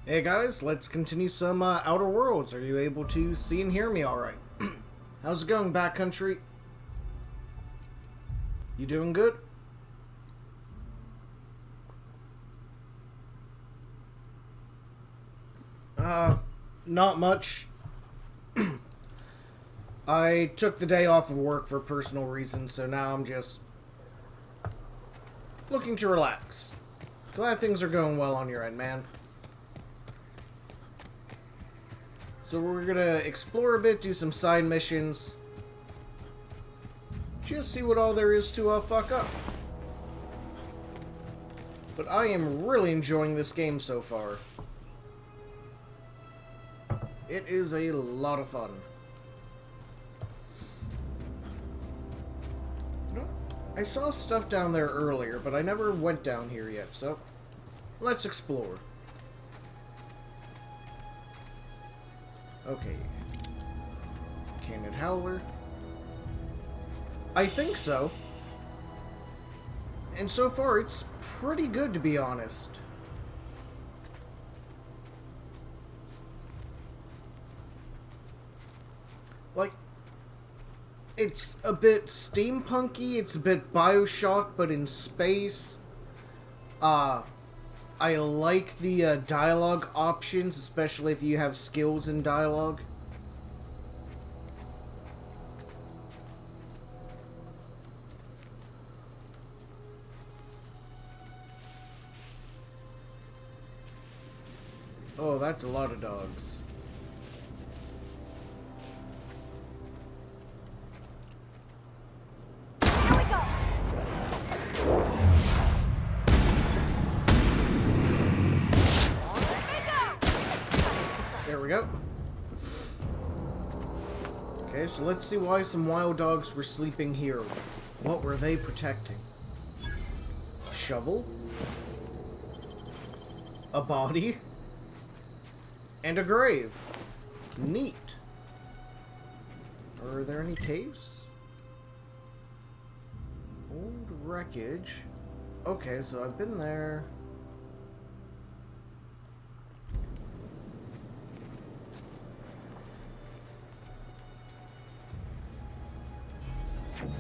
Hey guys, let's continue some Outer Worlds. Are you able to see and hear me alright? How's it going, backcountry? You doing good? Not much. I took the day off of work for personal reasons, so now I'm just looking to relax. Glad things are going well on your end, man. So we're gonna explore a bit, do some side missions. Just see what all there is to fuck up. But I am really enjoying this game so far. It is a lot of fun. You know, I saw stuff down there earlier, but I never went down here yet, so let's explore. Okay. Cannon Howler. I think so. And so far, it's pretty good, to be honest. Like, it's a bit steampunky, it's a bit Bioshock, but in space. I like the dialogue options, especially if you have skills in dialogue. Oh, that's a lot of dogs. There we go. Okay, so let's see why some wild dogs were sleeping here. What were they protecting? A shovel? A body? And a grave. Neat. Are there any caves? Old wreckage. Okay, so I've been there.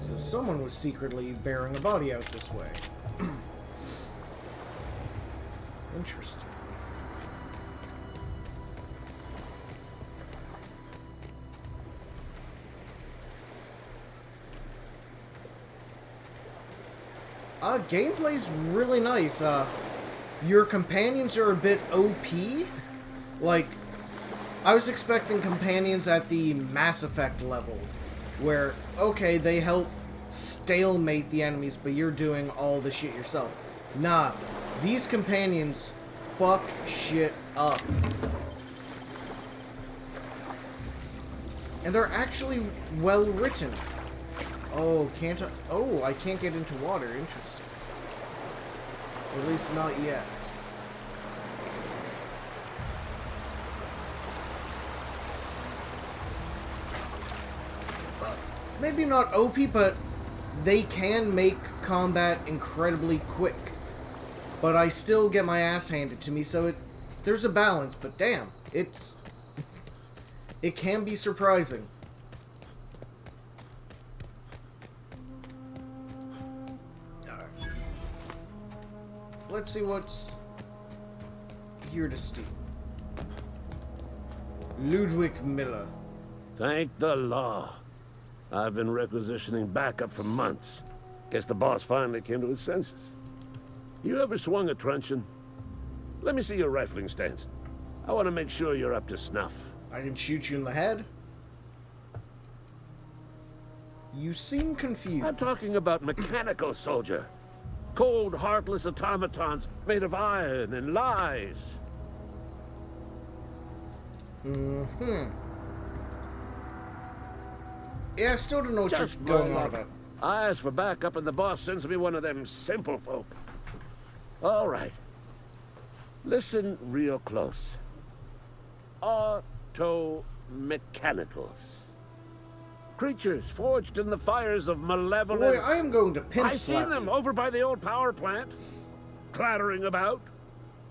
So someone was secretly bearing a body out this way. Interesting. Gameplay's really nice. Your companions are a bit OP. Like, I was expecting companions at the Mass Effect level, where, okay, they help stalemate the enemies, but you're doing all the shit yourself. Nah, these companions fuck shit up. And they're actually well written. Oh, can't I? Oh, I can't get into water. Interesting. Or at least not yet. Maybe not OP, but they can make combat incredibly quick. But I still get my ass handed to me, so there's a balance. But damn, it can be surprising. Let's see what's here to steal. Ludwig Miller. Thank the law. I've been requisitioning backup for months. Guess the boss finally came to his senses. You ever swung a truncheon? Let me see your rifling stance. I want to make sure you're up to snuff. I can shoot you in the head? You seem confused. I'm talking about mechanical soldier. Cold, heartless automatons made of iron and lies. Yeah, I still don't know what Just you're going on about. I asked for backup and the boss sends me one of them simple folk. All right. Listen real close. Auto-mechanicals. Creatures forged in the fires of malevolence. Boy, I am going to pimp I've slap seen them you. over by the old power plant, clattering about,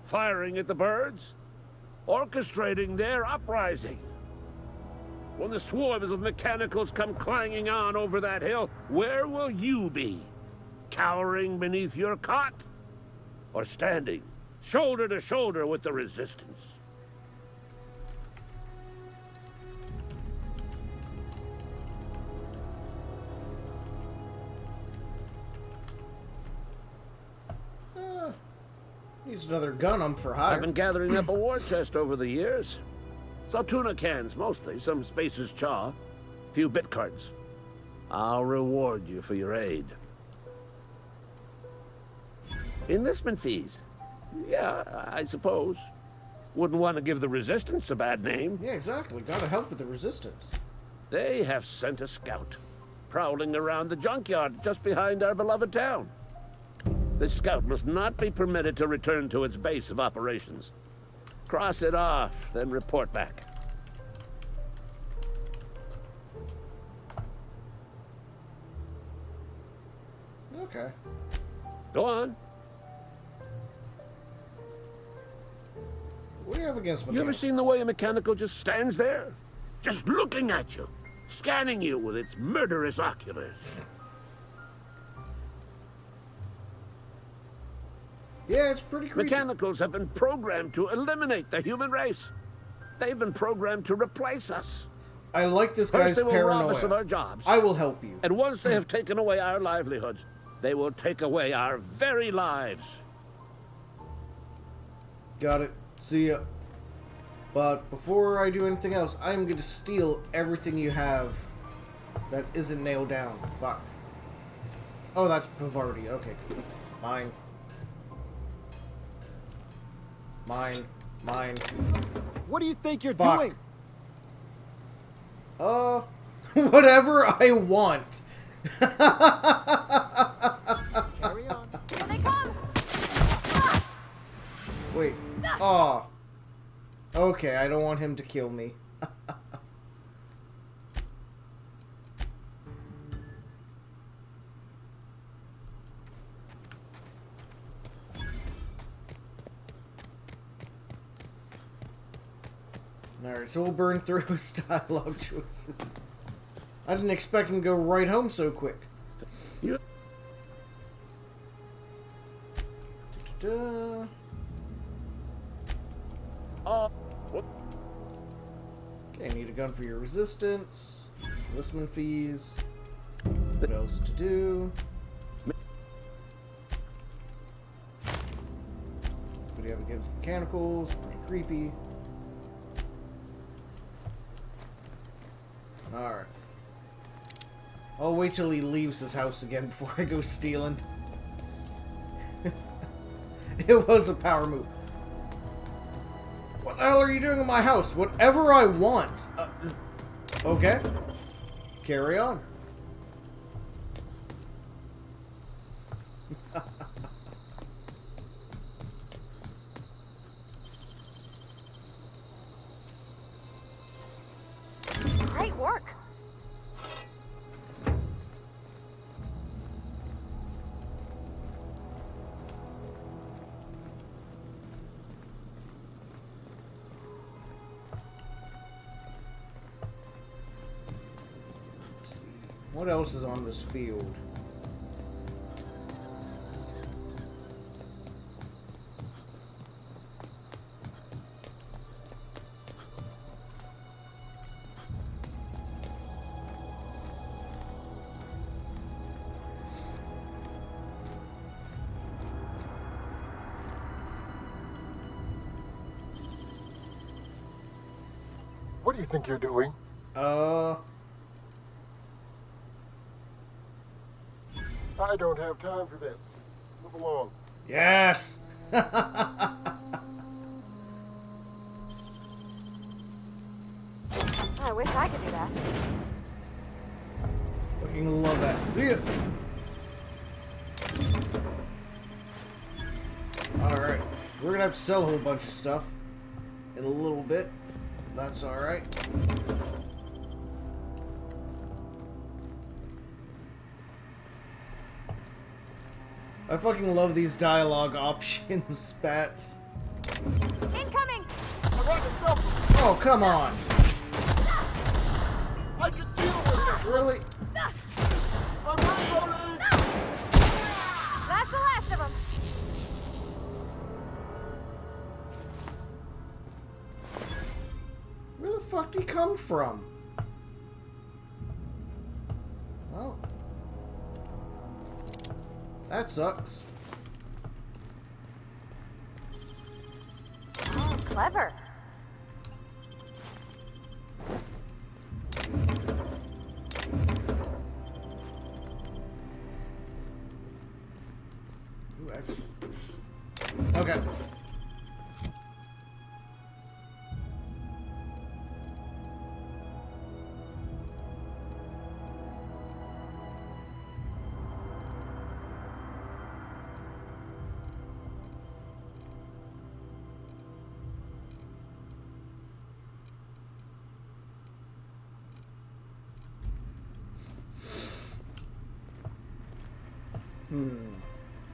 firing at the birds. orchestrating their uprising. When the swarms of mechanicals come clanging on over that hill, where will you be? Cowering beneath your cot? Or standing, shoulder to shoulder with the resistance? Needs another gun, I'm for hire. I've been gathering up a war chest over the years. So tuna cans, mostly. Some Spacer's chaw. Few bit cards. I'll reward you for your aid. Enlistment fees? Yeah, I suppose. Wouldn't want to give the Resistance a bad name. Yeah, exactly. Gotta help with the Resistance. They have sent a scout, prowling around the junkyard just behind our beloved town. This scout must not be permitted to return to its base of operations. Cross it off, then report back. Okay. Go on. What do you have against mechanicals? You ever seen the way a mechanical just stands there? Just looking at you, scanning you with its murderous oculars. Yeah, it's pretty creepy. Mechanicals have been programmed to eliminate the human race. They've been programmed to replace us. I like this First guy's they will rob us of paranoia. our jobs. I will help you. And once they have taken away our livelihoods, they will take away our very lives. Got it. See ya. But before I do anything else, I'm going to steal everything you have that isn't nailed down. Fuck. Oh, that's Pavardi. Okay, cool. Mine. Mine. Mine. What do you think you're Fuck. doing? Whatever I want. Carry on. Here they come! Wait. Oh. Okay, I don't want him to kill me. Alright, so we'll burn through his dialogue choices. I didn't expect him to go right home so quick. You... Da-da-da. What? Okay, need a gun for your resistance. Enlistment fees. What else to do? What do you have against mechanicals? Pretty creepy. Alright. I'll wait till he leaves his house again before I go stealing. It was a power move. What the hell are you doing in my house? Whatever I want. Okay. Carry on. Great work. Let's see. What else is on this field? What do you think you're doing? Uh, I don't have time for this. Move along. yes! I wish I could do that. Fucking love that. See ya! Alright. We're gonna have to sell a whole bunch of stuff in a little bit. That's alright. I fucking love these dialogue options, Spats. Incoming! had to dump him. Oh, come on. I can deal with it. Really? I'm reloading. That's the last of them. Where the fuck did he come from? Well, that sucks. Oh, clever. Ooh, excellent. Okay.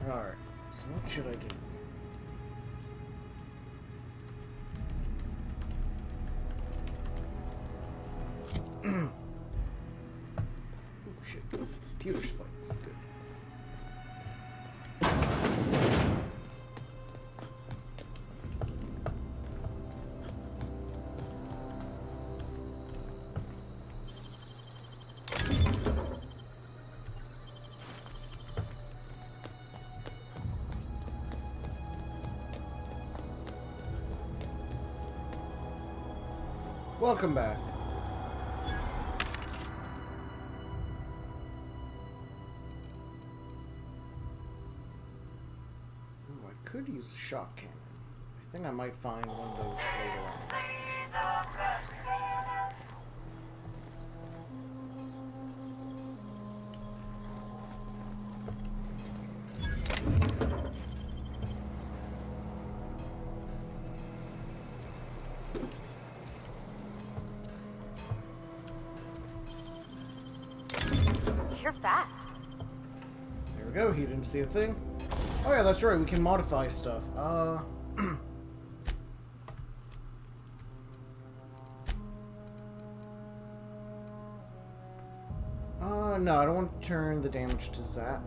Alright. So what should I do? Oh shit. Computer spikes. Good. Welcome back. Ooh, I could use a shock cannon. I think I might find one of those later on. You're fast. There we go, he didn't see a thing. Oh yeah, that's right, we can modify stuff. No, I don't want to turn the damage to zap.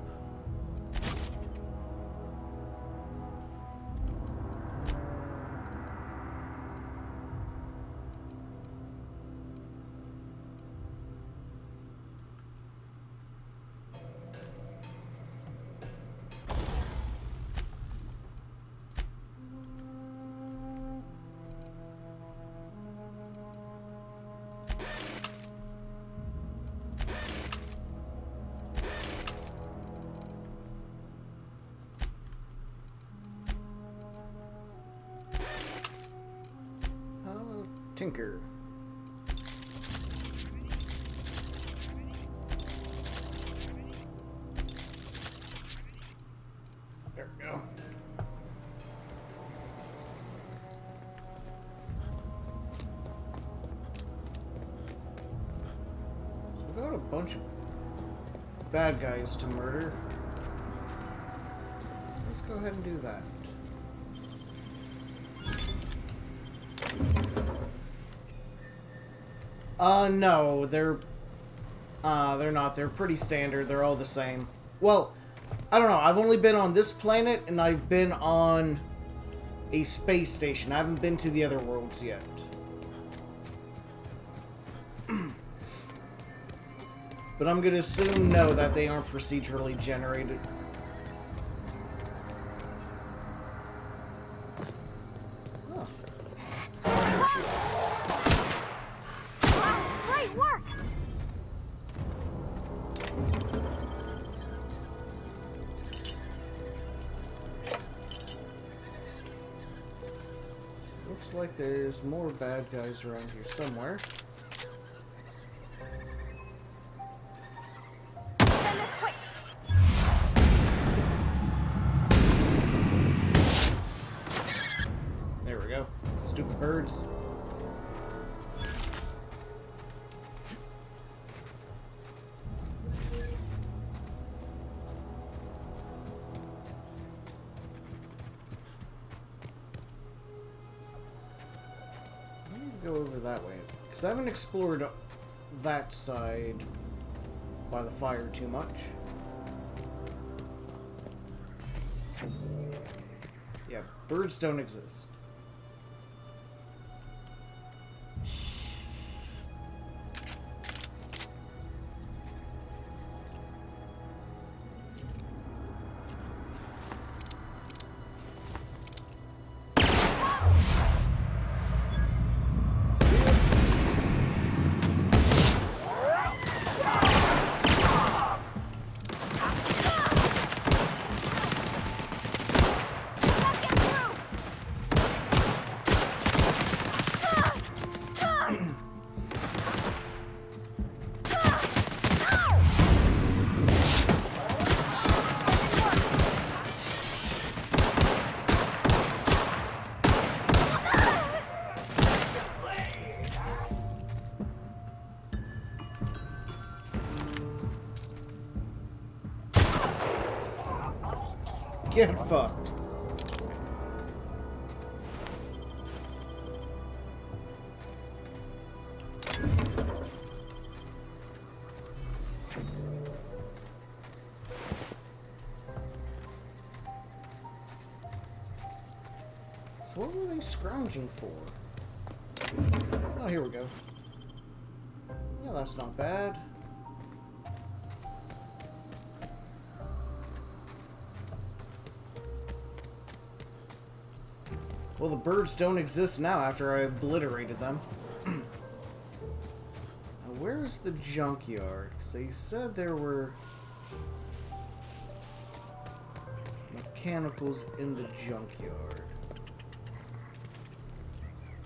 Tinker. There we go. So we got a bunch of bad guys to murder. Let's go ahead and do that. No, they're not. They're pretty standard. They're all the same. Well, I don't know. I've only been on this planet, and I've been on a space station. I haven't been to the other worlds yet. But I'm gonna assume no, that they aren't procedurally generated. Great work. Looks like there's more bad guys around here somewhere. Send this quick. There we go. Stupid birds. go over that way. Because I haven't explored that side by the fire too much. Yeah, birds don't exist. Get fucked. So what were they scrounging for? Oh, here we go. Yeah, that's not bad. Well, the birds don't exist now after I obliterated them. Now, where is the junkyard? Because they said there were mechanicals in the junkyard.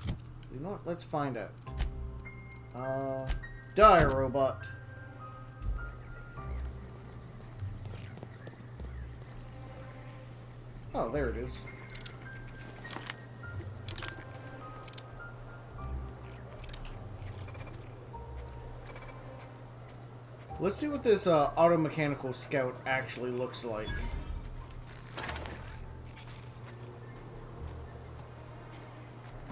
So, you know what? Let's find out. Die, robot. Oh, there it is. Let's see what this auto mechanical scout actually looks like.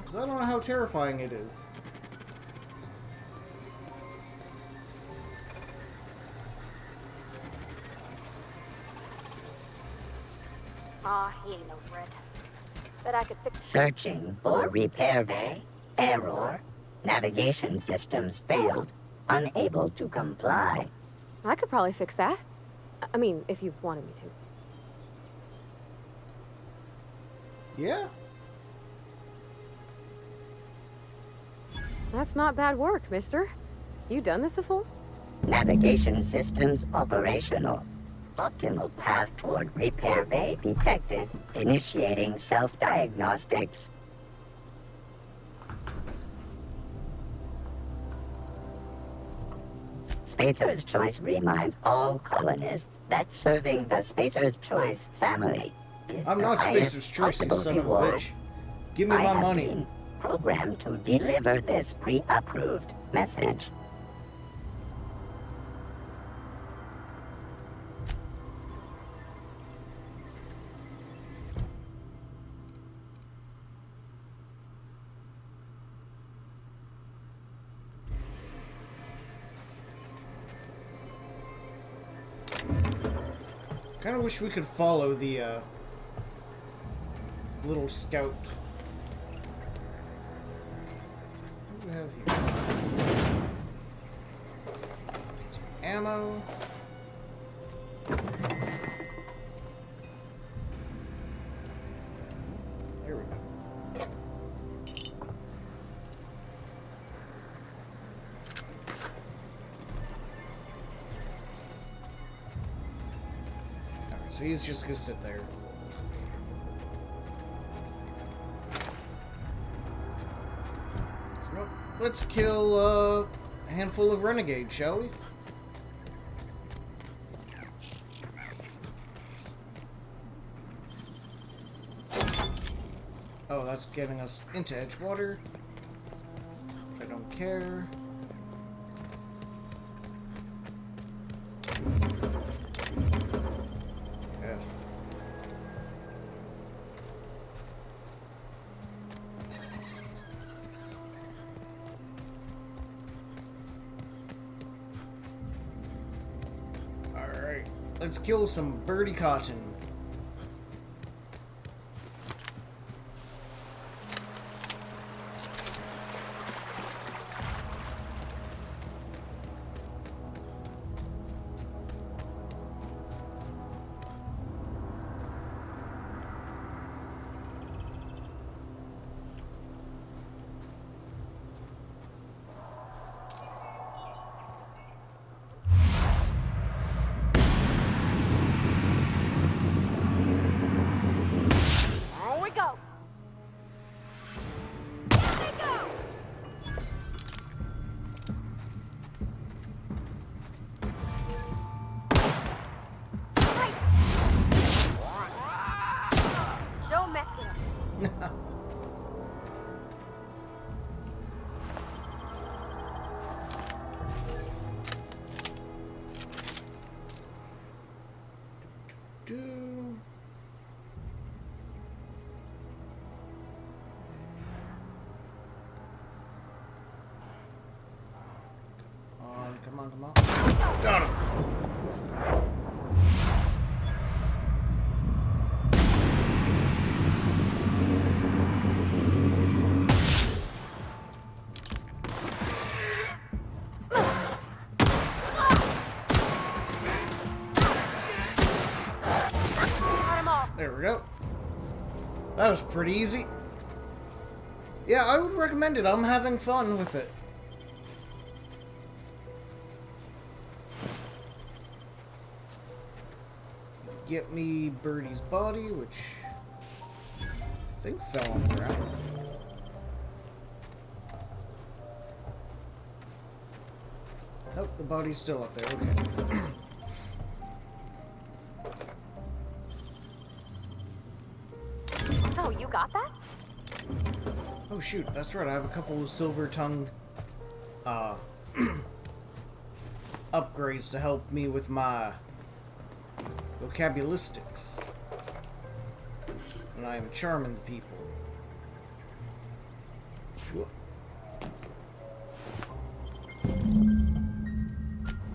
'Cause I don't know how terrifying it is. Aw, he ain't over it. Bet I could fix. Searching for repair bay. Error. Navigation systems failed. Unable to comply. I could probably fix that. I mean, if you wanted me to. Yeah? That's not bad work, mister. You done this before? Navigation systems operational. Optimal path toward repair bay detected. Initiating self-diagnostics. Spacer's Choice reminds all colonists that serving the Spacer's Choice family is I'm the not highest Spacer's Choice, you possible son of a reward. bitch. Give me I my have money. been programmed to deliver this pre-approved message. Kind of wish we could follow the little scout. What do we have here? Some ammo. There we go. Alright, so he's just gonna sit there. So, let's kill a handful of renegades, shall we? Oh, that's getting us into Edgewater. I don't care. Yes. Let's kill some birdie cotton. On we go. Here we go. Right. Don't mess with him. Do. Come on, come on. Got him. Cut him off. There we go. That was pretty easy. Yeah, I would recommend it. I'm having fun with it. Get me Birdie's body, which I think fell on the ground. Nope, the body's still up there. Okay. So, you got that? Oh shoot, that's right. I have a couple of silver tongue upgrades to help me with my vocabularistics. And I am charming the people. Whoop.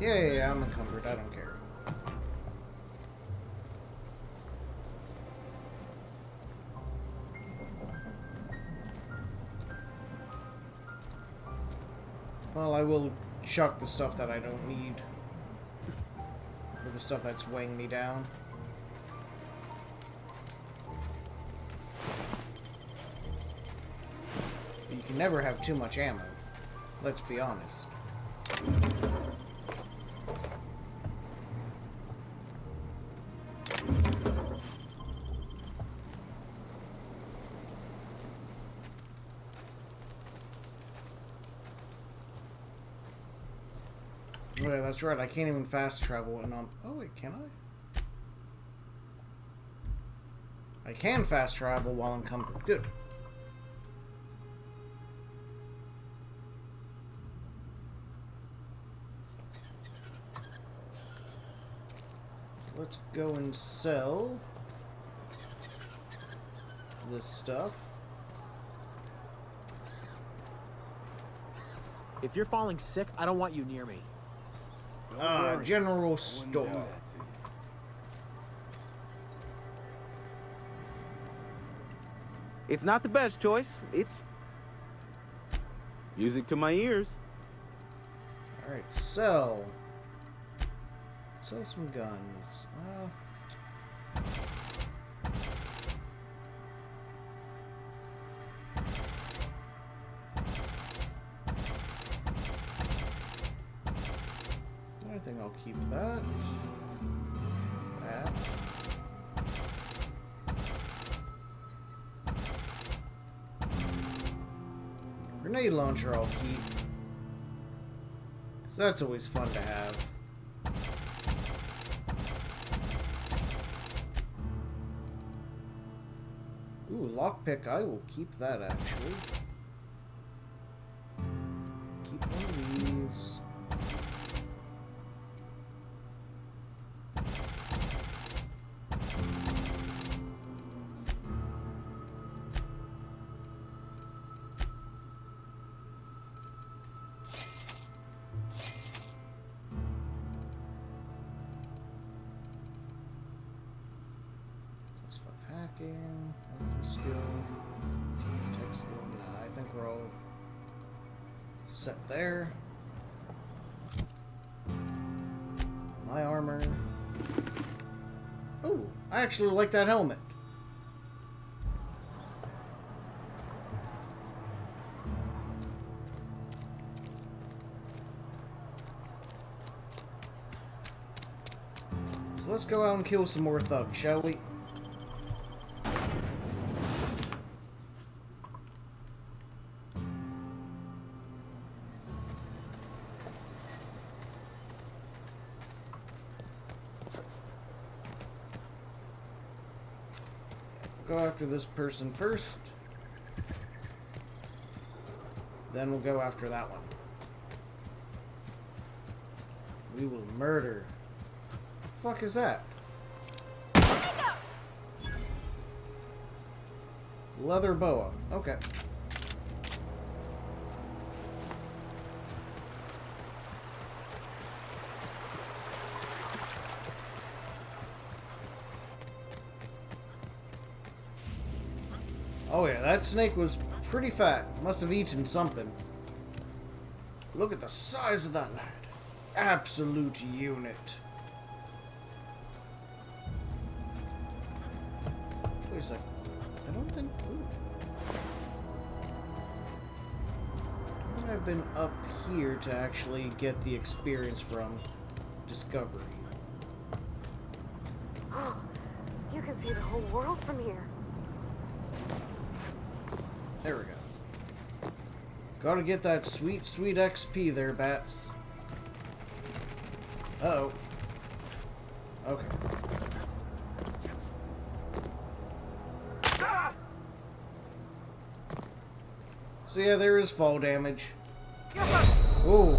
Yeah, I'm encumbered. I don't care. Well, I will chuck the stuff that I don't need. Or the stuff that's weighing me down. You can never have too much ammo. Let's be honest. Oh, yeah, that's right. I can't even fast travel and I'm... Oh, wait, can I? I can fast travel while encumbered. Good. So let's go and sell this stuff. If you're falling sick, I don't want you near me. General store. It's not the best choice. It's music to my ears. Alright, sell. Sell some guns. I think I'll keep that. That. Grenade launcher I'll keep. 'Cause that's always fun to have. Ooh, lockpick, I will keep that actually. Keep one of these. skill. Tech skill. Nah, I think we're all set there. My armor. Oh, I actually like that helmet. So let's go out and kill some more thugs, shall we? Go after this person first. Then we'll go after that one. We will murder. What the fuck is that? Leather boa. Okay. Oh yeah, that snake was pretty fat. Must have eaten something. Look at the size of that lad. Absolute unit. Wait a second. I don't think... Ooh. I think I've been up here to actually get the experience from Discovery. You can see the whole world from here. There we go. Gotta get that sweet, sweet XP there, bats. Uh-oh. Okay. So yeah, there is fall damage. Ooh.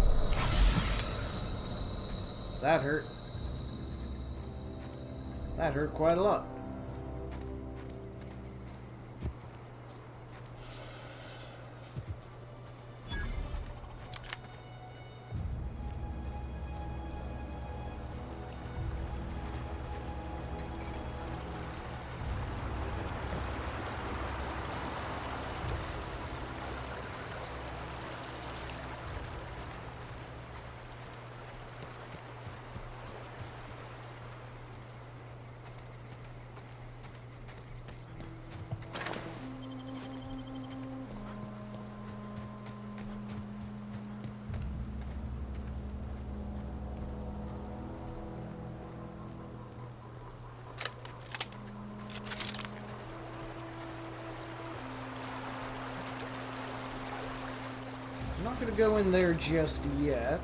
That hurt. That hurt quite a lot. I'm not gonna go in there just yet.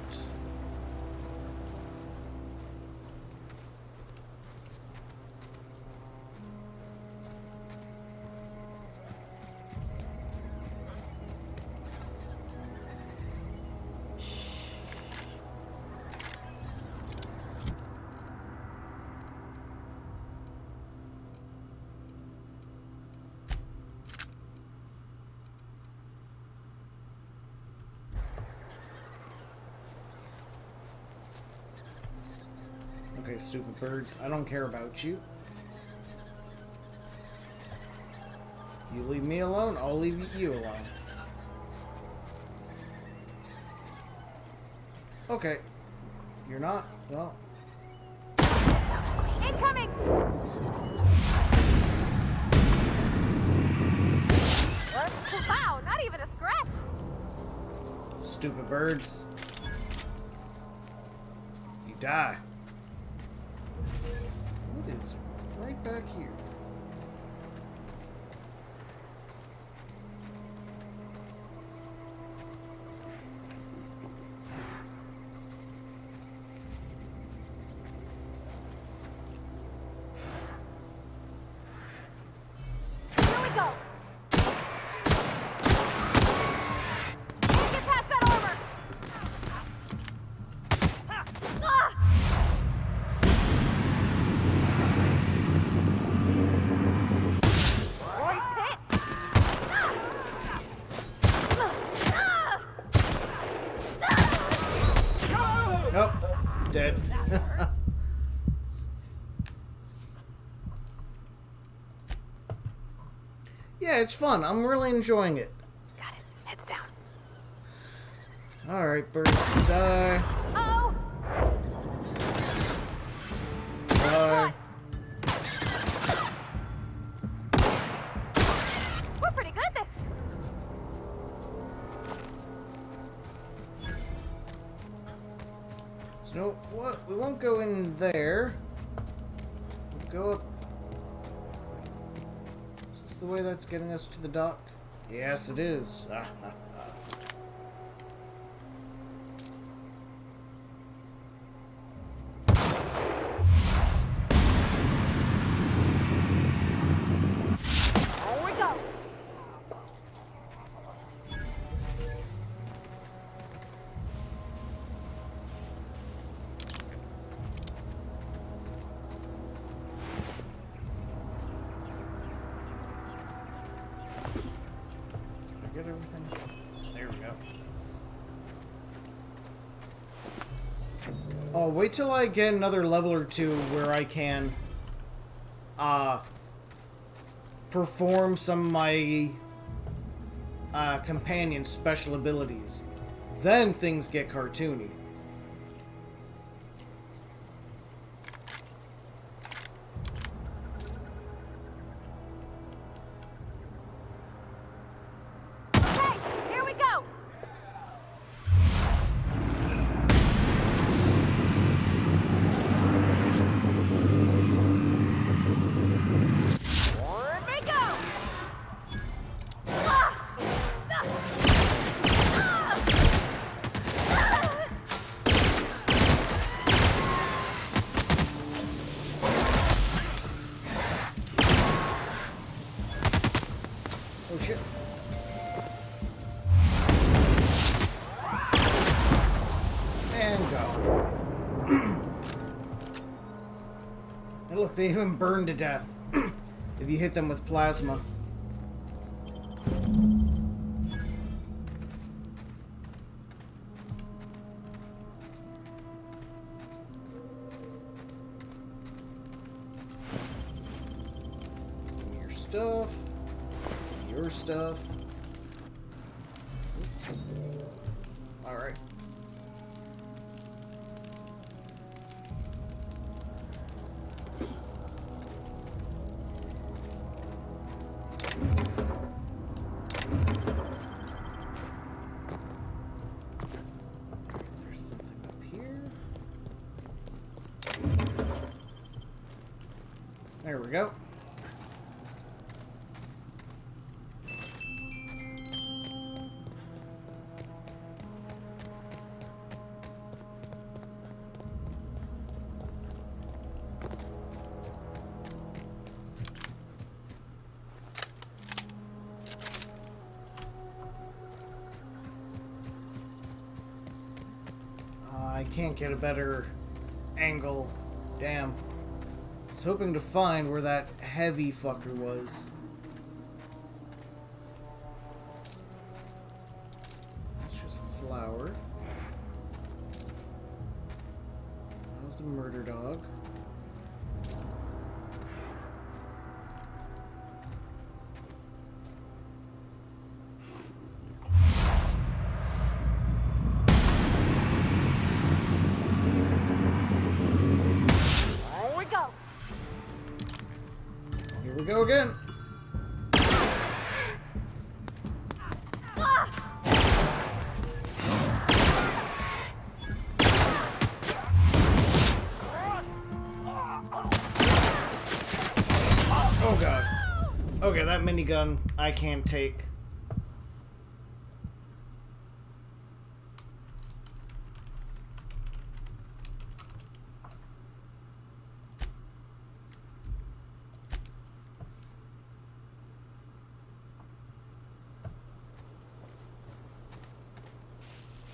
Okay, stupid birds. I don't care about you. You leave me alone, I'll leave you alone. Okay. You're not? Well. Incoming! Wow, not even a scratch! Stupid birds. You die. What is right back here? Here we go! Can't get past that armor! Ah! Yeah, it's fun. I'm really enjoying it. Got it. Heads down. Alright, birds, die. Oh! Die. We're pretty good at this. So, what? We won't go in there. We'll go up. Is this the way that's getting us to the dock? Yes, it is. Here we go. Did I get everything? There we go. Oh, wait till I get another level or two where I can, perform some of my, companion special abilities. Then things get cartoony. Hey, here we go. Here we go. Oh shit. And go. And look, they even burn to death if you hit them with plasma. Your stuff. Your stuff. Alright. There's something up here. There we go. I can't get a better angle. Damn. I was hoping to find where that heavy fucker was. That's just a flower. That was a murder dog. Here we go. Here we go again. Oh god. Okay, that minigun I can't take.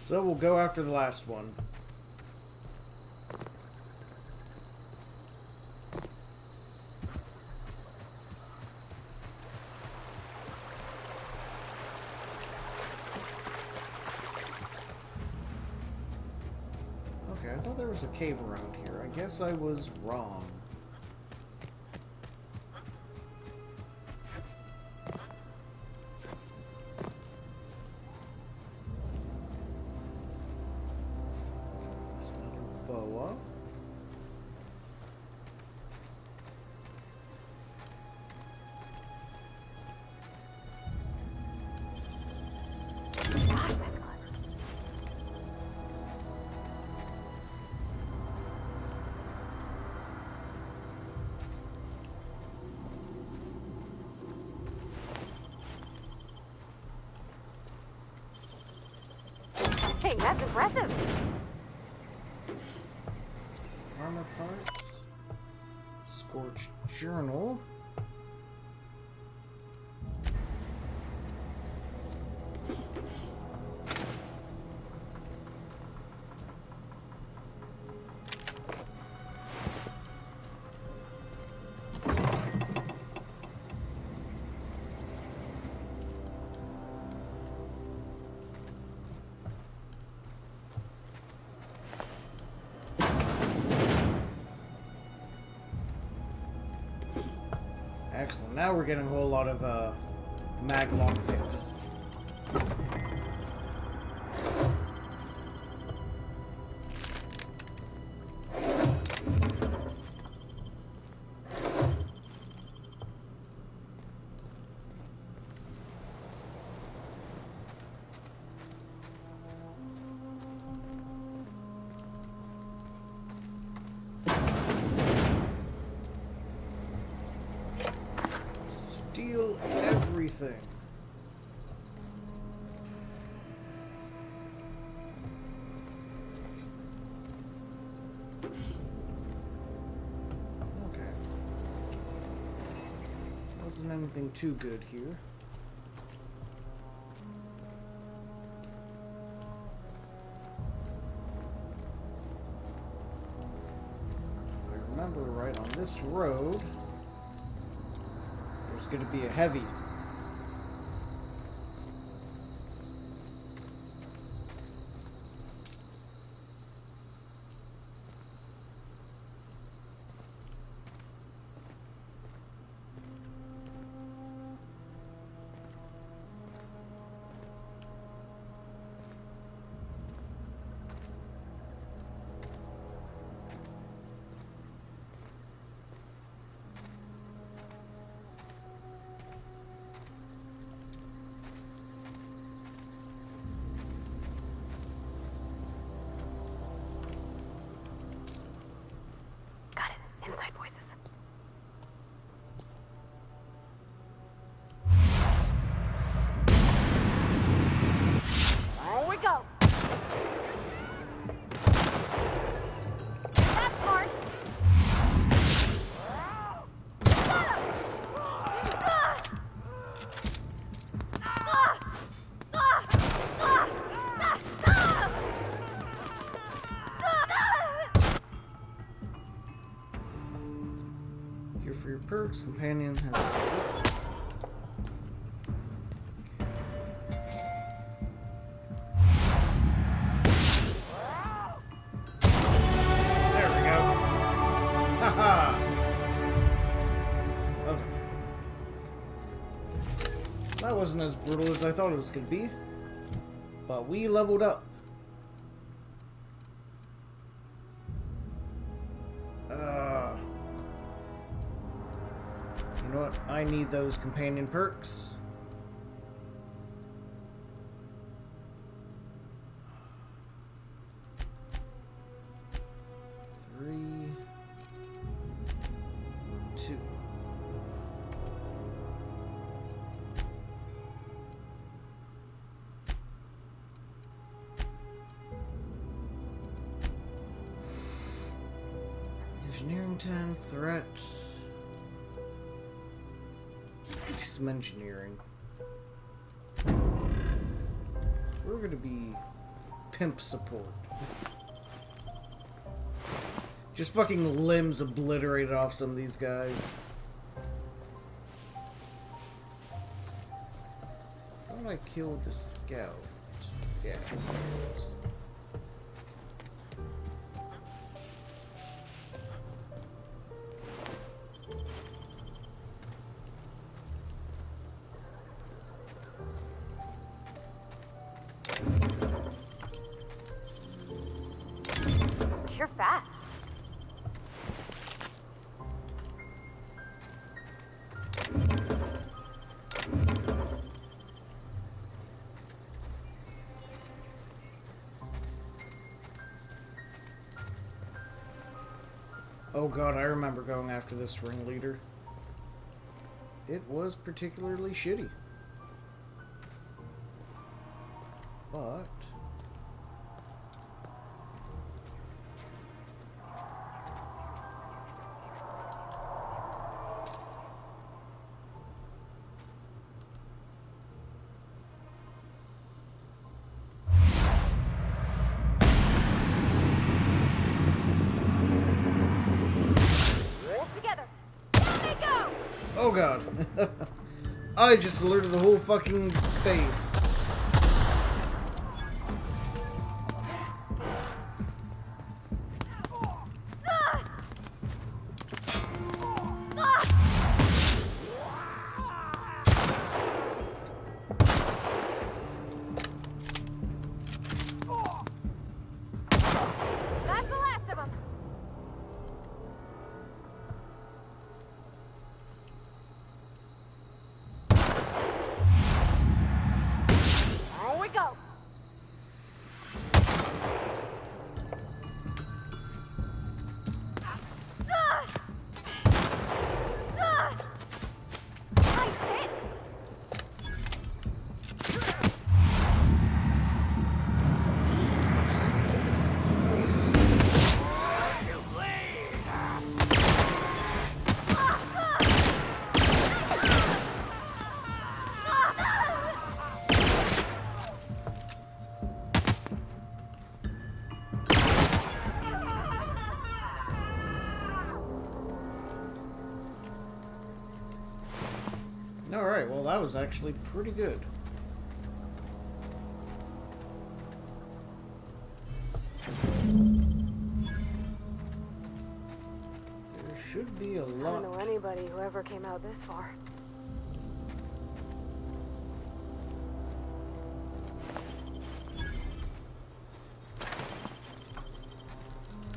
So we'll go after the last one. Okay, I thought there was a cave around here. I guess I was wrong. Dang, that's impressive. Armor parts. Scorched journal. Excellent. Now we're getting a whole lot of mag lockpicks. Steal everything. Okay. Wasn't anything too good here. If I remember right, on this road there's going to be a heavy. Got it. Inside voices. Here we go. That part. Here for your perks, companion has. There we go. Haha. Okay. That wasn't as brutal as I thought it was gonna be, but we leveled up. You know what? I need those companion perks. Three, two. Engineering 10, threat. Do some engineering. We're gonna be pimp support. Just fucking limbs obliterated off some of these guys. How did I kill the scout? Yeah. You're fast. Oh god, I remember going after this ringleader. It was particularly shitty. But god. I just alerted the whole fucking base. That's the last of them. Here we go. Nice hit. Alright, well that was actually pretty good. There should be a I don't lot. know anybody who ever came out this far.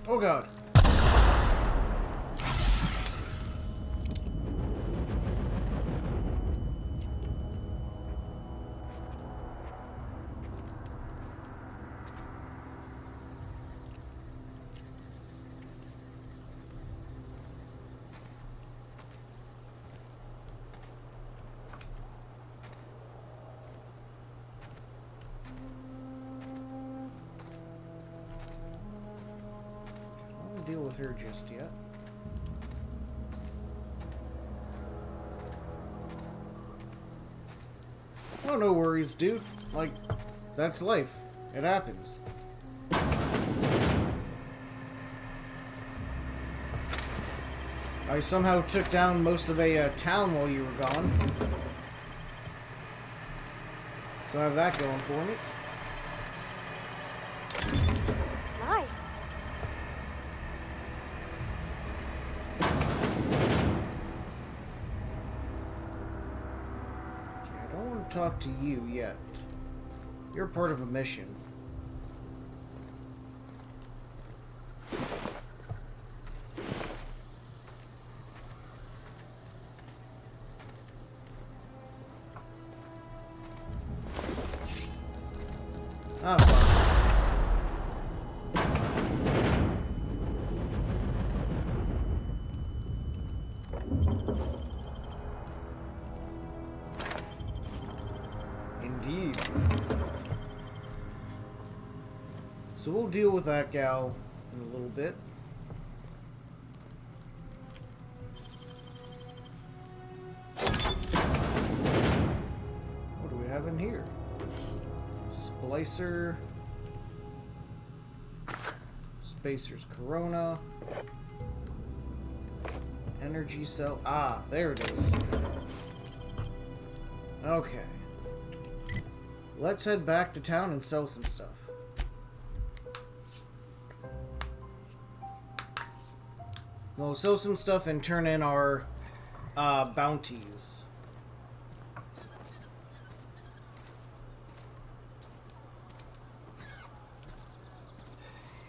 Oh god. I don't deal with her just yet. Oh, no worries, dude. Like, that's life. It happens. I somehow took down most of a town while you were gone. So I have that going for me. Nice. Okay, I don't want to talk to you yet. You're part of a mission. Ah, fuck. Indeed. So we'll deal with that gal in a little bit. What do we have in here? Splicer. Spacer's Corona. Energy cell. Ah, there it is. Okay. Let's head back to town and sell some stuff. We'll sell some stuff and turn in our bounties.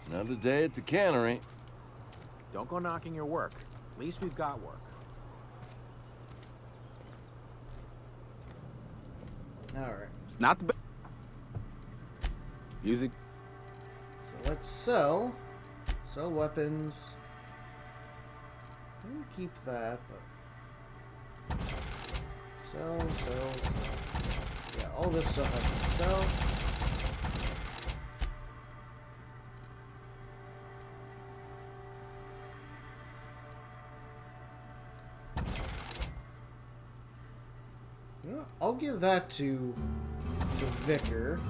Another day at the cannery. Don't go knocking your work. At least we've got work. Alright. It's not the best. Music. So let's sell. Sell weapons. I'm gonna keep that, but sell. Yeah, all this stuff I can sell. You know what? I'll give that to the vicar.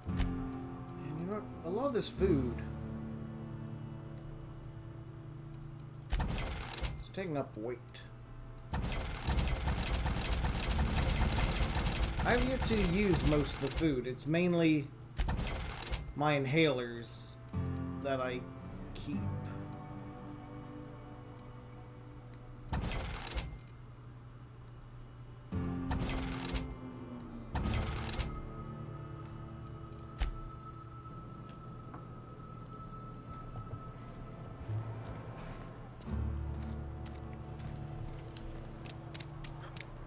And you know what? A lot of this food taking up weight. I've yet to use most of the food. It's mainly my inhalers that I keep.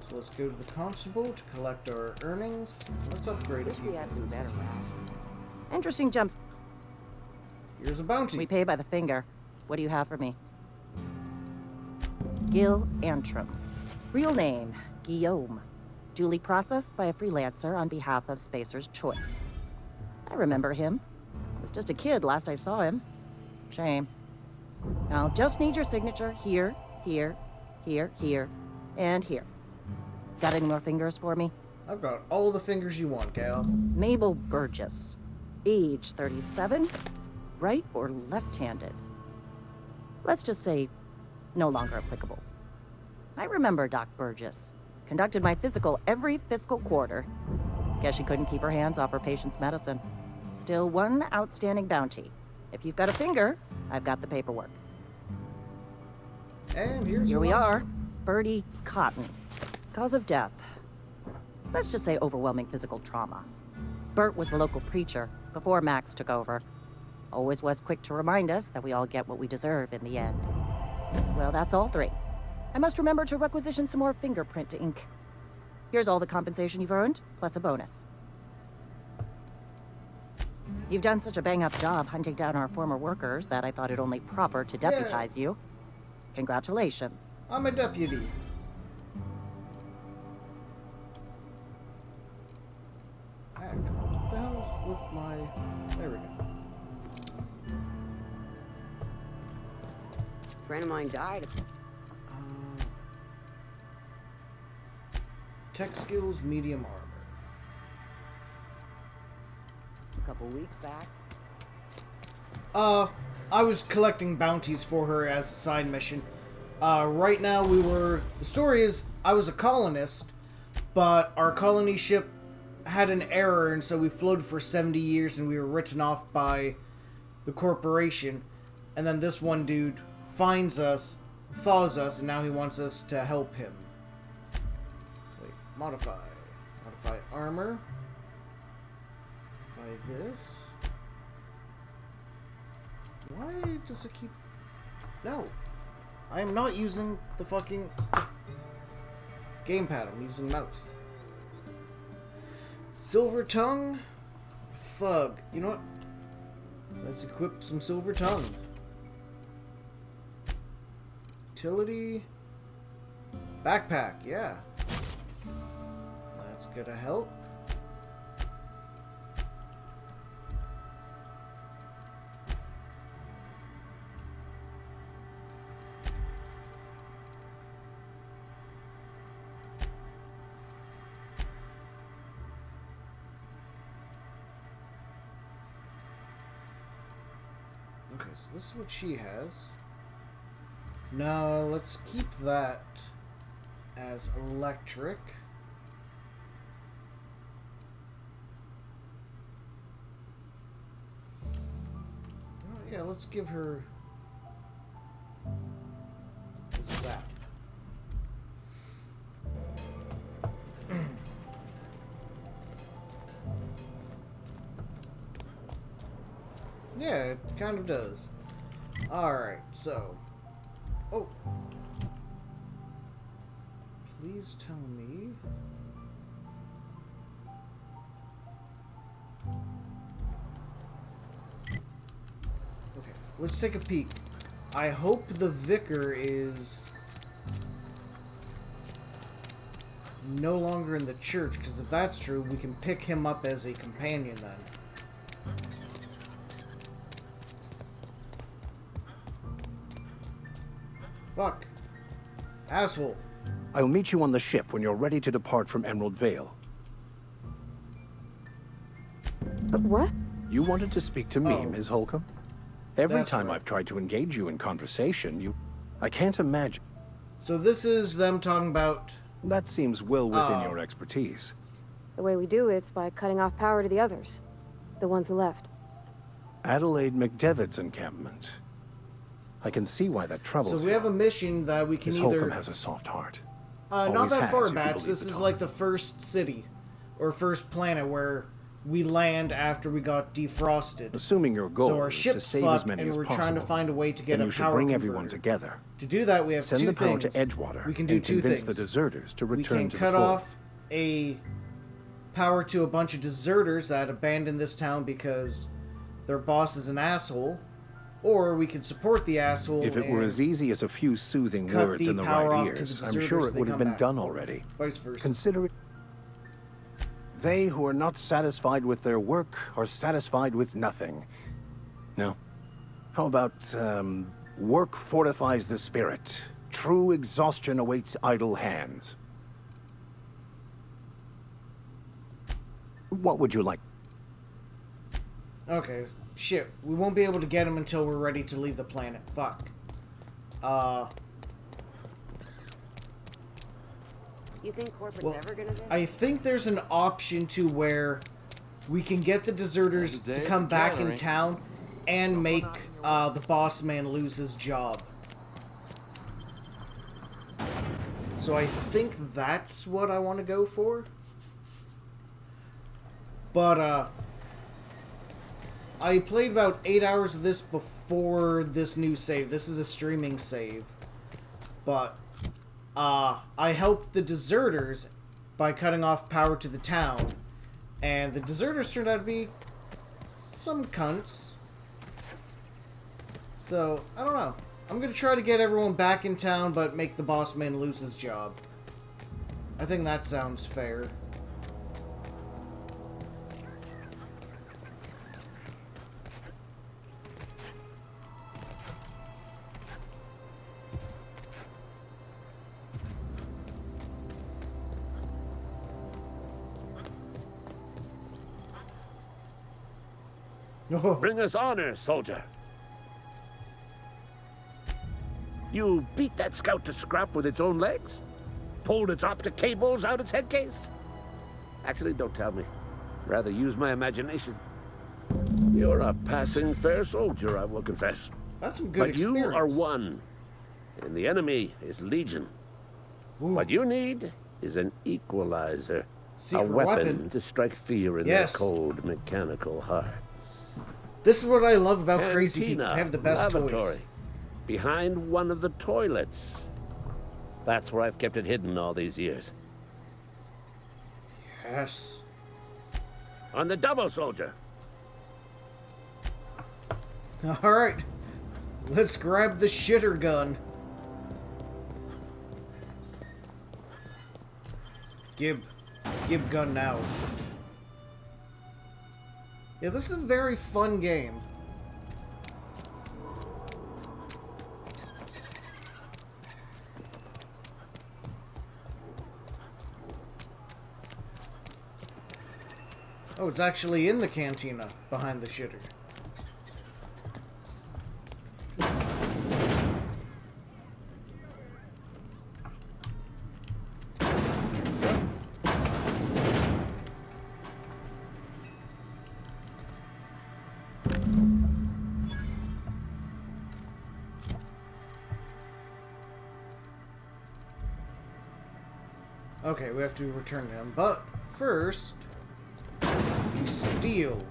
So let's go to the constable to collect our earnings. Let's upgrade a Wish few we had some things. better rations. Interesting jumps. Here's a bounty. We pay by the finger. What do you have for me? Gil Antrim. Real name, Guillaume. Duly processed by a freelancer on behalf of Spacer's Choice. I remember him. I was just a kid last I saw him. Shame. I'll just need your signature here, here, here, here, and here. Got any more fingers for me? I've got all the fingers you want, gal. Mabel Burgess. Age 37. Right or left-handed? Let's just say no longer applicable. I remember Doc Burgess. Conducted my physical every fiscal quarter. Guess she couldn't keep her hands off her patient's medicine. Still one outstanding bounty. If you've got a finger, I've got the paperwork. And here's Here the we last are. one. Bertie Cotton. Cause of death. Let's just say overwhelming physical trauma. Bert was the local preacher before Max took over. Always was quick to remind us that we all get what we deserve in the end. Well, that's all three. I must remember to requisition some more fingerprint ink. Here's all the compensation you've earned, plus a bonus. You've done such a bang-up job hunting down our former workers that I thought it only proper to deputize you. Congratulations. I'm a deputy. Heck, what the hell's with my... There we go. A friend of mine died. Tech skills, medium armor. A couple weeks back. I was collecting bounties for her as a side mission. Right now the story is, I was a colonist, but our colony ship had an error, and so we floated for 70 years, and we were written off by the corporation. And then this one dude finds us, follows us, and now he wants us to help him. Wait, modify. Modify armor. Modify this. Why does it keep... No. I am not using the fucking gamepad. I'm using mouse. Silver tongue. Thug. You know what? Let's equip some silver tongue. Utility. Backpack. Yeah. That's gonna help. Okay, so this is what she has. Now, let's keep that as electric. Oh, yeah, let's give her a zap. Yeah, it kind of does. Alright, so... Oh! Please tell me... Okay, let's take a peek. I hope the vicar is... no longer in the church, because if that's true, we can pick him up as a companion then. Fuck. Asshole. I'll meet you on the ship when you're ready to depart from Emerald Vale. But what? You wanted to speak to me, Oh. Ms. Holcomb? Every That's time right. I've tried to engage you in conversation, I can't imagine. So this is them talking about... That seems well within your expertise. The way we do it's by cutting off power to the others. The ones who left. Adelaide McDevitt's encampment. I can see why that troubles So we have a mission that we can Miss either... Holcomb has a soft heart. not Always that has, far, if you Bats. believe This the is talk. like the first city, or first planet where we land after we got defrosted. Assuming your goal So our is to ship's save as fucked, many and as we're possible, trying to find a way to get then a you should power bring converter. everyone together. To do that, we have Send two the power things. to Edgewater We can do and two convince things. the deserters to We return can to cut the fort. off a power to a bunch of deserters that abandoned this town because their boss is an asshole, or we can support the asshole. If it were and as easy as a few soothing cut words the in the power right off to the ears, I'm deserters sure so it they would have come been back. done already. Vice versa. Considering they who are not satisfied with their work are satisfied with nothing. No. How about, work fortifies the spirit. True exhaustion awaits idle hands. What would you like? Okay. Shit. We won't be able to get him until we're ready to leave the planet. Fuck. You think corporate's Well, ever gonna visit? I think there's an option to where we can get the deserters to come back in town and make the boss man lose his job. So I think that's what I want to go for. But, I played about 8 hours of this before this new save. This is a streaming save. But, I helped the deserters by cutting off power to the town. And the deserters turned out to be some cunts. So, I don't know. I'm gonna try to get everyone back in town, but make the boss man lose his job. I think that sounds fair. Bring us honor, soldier. You beat that scout to scrap with its own legs? Pulled its optic cables out its head case? Actually, don't tell me. Rather use my imagination. You're a passing fair soldier, I will confess. That's some good But experience. you are one, and the enemy is legion. Ooh. What you need is an equalizer. Secret a weapon weapon? to strike fear in Yes. their cold, mechanical hearts. This is what I love about crazy people. Cantina, They have the best lavatory, toys. behind one of the toilets. That's where I've kept it hidden all these years. Yes. On the double, soldier. Alright. Let's grab the shitter gun. Gib gun now. Yeah, this is a very fun game. Oh, it's actually in the cantina behind the shitter. Okay, we have to return to him, but first, we steal.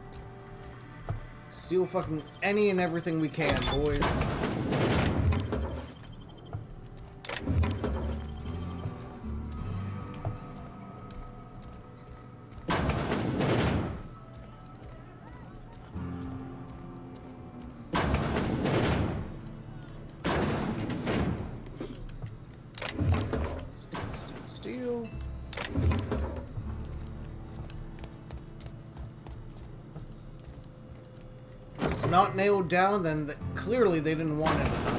Steal fucking any and everything we can, boys. Steal. If it's not nailed down, then clearly they didn't want it enough.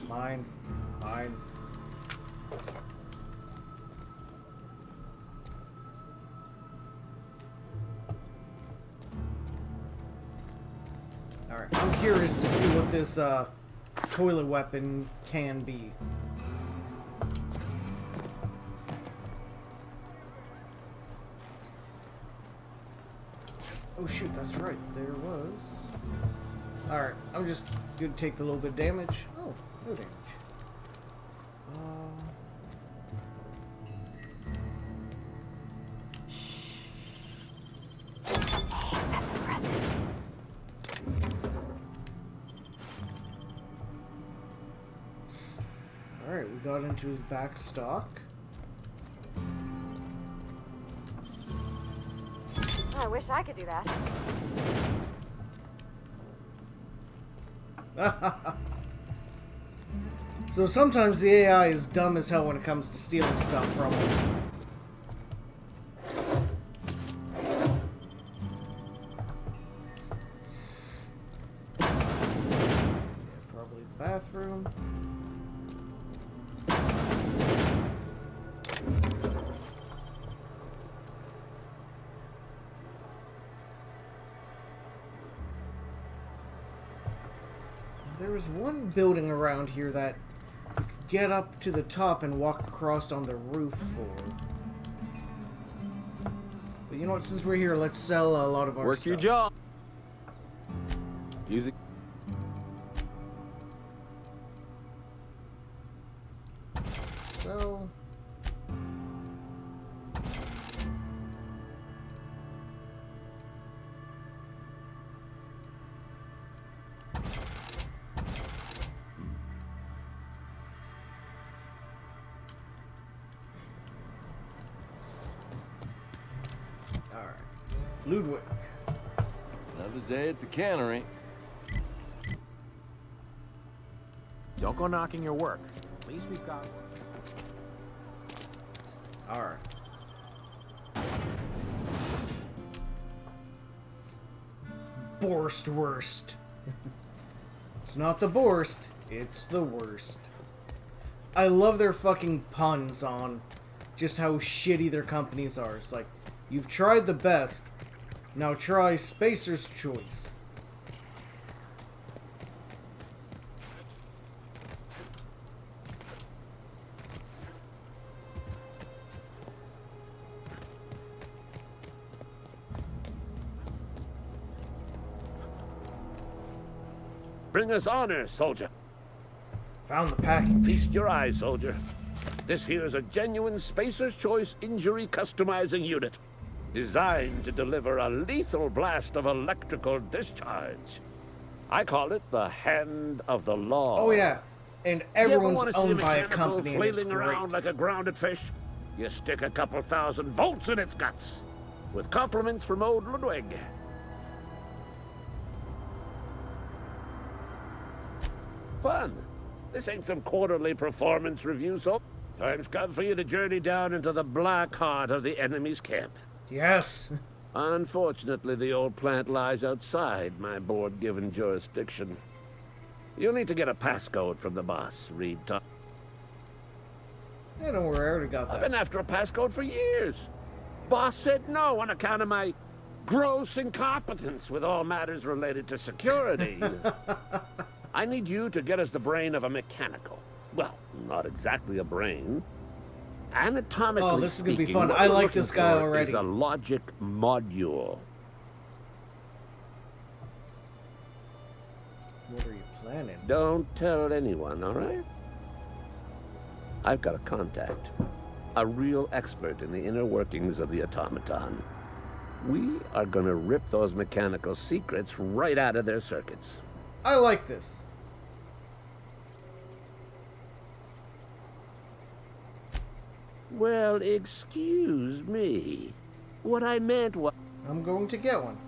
Mine. Mine. Alright, I'm curious to see what this toilet weapon can be. Oh shoot, that's right. There was. Alright, I'm just gonna take the little bit of damage. Oh, no damage. Alright, we got into his back stock. Oh, I wish I could do that. So sometimes the AI is dumb as hell when it comes to stealing stuff from him. Yeah, probably the bathroom. There was one building around here that you could get up to the top and walk across on the roof for. But you know what? Since we're here, let's sell a lot of our Work stuff. your job. Use it. So. Alright. Ludwig. Another day at the cannery. Don't go knocking your work. At least we've got work. Alright. Borst worst. It's not the Borst, it's the worst. I love their fucking puns on just how shitty their companies are. It's like, you've tried the best, now try Spacer's Choice. Bring us honor, soldier. Found the package. Feast your eyes, soldier. This here's a genuine Spacer's Choice injury customizing unit, designed to deliver a lethal blast of electrical discharge. I call it the Hand of the Law. Oh yeah, and You ever everyone's wanna see owned by a mechanical company and it's flailing great. around like a grounded fish? You stick a couple thousand volts in its guts. With compliments from old Ludwig. Fun. This ain't some quarterly performance review, so time's come for you to journey down into the black heart of the enemy's camp. Yes. Unfortunately, the old plant lies outside my board-given jurisdiction. You'll need to get a passcode from the boss, Reed. Yeah, don't worry, I already got that. I've been after a passcode for years. Boss said no on account of my gross incompetence with all matters related to security. I need you to get us the brain of a mechanical. Well, not exactly a brain. Anatomically Oh, this is gonna be speaking, fun. what I we're like looking this guy for already. Is a logic module. What are you planning? Don't tell anyone, all right? I've got a contact. A real expert in the inner workings of the automaton. We are gonna rip those mechanical secrets right out of their circuits. I like this. Well, excuse me. What I meant was, I'm going to get one.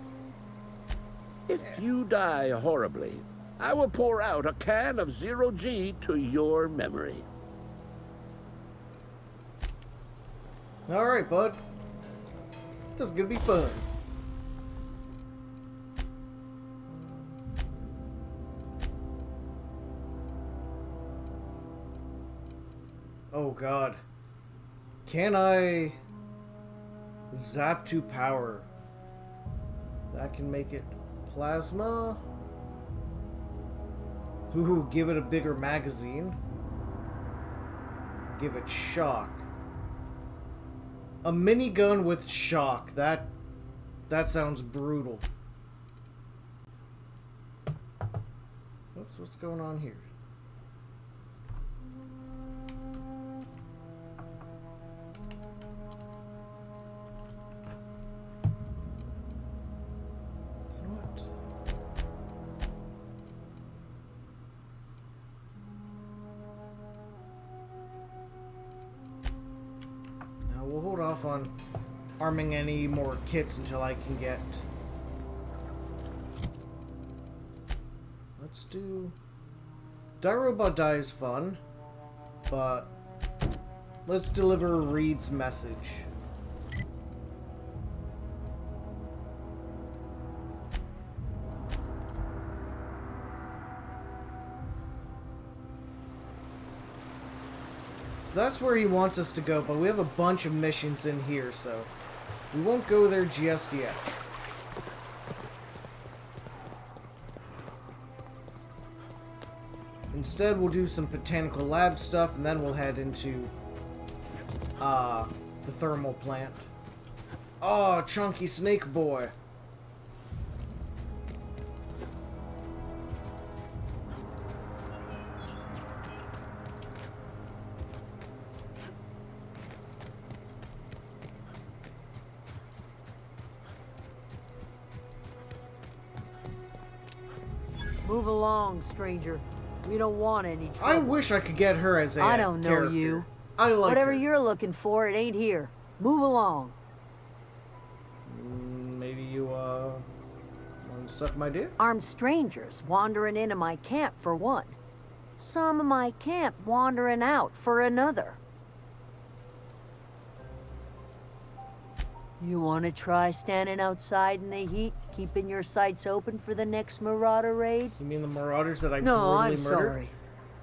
if you die horribly, I will pour out a can of 0G to your memory. Alright, bud. This is gonna be fun. Oh god. Can I zap to power? That can make it plasma. Ooh, give it a bigger magazine. Give it shock. A minigun with shock. That sounds brutal. Oops, what's going on here? We'll hold off on arming any more kits until I can get... Let's do... Die Robot Die is fun, but let's deliver Reed's message. So that's where he wants us to go, but we have a bunch of missions in here, so we won't go there just yet. Instead, we'll do some botanical lab stuff, and then we'll head into the thermal plant. Oh, chunky snake boy. Move along, stranger. We don't want any trouble. I wish I could get her as a I don't know character. you. I like Whatever her. you're looking for, it ain't here. Move along. Maybe you, want to suck my dick? Armed strangers wandering into my camp for one. Some of my camp wandering out for another. You want to try standing outside in the heat, keeping your sights open for the next marauder raid? You mean the marauders that I No, brutally I'm murdered? sorry.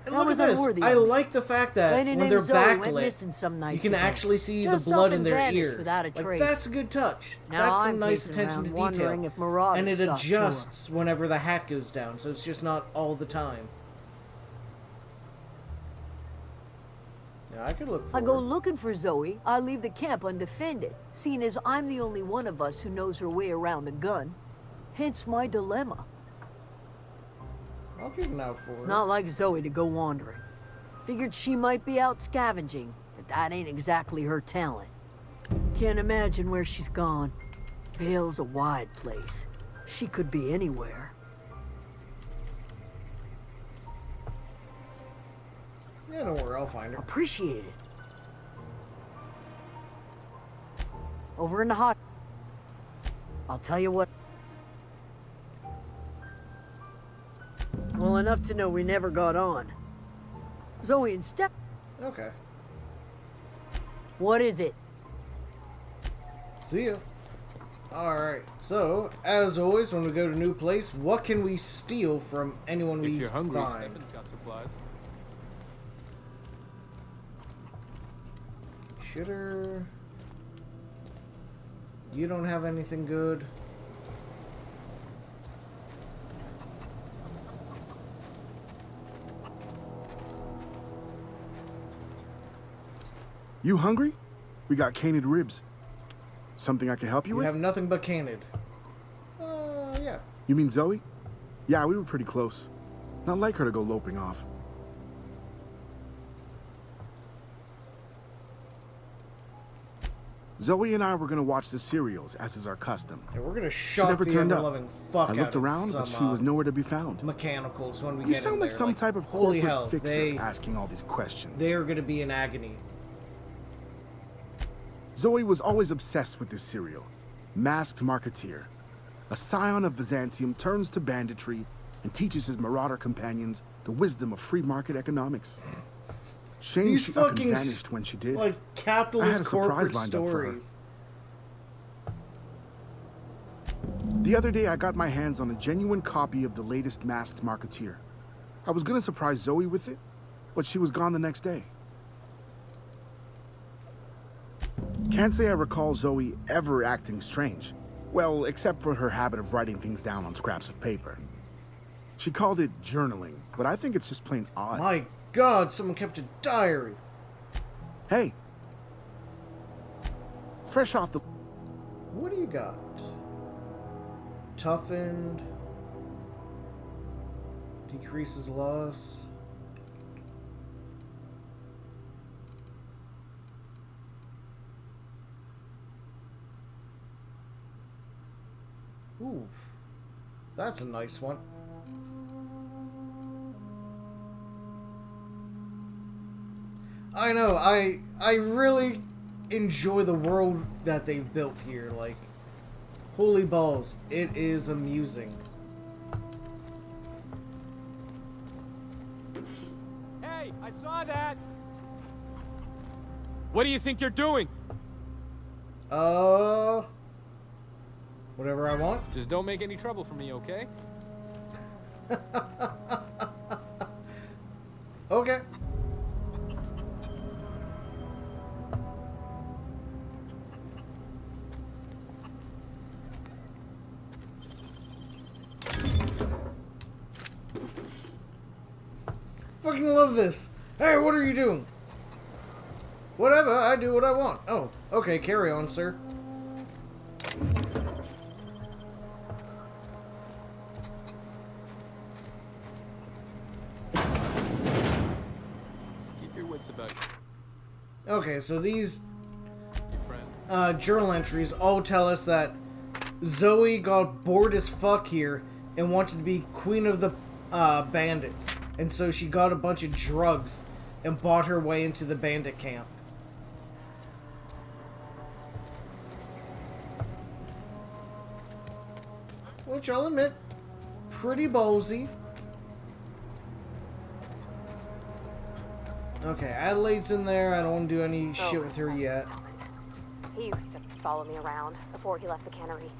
And That look was at this. unworthy I of me. like the fact that Lady when named they're Zoe went backlit, missing some you nights can ago. actually see Just the blood up in and their vanished ear. without a Like, trace. that's a good touch. Now That's I'm some nice pacing attention to around wondering detail. if marauders And it got to her. adjusts whenever the hat goes down, so it's just not all the time. Yeah, I could look for I go her. looking for Zoe, I leave the camp undefended, seeing as I'm the only one of us who knows her way around a gun. Hence my dilemma. I'll keep an eye out for her. It's not like Zoe to go wandering. Figured she might be out scavenging, but that ain't exactly her talent. Can't imagine where she's gone. Vale's a wide place. She could be anywhere. Yeah, don't worry, I'll find her. Appreciate it. Over in the hot... I'll tell you what... Well, enough to know we never got on. Zoe and Step... Okay. What is it? See ya. Alright, so, as always, when we go to a new place, what can we steal from anyone we If you're hungry, find? Stefan's got supplies. Shitter. You don't have anything good. You hungry? We got canid ribs. Something I can help you You with? have nothing but canid. Yeah. You mean Zoe? Yeah, we were pretty close. Not like her to go loping off. Zoe and I were gonna watch the serials, as is our custom. Yeah, we're gonna She shock never the turned up. ever-loving fuck I out looked of around, some, but she was nowhere to be found. mechanicals when we You get in sound like there. some type of holy corporate hell, fixer asking all these questions. They're gonna be in agony. Zoe was always obsessed with this serial. Masked Marketeer. A scion of Byzantium turns to banditry and teaches his marauder companions the wisdom of free market economics. Shame These she up and fucking vanished when she did. like I had capitalist a surprise corporate lined up for her. stories. The other day, I got my hands on a genuine copy of the latest Masked Marketeer. I was gonna surprise Zoe with it, but she was gone the next day. Can't say I recall Zoe ever acting strange. Well, except for her habit of writing things down on scraps of paper. She called it journaling, but I think it's just plain odd. My God, someone kept a diary. Hey. Fresh off the... What do you got? Toughened. Decreases loss. Ooh. That's a nice one. I know, I really enjoy the world that they've built here. Like, holy balls, it is amusing. Hey, I saw that! What do you think you're doing? Whatever I want. Just don't make any trouble for me, okay? Okay. Fucking love this. Hey, what are you doing? Whatever, I do what I want. Oh, okay, carry on, sir. Keep your wits about you. Okay, so these journal entries all tell us that Zoe got bored as fuck here and wanted to be queen of the bandits. And so she got a bunch of drugs and bought her way into the bandit camp. Which I'll admit, pretty ballsy. Okay, Adelaide's in there. I don't want to do any shit with her yet. He used to follow me around before he left the cannery.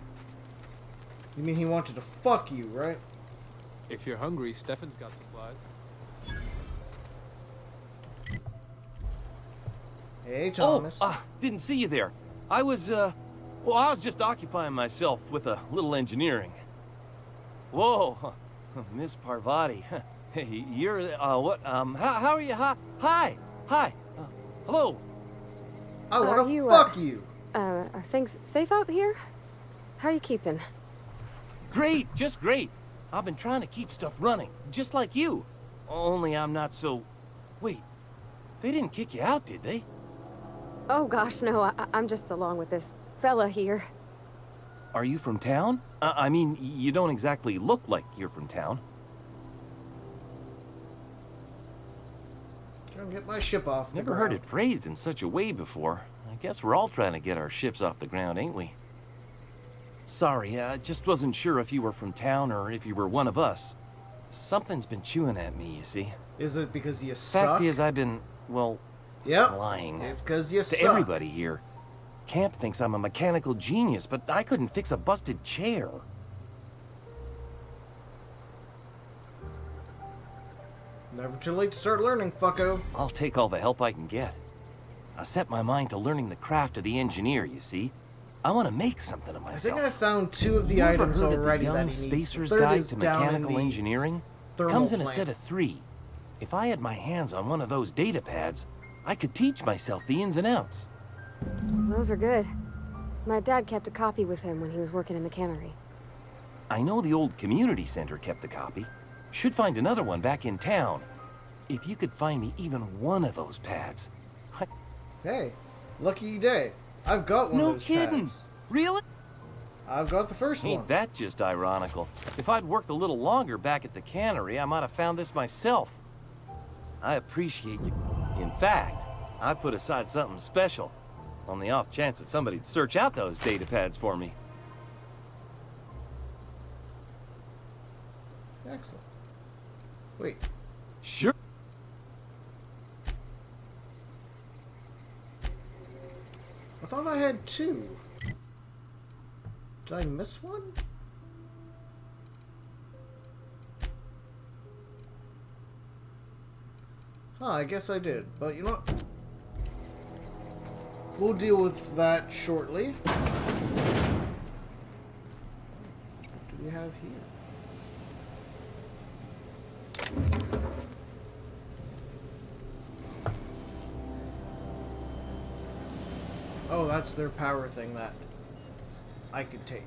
You mean he wanted to fuck you, right? If you're hungry, Stefan's got supplies. Hey, Thomas. Oh, didn't see you there. I was just occupying myself with a little engineering. Whoa, Miss Parvati. Hey, you're, what, how are you? Hi. Hello. I want to fuck you. Are things safe out here? How are you keeping? Great, just great. I've been trying to keep stuff running, just like you. Only I'm not so... Wait, they didn't kick you out, did they? Oh gosh, no, I'm just along with this fella here. Are you from town? I mean, you don't exactly look like you're from town. Trying to get my ship off the Never ground. heard it phrased in such a way before. I guess we're all trying to get our ships off the ground, ain't we? Sorry, I just wasn't sure if you were from town or if you were one of us. Something's been chewing at me, you see. Is it because you suck? Fact is, I've been, well, lying. It's because you suck. To everybody here. Camp thinks I'm a mechanical genius, but I couldn't fix a busted chair. Never too late to start learning, fucko. I'll take all the help I can get. I set my mind to learning the craft of the engineer, you see. I want to make something of myself. I think I found 2 of the You ever items heard of already the that Young he needs. Spacer's The third Guide is to down in Mechanical the Engineering? thermal Comes in a plant. set of 3. If I had my hands on one of those data pads, I could teach myself the ins and outs. Those are good. My dad kept a copy with him when he was working in the cannery. I know the old community center kept a copy. Should find another one back in town. If you could find me even one of those pads. Hey, lucky day. I've got one No of those kidding. pads. Really? I've got the first one. Ain't that just ironical? If I'd worked a little longer back at the cannery, I might have found this myself. I appreciate you. In fact, I put aside something special on the off chance that somebody'd search out those data pads for me. Excellent. Wait. Sure. I thought I had 2. Did I miss one? Huh, I guess I did. But you know what? We'll deal with that shortly. What do we have here? Oh, that's their power thing that I could take.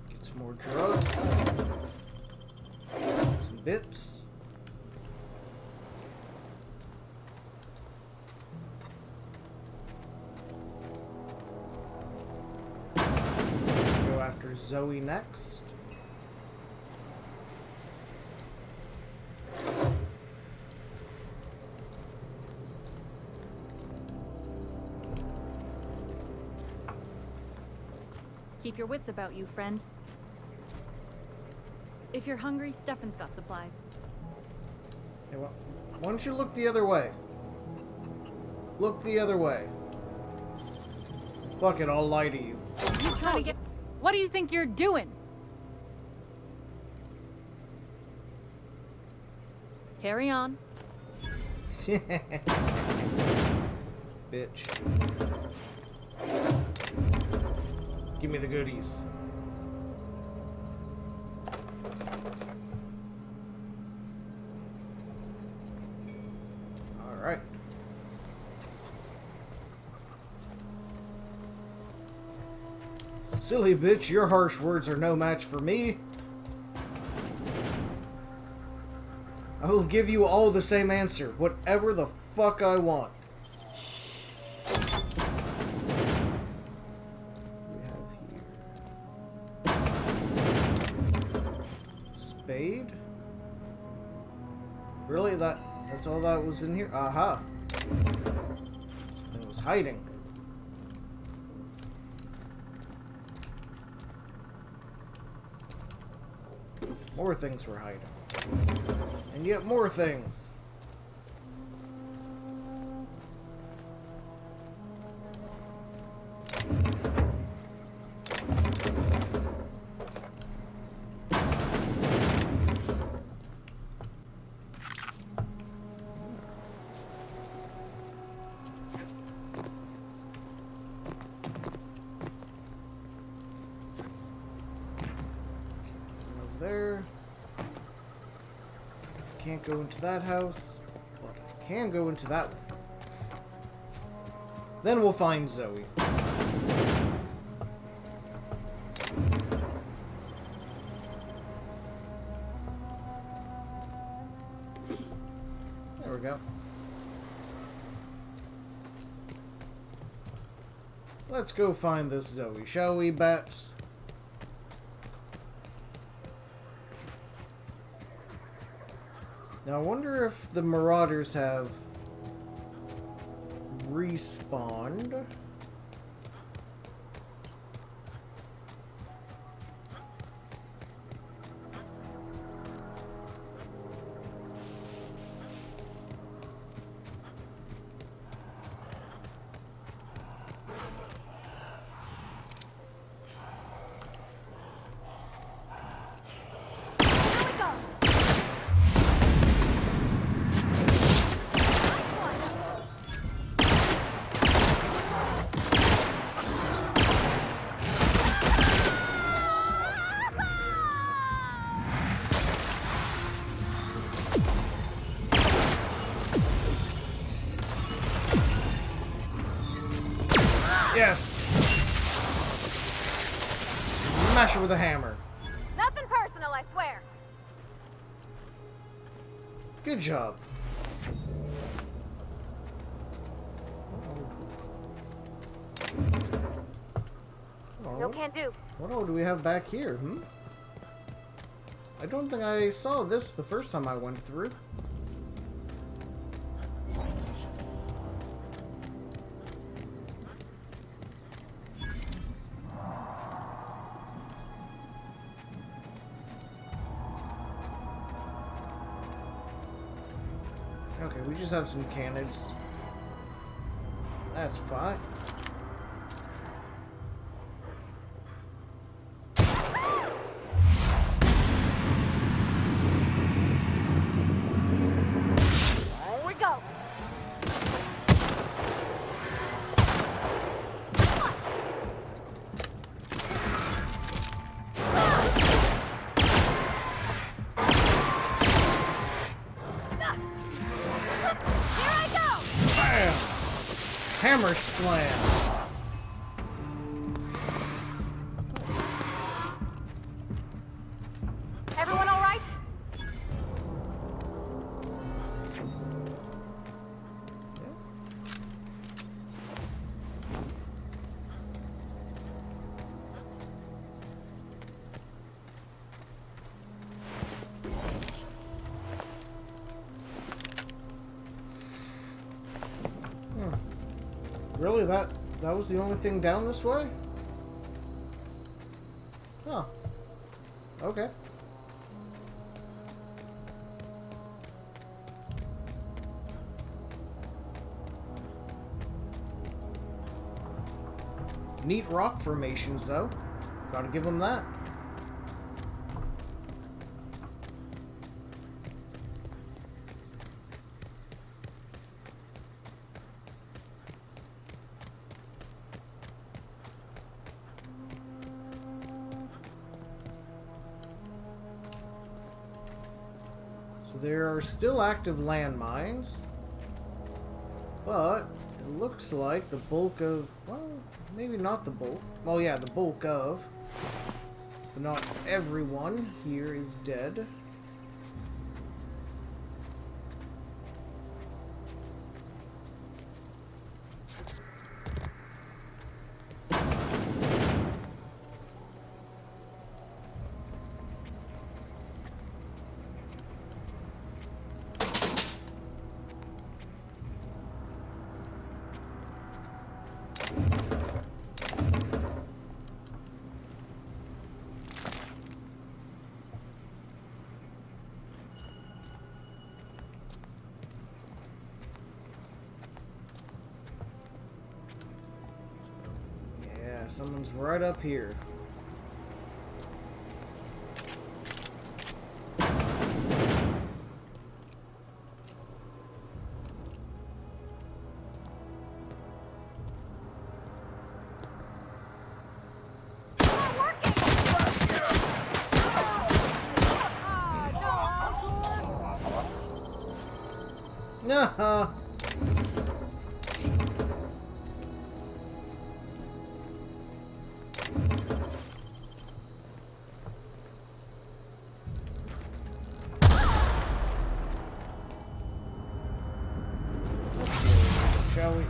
Get some more drugs. Some bits. Go after Zoe next. Keep your wits about you, friend. If you're hungry, Stefan's got supplies. Hey, well, why don't you look the other way? Look the other way. Fuck it, I'll lie to you. You trying to get... What do you think you're doing? Carry on. Bitch. Give me the goodies. Alright. Silly bitch, your harsh words are no match for me. I will give you all the same answer, whatever the fuck I want. Spade? Really? That's all that was in here? Aha. Something was hiding. More things were hiding. And yet more things. There. Can't go into that house, but I can go into that one. Then we'll find Zoe. There we go. Let's go find this Zoe, shall we, Bats? Now I wonder if the Marauders have respawned. Yes! Smash her with a hammer. Nothing personal, I swear. Good job. No can do. What all do we have back here, I don't think I saw this the first time I went through. Okay, we just have some cannons. That's fine. Hammer slam. Everyone all right? Really? That was the only thing down this way? Huh. Okay. Neat rock formations, though. Gotta give them that. So there are still active landmines, but it looks like the bulk of, well, maybe not the bulk. Well, yeah, the bulk of, but not everyone here is dead. Yeah, someone's right up here. Nah. Shall we?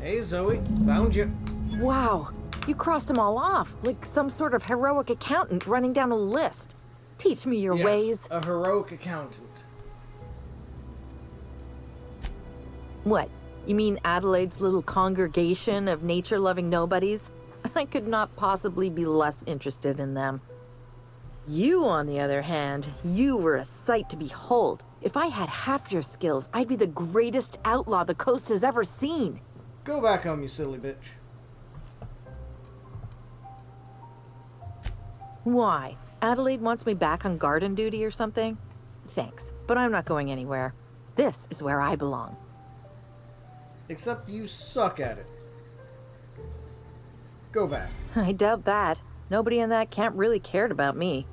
Hey, Zoe. Found you. Wow. You crossed them all off, like some sort of heroic accountant running down a list. Teach me your Yes, ways. a heroic accountant. What? You mean Adelaide's little congregation of nature-loving nobodies? I could not possibly be less interested in them. You, on the other hand, you were a sight to behold. If I had half your skills, I'd be the greatest outlaw the coast has ever seen. Go back home, you silly bitch. Why? Adelaide wants me back on garden duty or something? Thanks, but I'm not going anywhere. This is where I belong. Except you suck at it. Go back. I doubt that. Nobody in that camp really cared about me.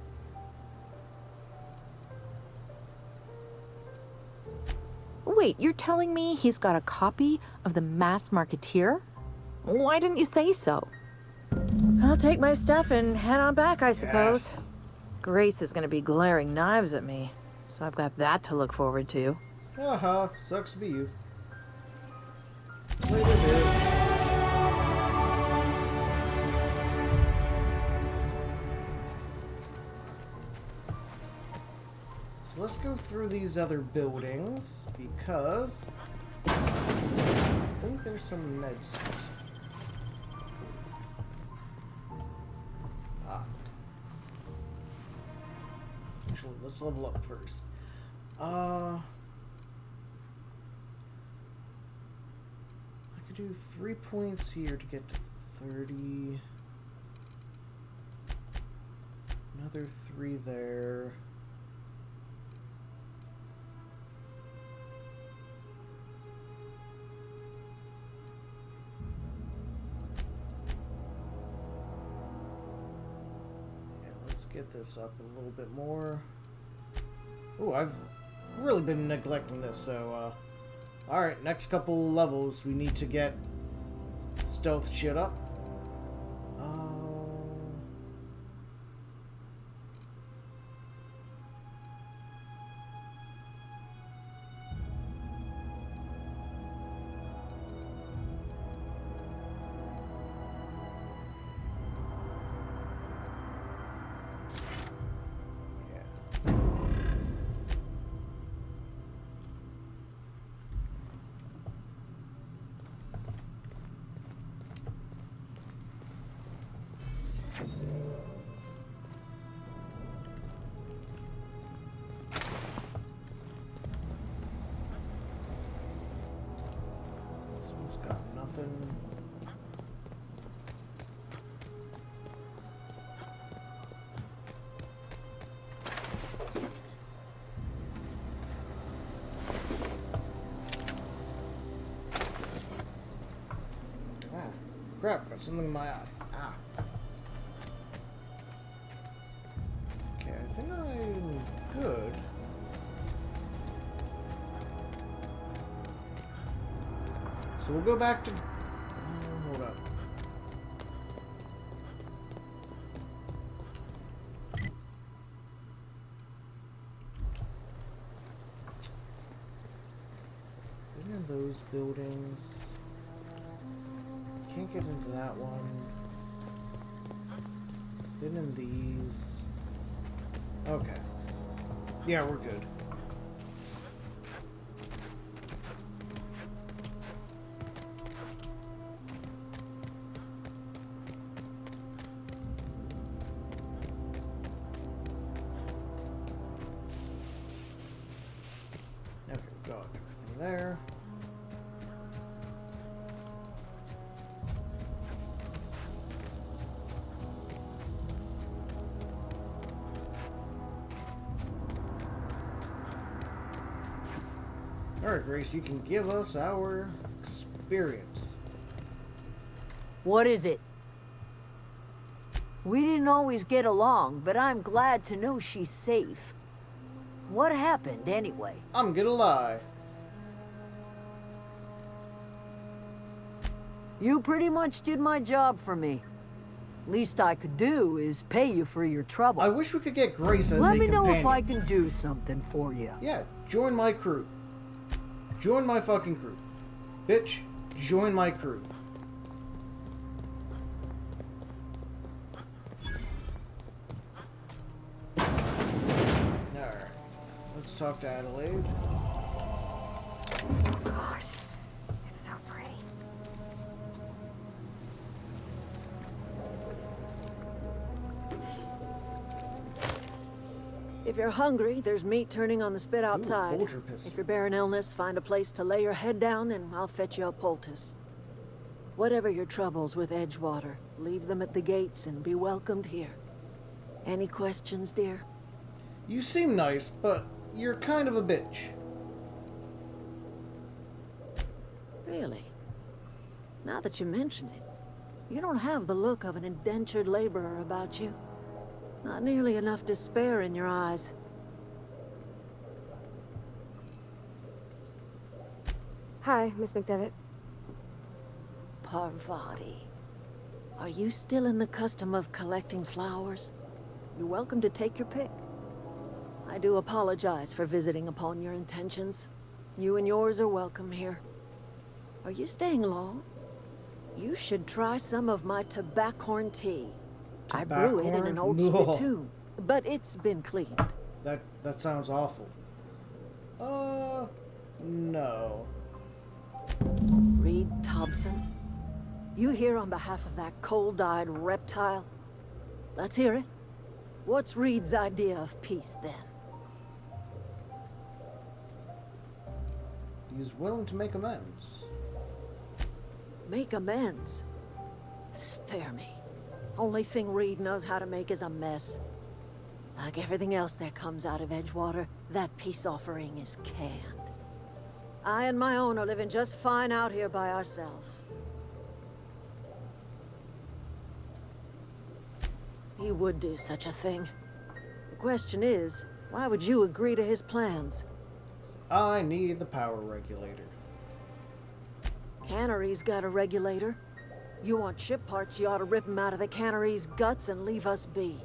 Wait, you're telling me he's got a copy of the Masked Marketeer? Why didn't you say so? I'll take my stuff and head on back, I suppose. Yes. Grace is gonna be glaring knives at me, so I've got that to look forward to. Haha, sucks to be you. Later, dude. So let's go through these other buildings, because I think there's some meds. Actually, let's level up first. I could do 3 points here to get to 30. Another 3 there. get this up a little bit more. Ooh, I've really been neglecting this, so, alright, next couple levels, we need to get stealth shit up. Crap, got something in my eye. Ah. Okay, I think I'm good. So we'll go back to... hold up. Been in those buildings. Can't get into that one. Been in these. Okay. Yeah, we're good. Okay, we got everything there. Alright, Grace, you can give us our experience. What is it? We didn't always get along, but I'm glad to know she's safe. What happened, anyway? I'm gonna lie. You pretty much did my job for me. Least I could do is pay you for your trouble. I wish we could get Grace as a Let me companion. know if I can do something for you. Yeah, join my crew. Join my fucking crew. Bitch, join my crew. Alright. Let's talk to Adelaide. Gosh, it's so pretty. If you're hungry, there's meat turning on the spit outside. Hold your pistol. If you're bearing illness, find a place to lay your head down and I'll fetch you a poultice. Whatever your troubles with Edgewater, leave them at the gates and be welcomed here. Any questions, dear? You seem nice, but you're kind of a bitch. Really? Now that you mention it, you don't have the look of an indentured laborer about you. Not nearly enough despair in your eyes. Hi, Miss McDevitt. Parvati. Are you still in the custom of collecting flowers? You're welcome to take your pick. I do apologize for visiting upon your intentions. You and yours are welcome here. Are you staying long? You should try some of my tobaccorn tea. I brew it in an old No. spittoon, but it's been cleaned. That sounds awful. No. Reed Thompson? You here on behalf of that cold-eyed reptile? Let's hear it. What's Reed's idea of peace, then? He's willing to make amends. Make amends? Spare me. Only thing Reed knows how to make is a mess. Like everything else that comes out of Edgewater, that peace offering is canned. I and my own are living just fine out here by ourselves. He would do such a thing. question is, why would you agree to his plans? I need the power regulator. Cannery's got a regulator. You want ship parts, you ought to rip 'em out of the cannery's guts and leave us be.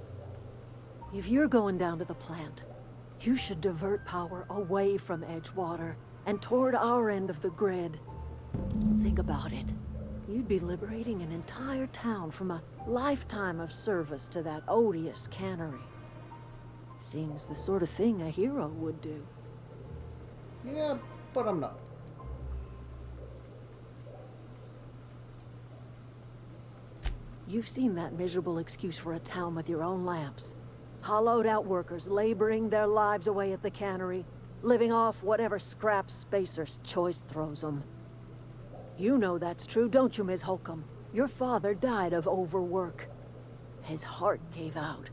If you're going down to the plant, you should divert power away from Edgewater and toward our end of the grid. Think about it. You'd be liberating an entire town from a lifetime of service to that odious cannery. Seems the sort of thing a hero would do. Yeah, but I'm not. You've seen that miserable excuse for a town with your own lamps. Hollowed out workers laboring their lives away at the cannery, living off whatever scrap Spacer's choice throws them. You know that's true, don't you, Ms. Holcomb? Your father died of overwork. His heart gave out.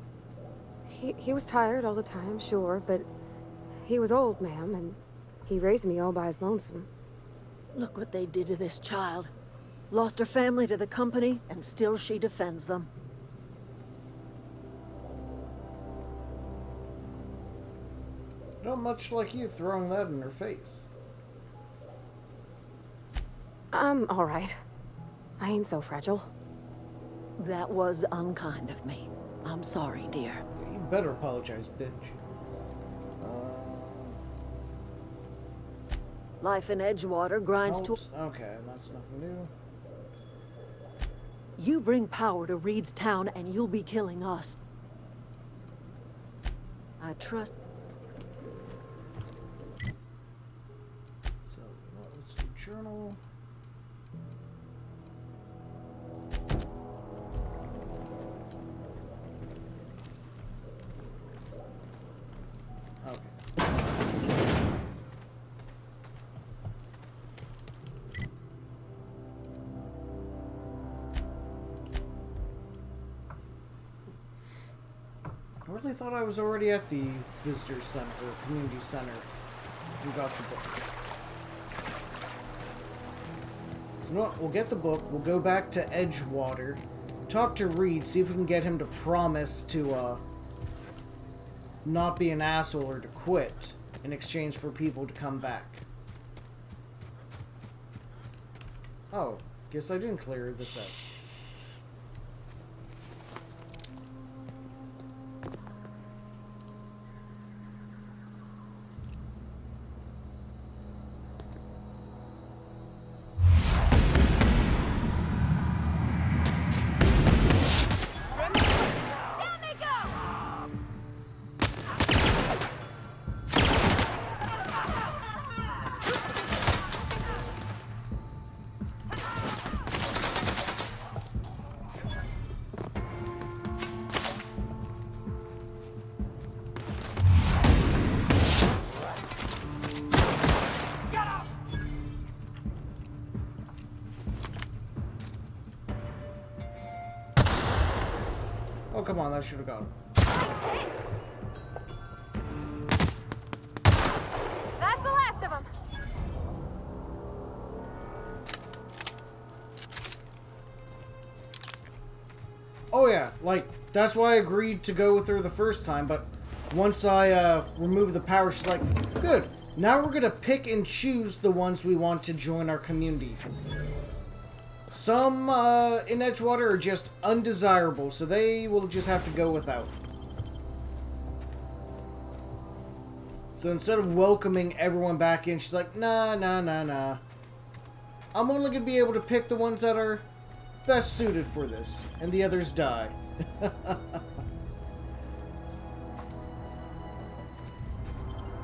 He was tired all the time, sure, but he was old, ma'am, and he raised me all by his lonesome. Look what they did to this child. Lost her family to the company, and still she defends them. Not much like you throwing that in her face. I'm all right. I ain't so fragile. That was unkind of me. I'm sorry, dear. You better apologize, bitch. Life in Edgewater grinds to... Okay, that's nothing new. You bring power to Reed's town and you'll be killing us. I trust... So, you know what, let's do journal. I really thought I was already at the visitor center, or community center, and got the book. So you know what, we'll get the book, we'll go back to Edgewater, talk to Reed, see if we can get him to promise to, not be an asshole or to quit, in exchange for people to come back. Oh, guess I didn't clear this out. Oh, come on, that should have gone. That's the last of them. Oh yeah, like, that's why I agreed to go with her the first time, but once I removed the power, she's like, good, now we're gonna pick and choose the ones we want to join our community. Some in Edgewater are just undesirable, so they will just have to go without. So instead of welcoming everyone back in, she's like, nah, nah, nah, nah. I'm only gonna be able to pick the ones that are best suited for this, and the others die.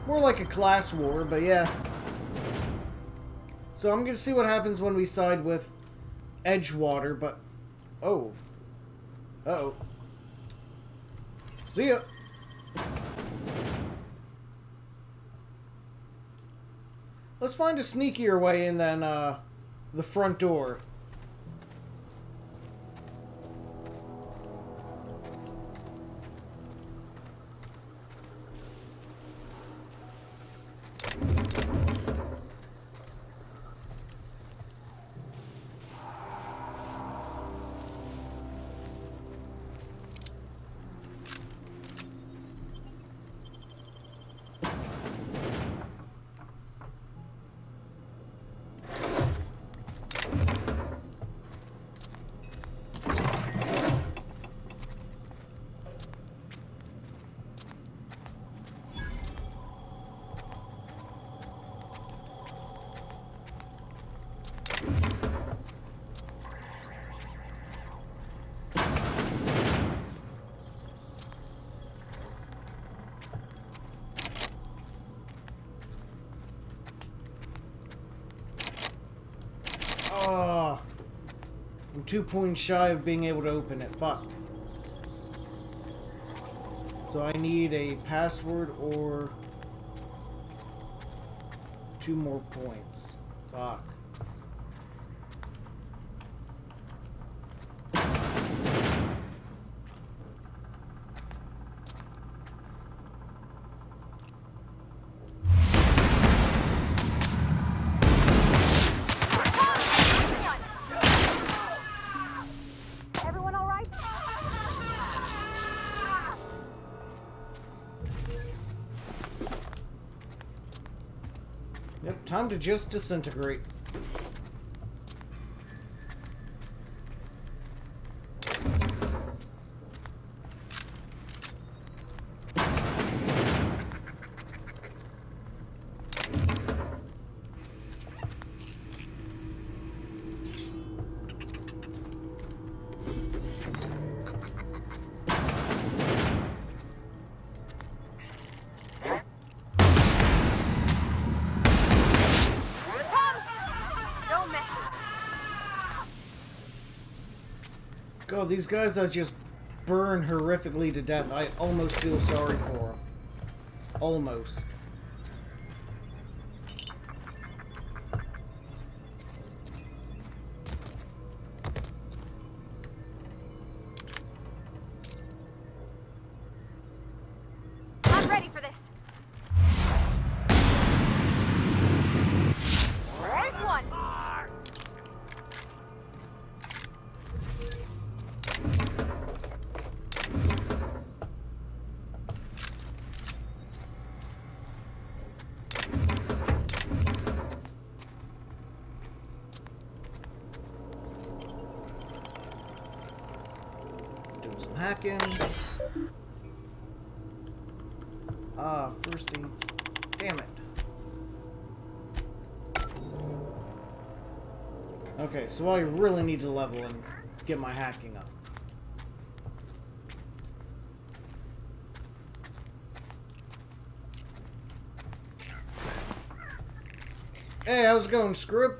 More like a class war, but yeah. So I'm gonna see what happens when we side with Edgewater, but... Oh. Uh-oh. See ya! Let's find a sneakier way in than, the front door. 2 points shy of being able to open it. Fuck. So I need a password or 2 more points. Fuck. Everyone all right? Yep, time to just disintegrate. Don't mess with God, these guys that just burn horrifically to death, I almost feel sorry for them. Almost. I'm ready for this. There's one. Doing some hacking. First aid. Damn it. Okay, so I really need to level and get my hacking up. Hey, how's it going, Scrib?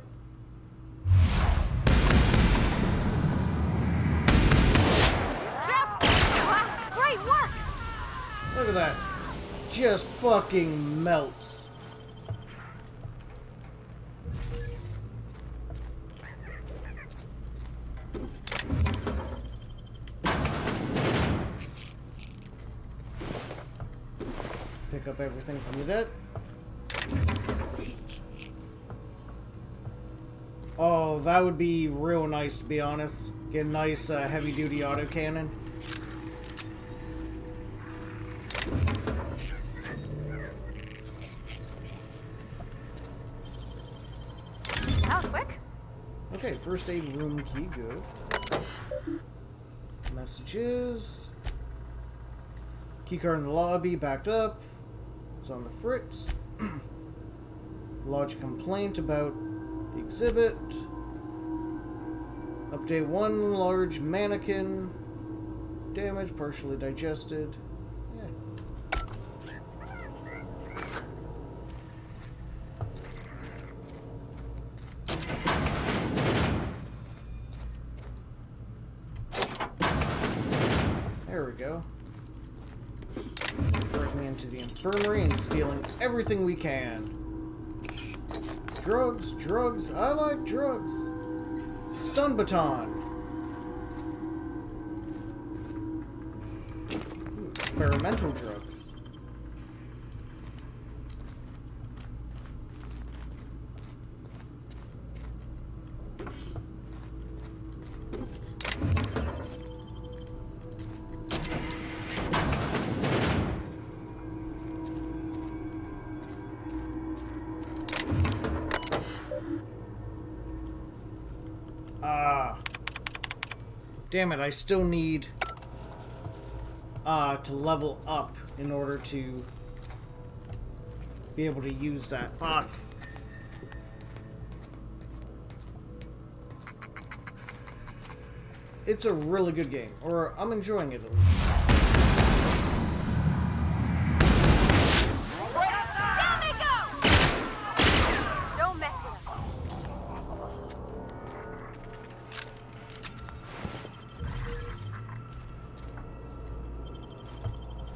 Great work. Look at that. Just fucking melts. Pick up everything from the dead. Oh, that would be real nice, to be honest. Get a nice heavy-duty autocannon. That was quick. Okay, first aid room key, good. Messages. Keycard in the lobby, backed up. It's on the fritz. Lodge complaint about the exhibit. Update 1 large mannequin. Damage, partially digested. Yeah. There we go. Breaking into the infirmary and stealing everything we can. Drugs, drugs, I like drugs. Stun baton. Ooh, experimental drugs. Damn it, I still need to level up in order to be able to use that. Fuck. It's a really good game, or I'm enjoying it at least. Down they go! Don't mess with them.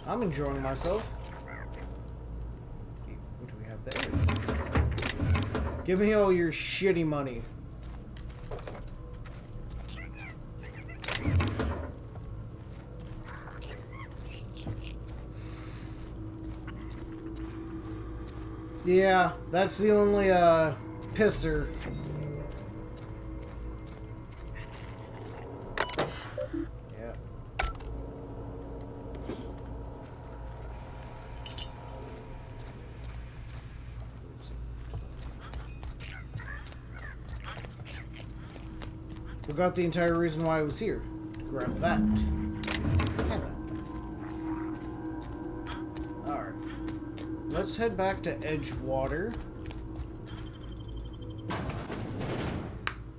I'm enjoying myself. What do we have there? Give me all your shitty money. Yeah, that's the only, pisser. Yeah. Forgot the entire reason why I was here. To grab that. Alright. Let's head back to Edgewater.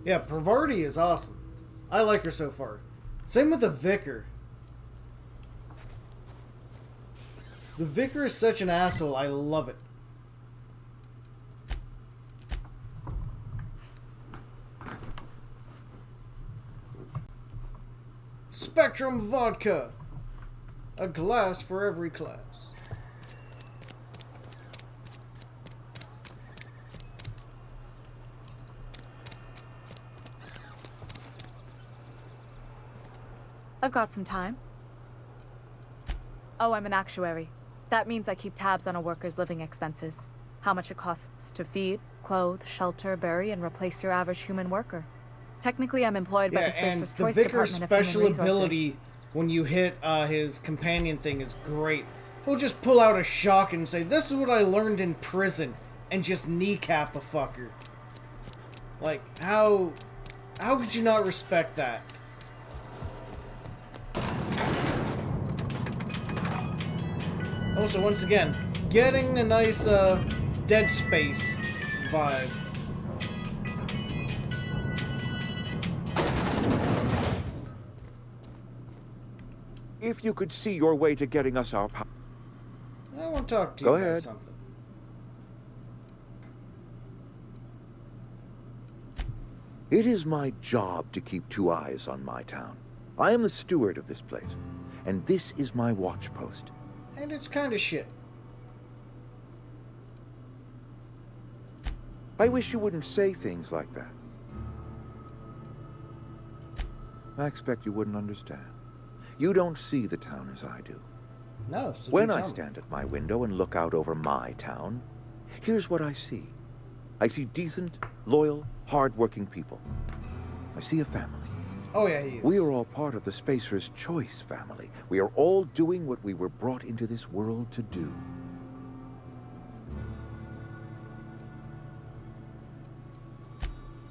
Yeah, Parvati is awesome. I like her so far. Same with the Vicar. The Vicar is such an asshole. I love it. Spectrum vodka. A glass for every class. I've got some time. Oh, I'm an actuary. That means I keep tabs on a worker's living expenses. How much it costs to feed, clothe, shelter, bury, and replace your average human worker. Technically, I'm employed by the Spacer's Choice Department of Human Vicar's special Resources. ability when you hit his companion thing is great. He'll just pull out a shotgun and say, "This is what I learned in prison," and just kneecap a fucker. Like, how could you not respect that? Also, once again, getting a nice Dead Space vibe. If you could see your way to getting us our power. I want to talk to you Go about ahead. something. It is my job to keep 2 eyes on my town. I am the steward of this place, and this is my watch post. And it's kind of shit. I wish you wouldn't say things like that. I expect you wouldn't understand. You don't see the town as I do. No, so When do I tell me. stand at my window and look out over my town, here's what I see. I see decent, loyal, hard-working people. I see a family. Oh yeah, he is. We are all part of the Spacer's Choice family. We are all doing what we were brought into this world to do.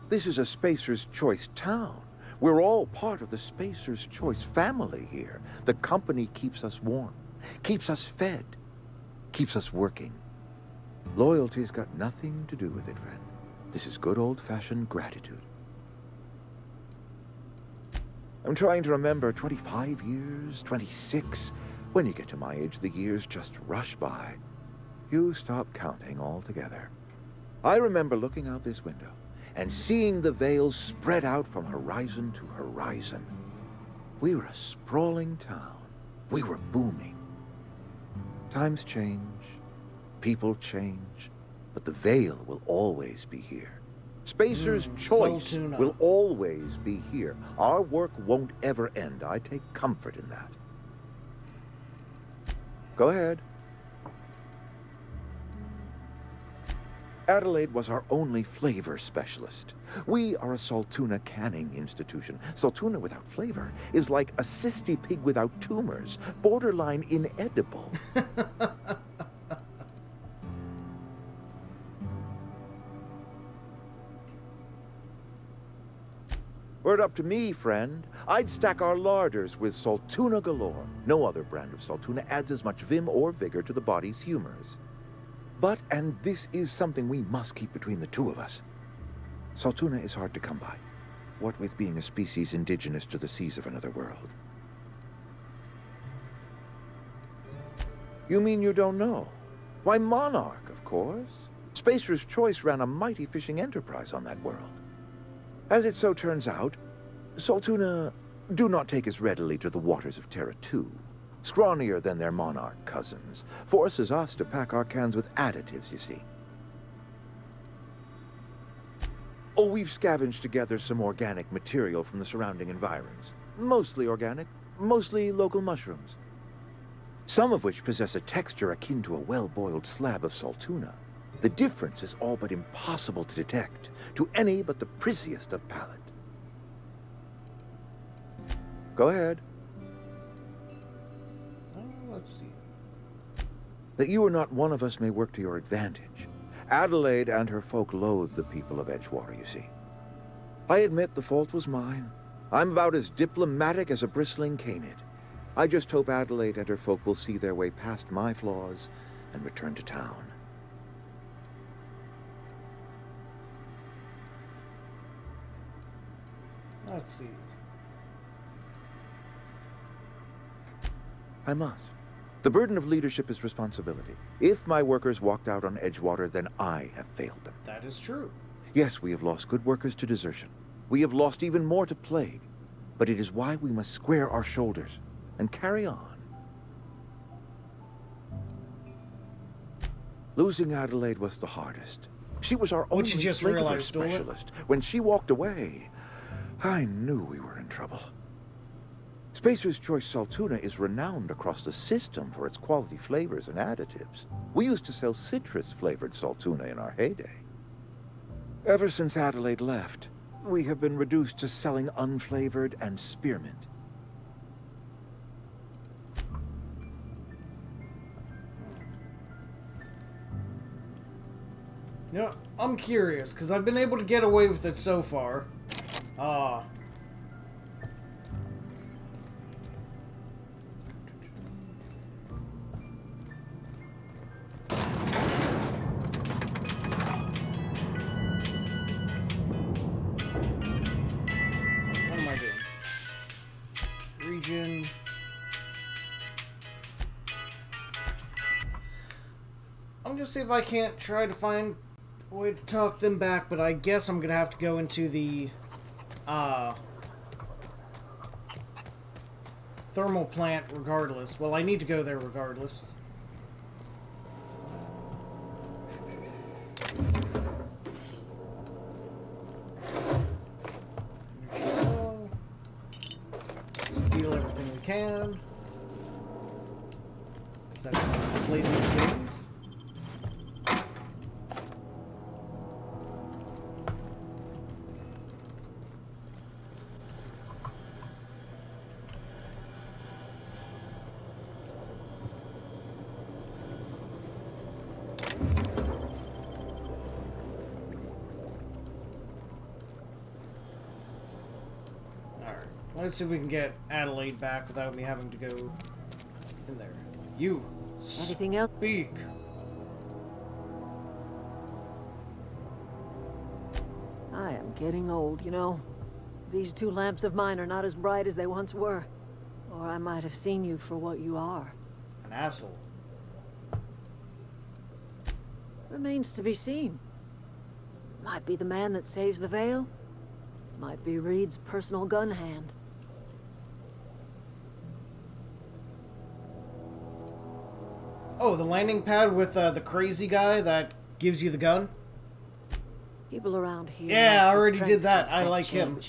This is a Spacer's Choice town. We're all part of the Spacer's Choice family here. The company keeps us warm, keeps us fed, keeps us working. Loyalty's got nothing to do with it, friend. This is good old-fashioned gratitude. I'm trying to remember 25 years, 26. When you get to my age, the years just rush by. You stop counting altogether. I remember looking out this window and seeing the veils spread out from horizon to horizon. We were a sprawling town. We were booming. Times change, people change, but the veil will always be here. Spacer's Choice Saltuna. will always be here. Our work won't ever end. I take comfort in that. Go ahead. Adelaide was our only flavor specialist. We are a Saltuna canning institution. Saltuna without flavor is like a cysty pig without tumors, borderline inedible. Were it up to me, friend, I'd stack our larders with Saltuna galore. No other brand of Saltuna adds as much vim or vigor to the body's humors. But, and this is something we must keep between the two of us, Saltuna is hard to come by, what with being a species indigenous to the seas of another world. You mean you don't know? Why, Monarch, of course. Spacer's Choice ran a mighty fishing enterprise on that world. As it so turns out, Saltuna do not take as readily to the waters of Terra 2. Scrawnier than their monarch cousins. Forces us to pack our cans with additives, you see. Oh, we've scavenged together some organic material from the surrounding environs. Mostly organic, mostly local mushrooms. Some of which possess a texture akin to a well-boiled slab of saltuna. The difference is all but impossible to detect to any but the prissiest of palate. Go ahead. Let's see. That you are not one of us may work to your advantage. Adelaide and her folk loathe the people of Edgewater, you see. I admit the fault was mine. I'm about as diplomatic as a bristling canid. I just hope Adelaide and her folk will see their way past my flaws and return to town. Let's see. I must. The burden of leadership is responsibility. If my workers walked out on Edgewater, then I have failed them. That is true. Yes, we have lost good workers to desertion. We have lost even more to plague. But it is why we must square our shoulders and carry on. Losing Adelaide was the hardest. She was our only flavor specialist. When she walked away, I knew we were in trouble. Spacer's Choice Saltuna is renowned across the system for its quality flavors and additives. We used to sell citrus-flavored Saltuna in our heyday. Ever since Adelaide left, we have been reduced to selling unflavored and spearmint. You know, I'm curious, because I've been able to get away with it so far. What am I doing? Region. I'm gonna see if I can't try to find a way to talk them back, but I guess I'm gonna have to go into the thermal plant regardless. Well, I need to go there regardless. Steal everything we can. Is that how to play these games? Let's see if we can get Adelaide back without me having to go in there. You. Anything else? Speak. I am getting old, you know. These two lamps of mine are not as bright as they once were. Or I might have seen you for what you are. An asshole. Remains to be seen. Might be the man that saves the Vale. Might be Reed's personal gun hand. Oh, the landing pad with the crazy guy that gives you the gun? People around here. Yeah, I already did that. I like him.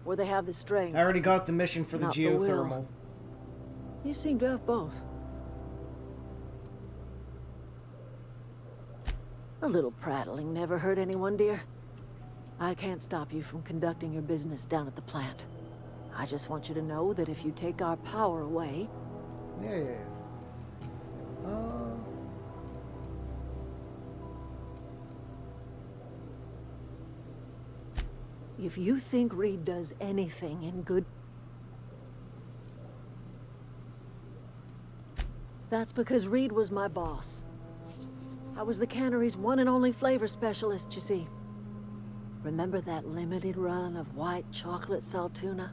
Where they have the strength. I already got the mission for the geothermal. You seem to have both. A little prattling never hurt anyone, dear. I can't stop you from conducting your business down at the plant. I just want you to know that if you take our power away... Yeah. If you think Reed does anything in good... That's because Reed was my boss. I was the cannery's one and only flavor specialist, you see. Remember that limited run of white chocolate saltuna?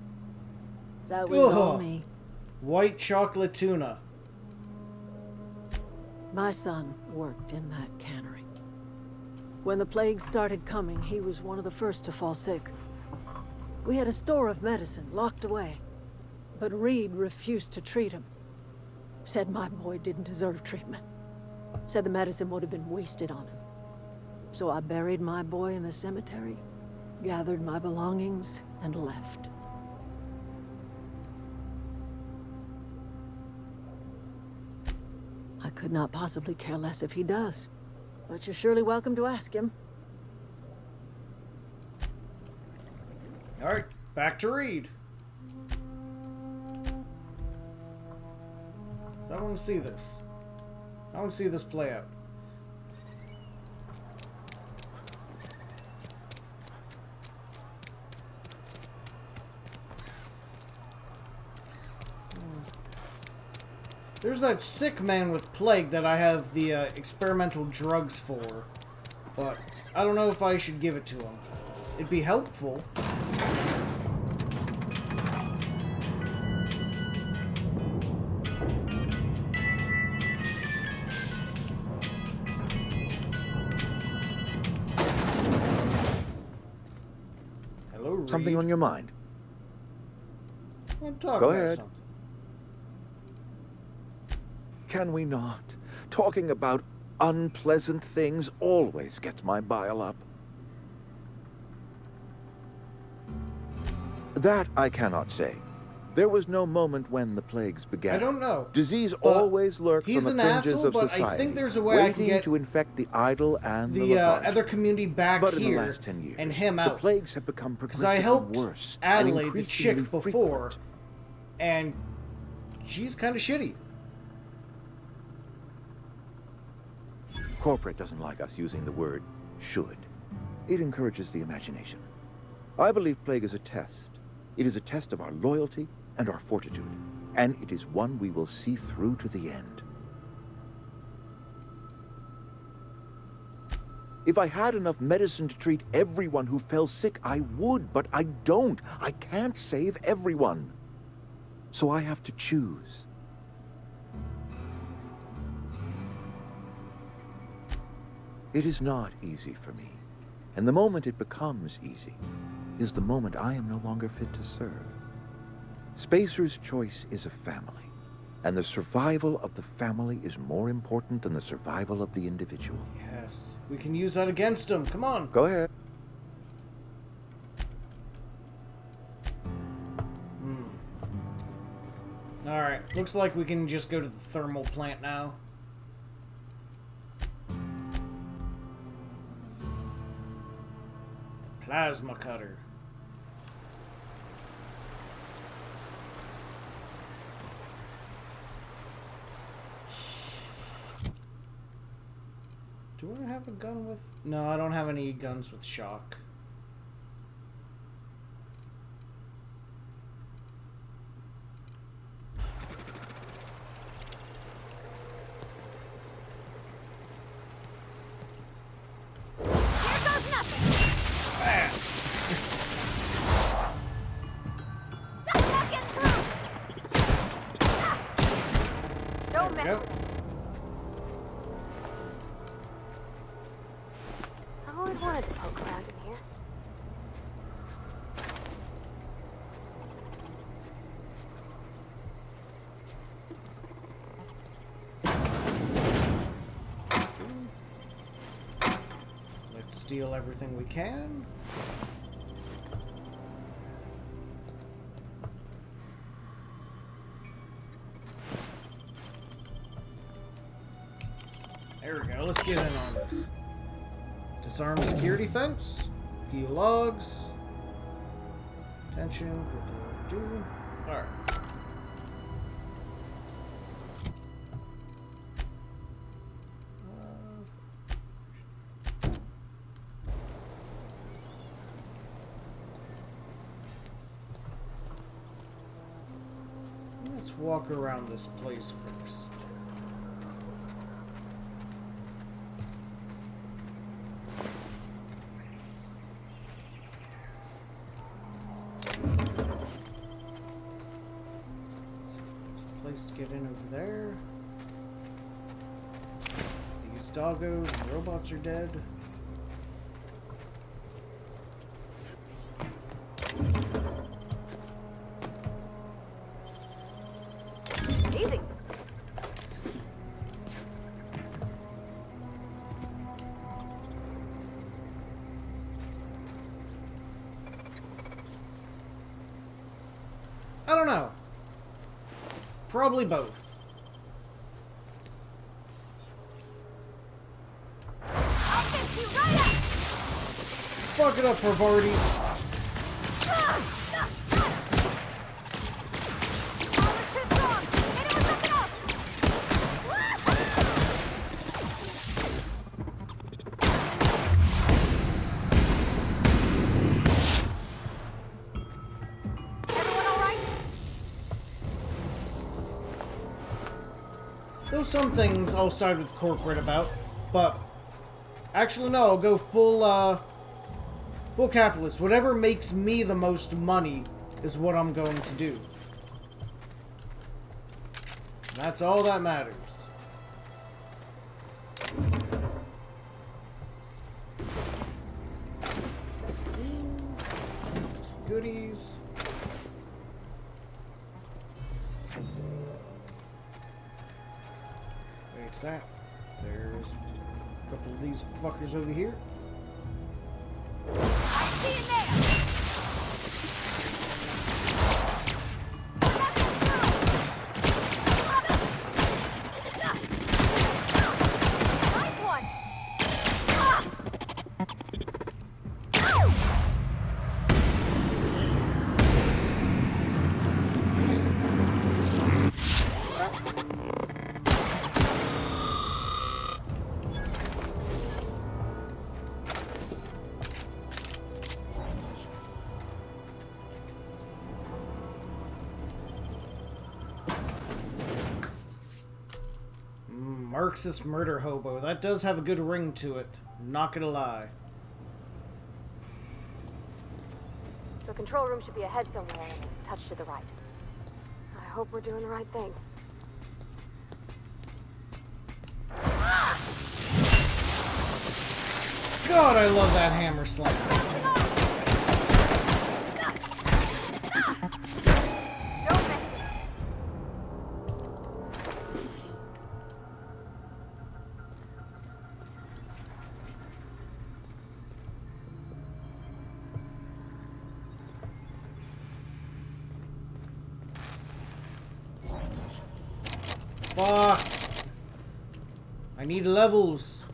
That was all me. White chocolate tuna. My son worked in that cannery. When the plague started coming, he was one of the first to fall sick. We had a store of medicine locked away, but Reed refused to treat him. Said my boy didn't deserve treatment. Said the medicine would have been wasted on him. So I buried my boy in the cemetery, gathered my belongings, and left. I could not possibly care less if he does, but you're surely welcome to ask him. Alright, back to Reed. So I want to see this. I want to see this play out. There's that sick man with plague that I have the experimental drugs for, but I don't know if I should give it to him. It'd be helpful. Hello, Reed. Something on your mind? I'll talk Go about ahead. something. Can we not? Talking about unpleasant things always gets my bile up. That I cannot say. There was no moment when the plagues began. I don't know. Disease always lurks on he's the an fringes asshole, of but society, I think there's a way I can waiting get to infect the idle and the the lethargic. other community back But here in the last 10 years, and him the out. plagues have become Because I progressively helped worse and Adelaide, the increasingly chick, before, frequent. and she's kind of shitty. Corporate doesn't like us using the word should. It encourages the imagination. I believe plague is a test. It is a test of our loyalty and our fortitude, and it is one we will see through to the end. If I had enough medicine to treat everyone who fell sick, I would, but I don't. I can't save everyone. So I have to choose. It is not easy for me, and the moment it becomes easy is the moment I am no longer fit to serve. Spacer's choice is a family, and the survival of the family is more important than the survival of the individual. Yes, we can use that against him. Come on. Go ahead. Alright, looks like we can just go to the thermal plant now. Plasma cutter. Do I have a gun with... No, I don't have any guns with shock. Don't mess Yep. with it. I always wanted to poke around in here. Let's steal everything we can. There we go. Let's get in on this. Disarm security fence. Few logs. Attention. Quickly do. Alright. Let's walk around this place first. Place to get in over there. These doggos and robots are dead. Easy. Probably both. I'll fix you right up! Fuck it up, Parvati. There's some things I'll side with corporate about, but actually no, I'll go full capitalist. Whatever makes me the most money is what I'm going to do. That's all that matters. Some goodies. Wait, that. There's a couple of these fuckers over here. Marxist murder hobo. That does have a good ring to it. Not gonna lie. The control room should be ahead somewhere and a touch to the right. I hope we're doing the right thing. God, I love that hammer slam. Fuck. I need levels.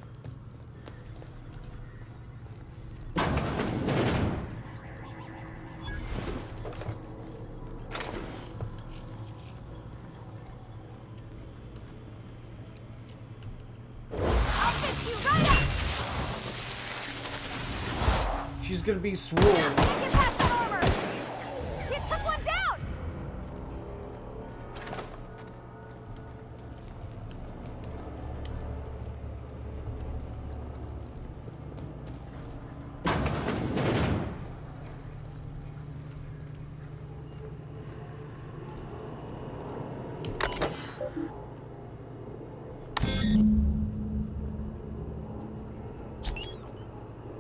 She's gonna be swole.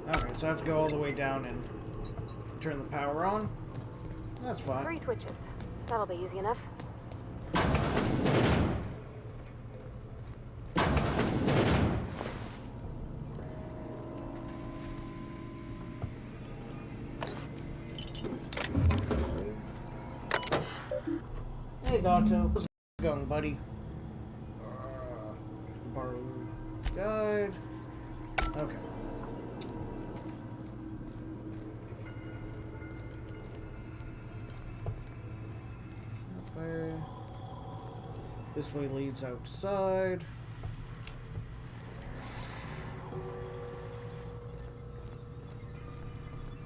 Okay, so I have to go all the way down and turn the power on. That's fine. 3 switches. That'll be easy enough. Hey, Gato. How's it going, buddy? Borrow guide. Okay. This way leads outside.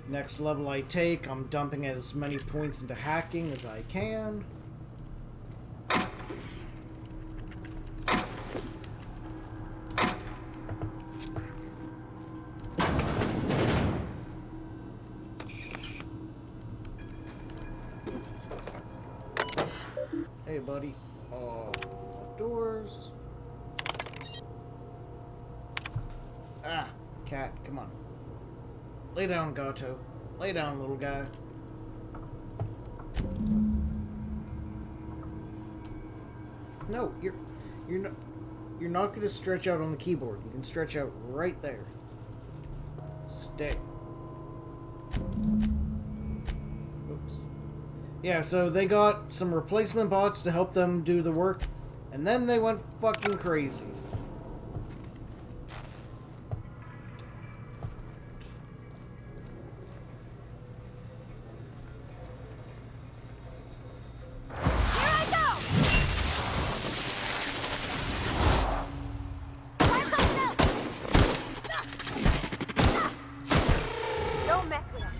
Next level I take, I'm dumping as many points into hacking as I can. Hey, buddy. Oh, doors. Ah, cat, come on. Lay down, Gato. Lay down, little guy. No, you're not going to stretch out on the keyboard. You can stretch out right there. Stay. Oops. Yeah, so they got some replacement bots to help them do the work, and then they went fucking crazy. Don't mess with us.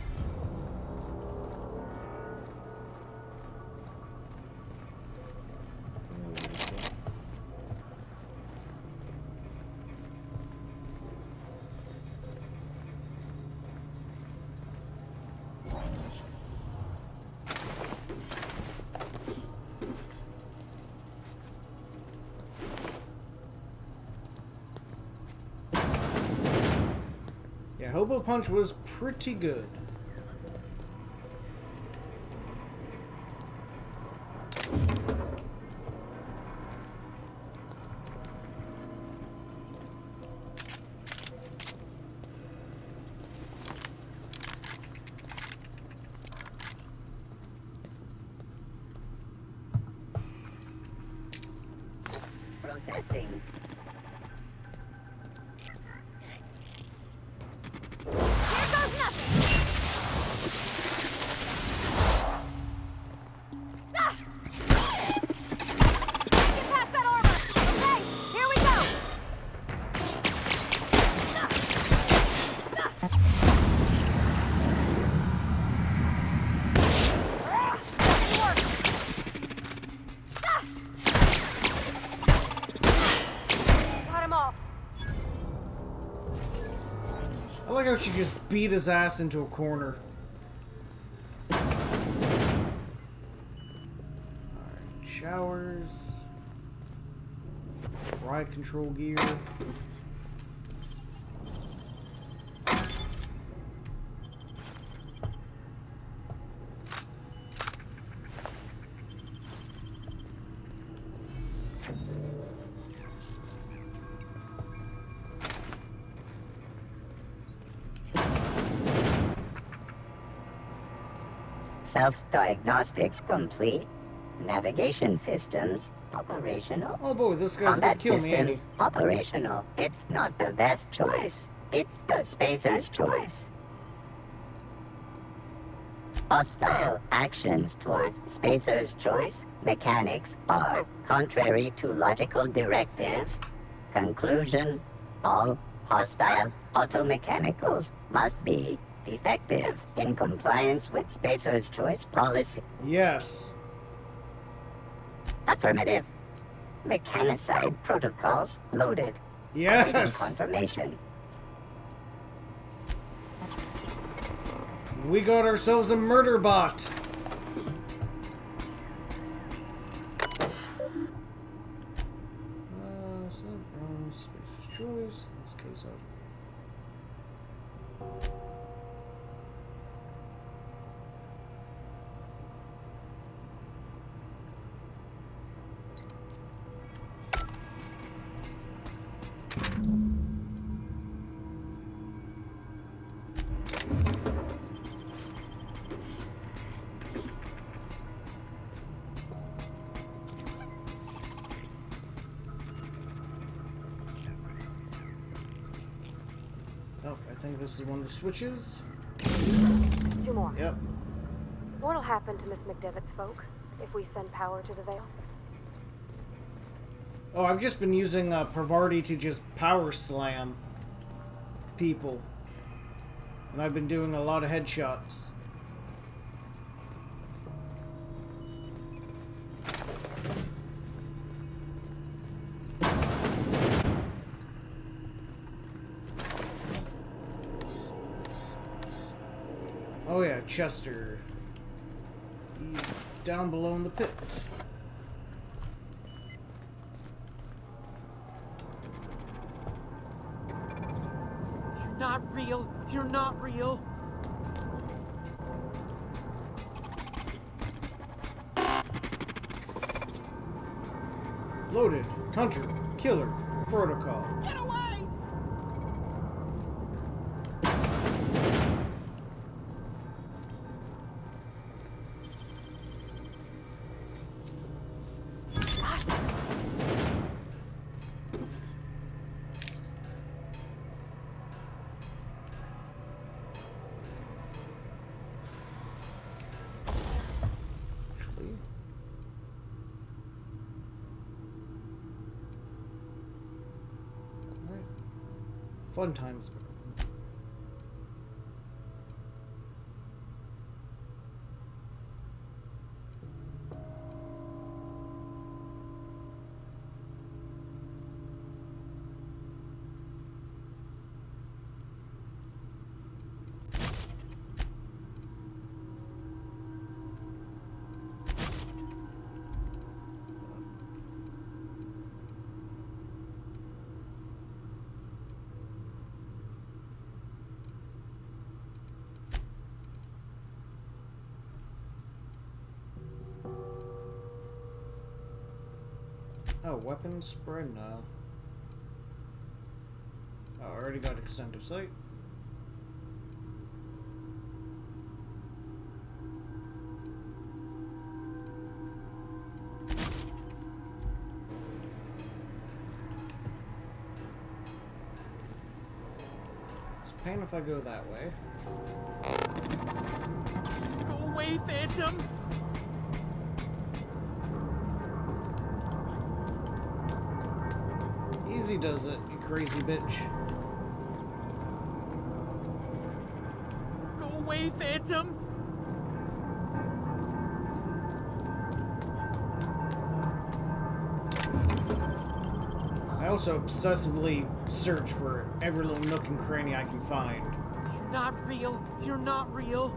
Yeah, Hobo Punch was pretty good. Processing. I like how she just beat his ass into a corner. Alright, showers. Ride control gear. Self-diagnostics complete. Navigation systems operational. Oh boy, this guy's gonna Combat kill me, ain't he? systems operational. It's not the best choice. It's the spacer's choice. Hostile actions towards spacer's choice mechanics are contrary to logical directive. Conclusion: all hostile automechanicals must be defective in compliance with spacer's choice policy. Yes. Affirmative. Mechanicide protocols loaded. Yes. Awaiting confirmation. We got ourselves a murder bot. Spacer's choice. In this case, oh, I think this is one of the switches. 2 more. Yep. What'll happen to Miss McDevitt's folk if we send power to the Vale? Oh, I've just been using Parvati to just power slam people. And I've been doing a lot of headshots. Oh yeah, Chester. He's down below in the pit. You're not real. You're not real. Loaded. Hunter. Killer. Protocol. Get away! Fun times. Oh, weapons spread now. Oh, I already got extended sight. It's a pain if I go that way. Go away, Phantom! Easy does it, you crazy bitch. Go away, Phantom! I also obsessively search for every little nook and cranny I can find. You're not real. You're not real.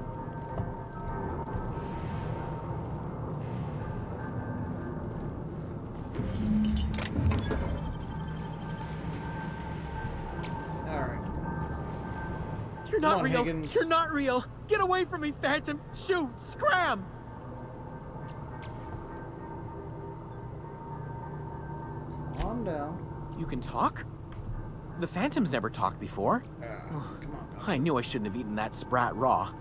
You're not on, real. Higgins. You're not real. Get away from me, Phantom. Shoot. Scram. Calm down. You can talk? The Phantom's never talked before. Come on. I knew I shouldn't have eaten that sprat raw.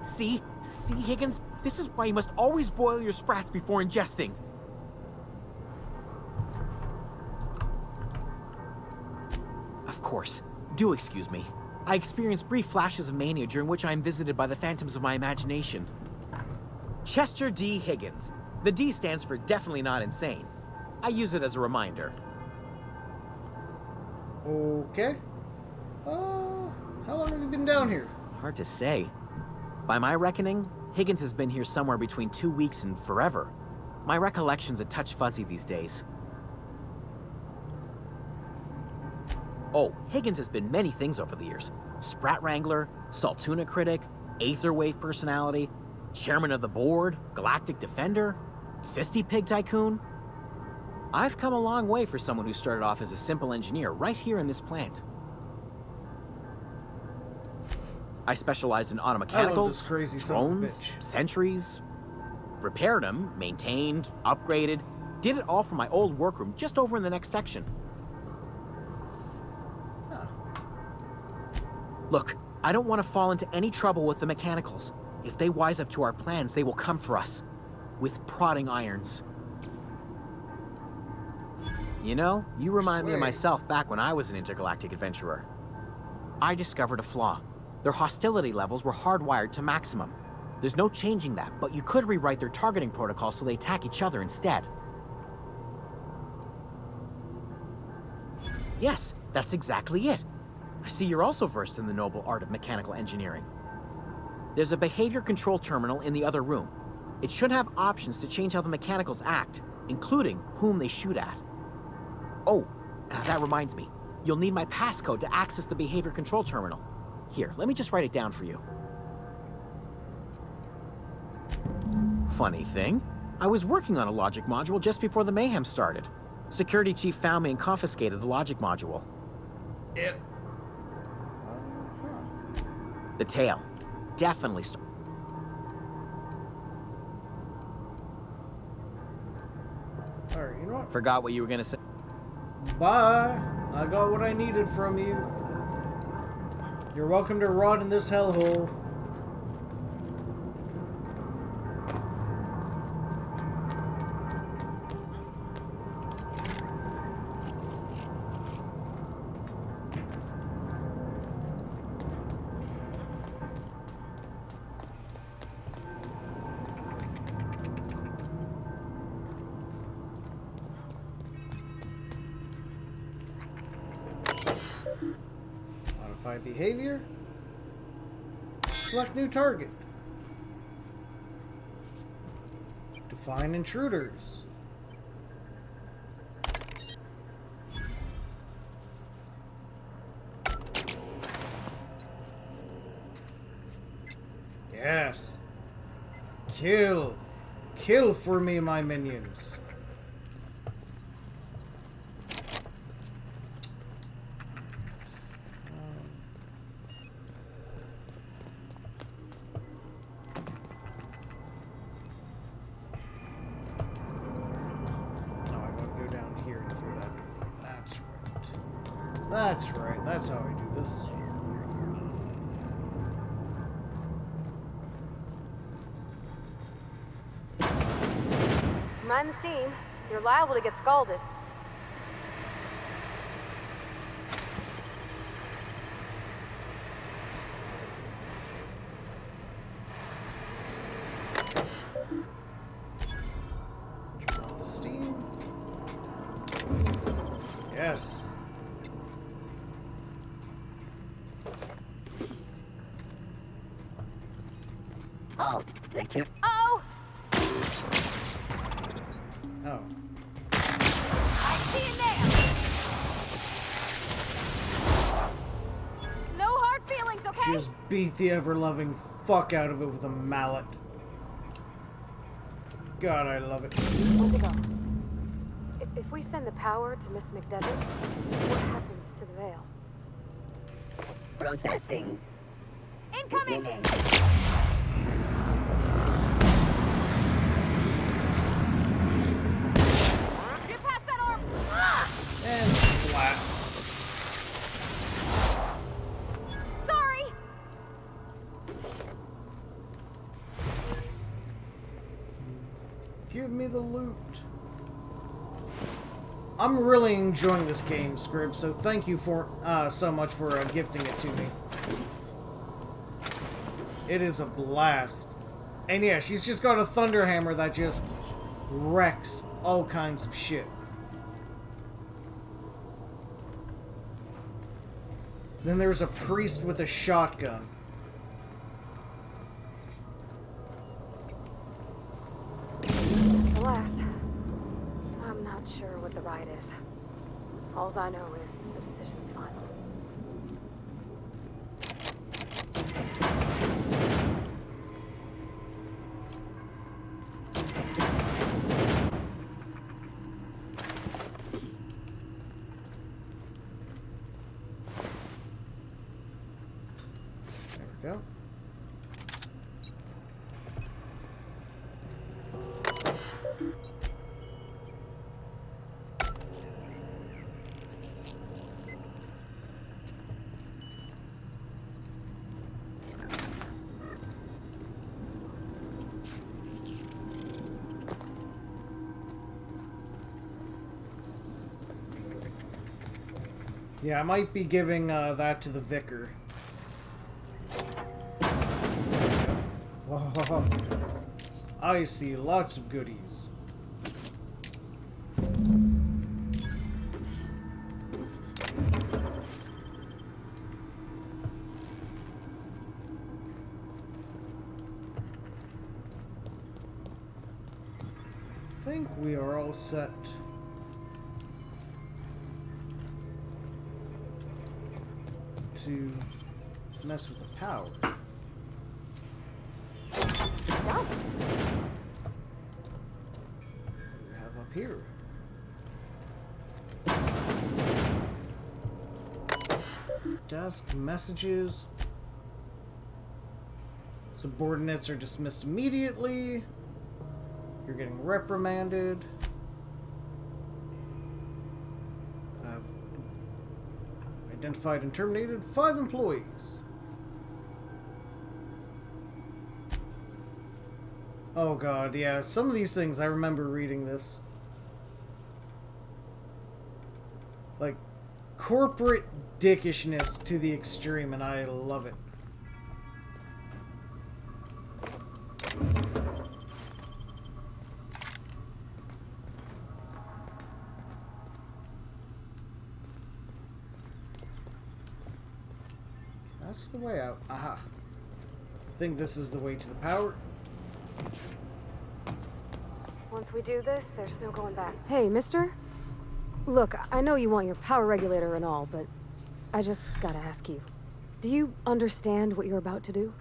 See? See, Higgins? This is why you must always boil your sprats before ingesting. Of course. Do excuse me. I experience brief flashes of mania during which I am visited by the phantoms of my imagination. Chester D. Higgins. The D stands for definitely not insane. I use it as a reminder. Okay. How long have you been down here? Hard to say. By my reckoning, Higgins has been here somewhere between 2 weeks and forever. My recollection's a touch fuzzy these days. Oh, Higgins has been many things over the years. Sprat Wrangler, Saltuna Critic, Aetherwave Personality, Chairman of the Board, Galactic Defender, Sisty Pig Tycoon. I've come a long way for someone who started off as a simple engineer right here in this plant. I specialized in automechanicals, drones, sentries, repaired them, maintained, upgraded, did it all from my old workroom just over in the next section. Look, I don't want to fall into any trouble with the mechanicals. If they wise up to our plans, they will come for us. With prodding irons. You know, you remind me of myself back when I was an intergalactic adventurer. I discovered a flaw. Their hostility levels were hardwired to maximum. There's no changing that, but you could rewrite their targeting protocol so they attack each other instead. Yes, that's exactly it. I see you're also versed in the noble art of mechanical engineering. There's a behavior control terminal in the other room. It should have options to change how the mechanicals act, including whom they shoot at. Oh, that reminds me. You'll need my passcode to access the behavior control terminal. Here, let me just write it down for you. Funny thing, I was working on a logic module just before the mayhem started. Security chief found me and confiscated the logic module. Yep. The tail. Definitely Alright, you know what? Forgot what you were gonna say. Bye. I got what I needed from you. You're welcome to rot in this hellhole. Modify behavior. Select new target. Define intruders. Yes. Kill. Kill for me, my minions. That's right, that's how I do this. Mind the steam. You're liable to get scalded. Turn off the steam. Yes. Oh, thank you. Oh! Oh. I see it now! No hard feelings, okay? Just beat the ever-loving fuck out of it with a mallet. God, I love it. Where's it go? If we send the power to Miss McDevitt, what happens to the veil? Processing. Incoming! Beginning. Get past that arm! Ah! And splat. Sorry! Give me the loot. I'm really enjoying this game, Scrib, so thank you for so much for gifting it to me. It is a blast. And yeah, she's just got a thunder hammer that just wrecks all kinds of shit. Then there's a priest with a shotgun. The last. I'm not sure what the right is. Alls I know is the decision's final. There we go. Yeah, I might be giving that to the vicar. Oh, I see lots of goodies. I think we are all set. To mess with the power. Done. What do we have up here? Desk messages. Subordinates are dismissed immediately. You're getting reprimanded. Identified and terminated 5 employees. Oh god, yeah, some of these things I remember reading this. Like, corporate dickishness to the extreme, and I love it. What's the way out? Aha. I think this is the way to the power. Once we do this, there's no going back. Hey, mister? Look, I know you want your power regulator and all, but I just gotta ask you. Do you understand what you're about to do?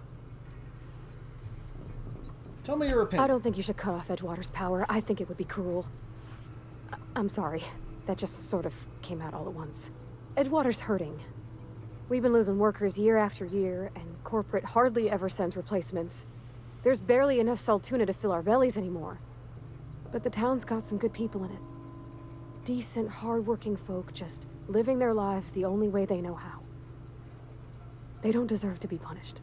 Tell me your opinion. I don't think you should cut off Edgewater's power. I think it would be cruel. I'm sorry. That just sort of came out all at once. Edgewater's hurting. We've been losing workers year after year, and corporate hardly ever sends replacements. There's barely enough Saltuna to fill our bellies anymore. But the town's got some good people in it. Decent, hard-working folk just living their lives the only way they know how. They don't deserve to be punished.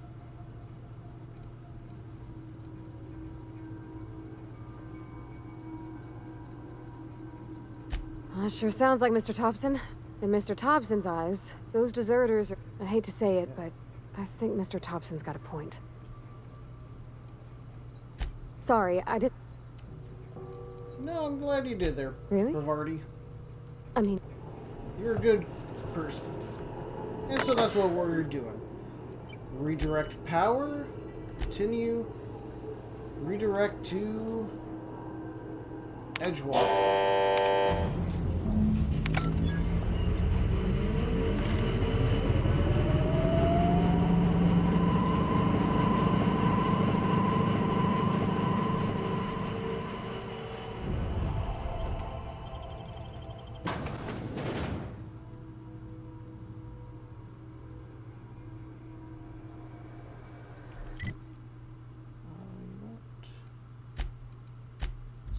That sure sounds like Mr. Thompson. In Mr. Thompson's eyes, those deserters are... I hate to say it, but I think Mr. Thompson's got a point. Sorry, I did... No, I'm glad you did there. Really? Bravardi. I mean... You're a good person. And so that's what we're doing. Redirect power. Continue. Redirect to... Edgewater.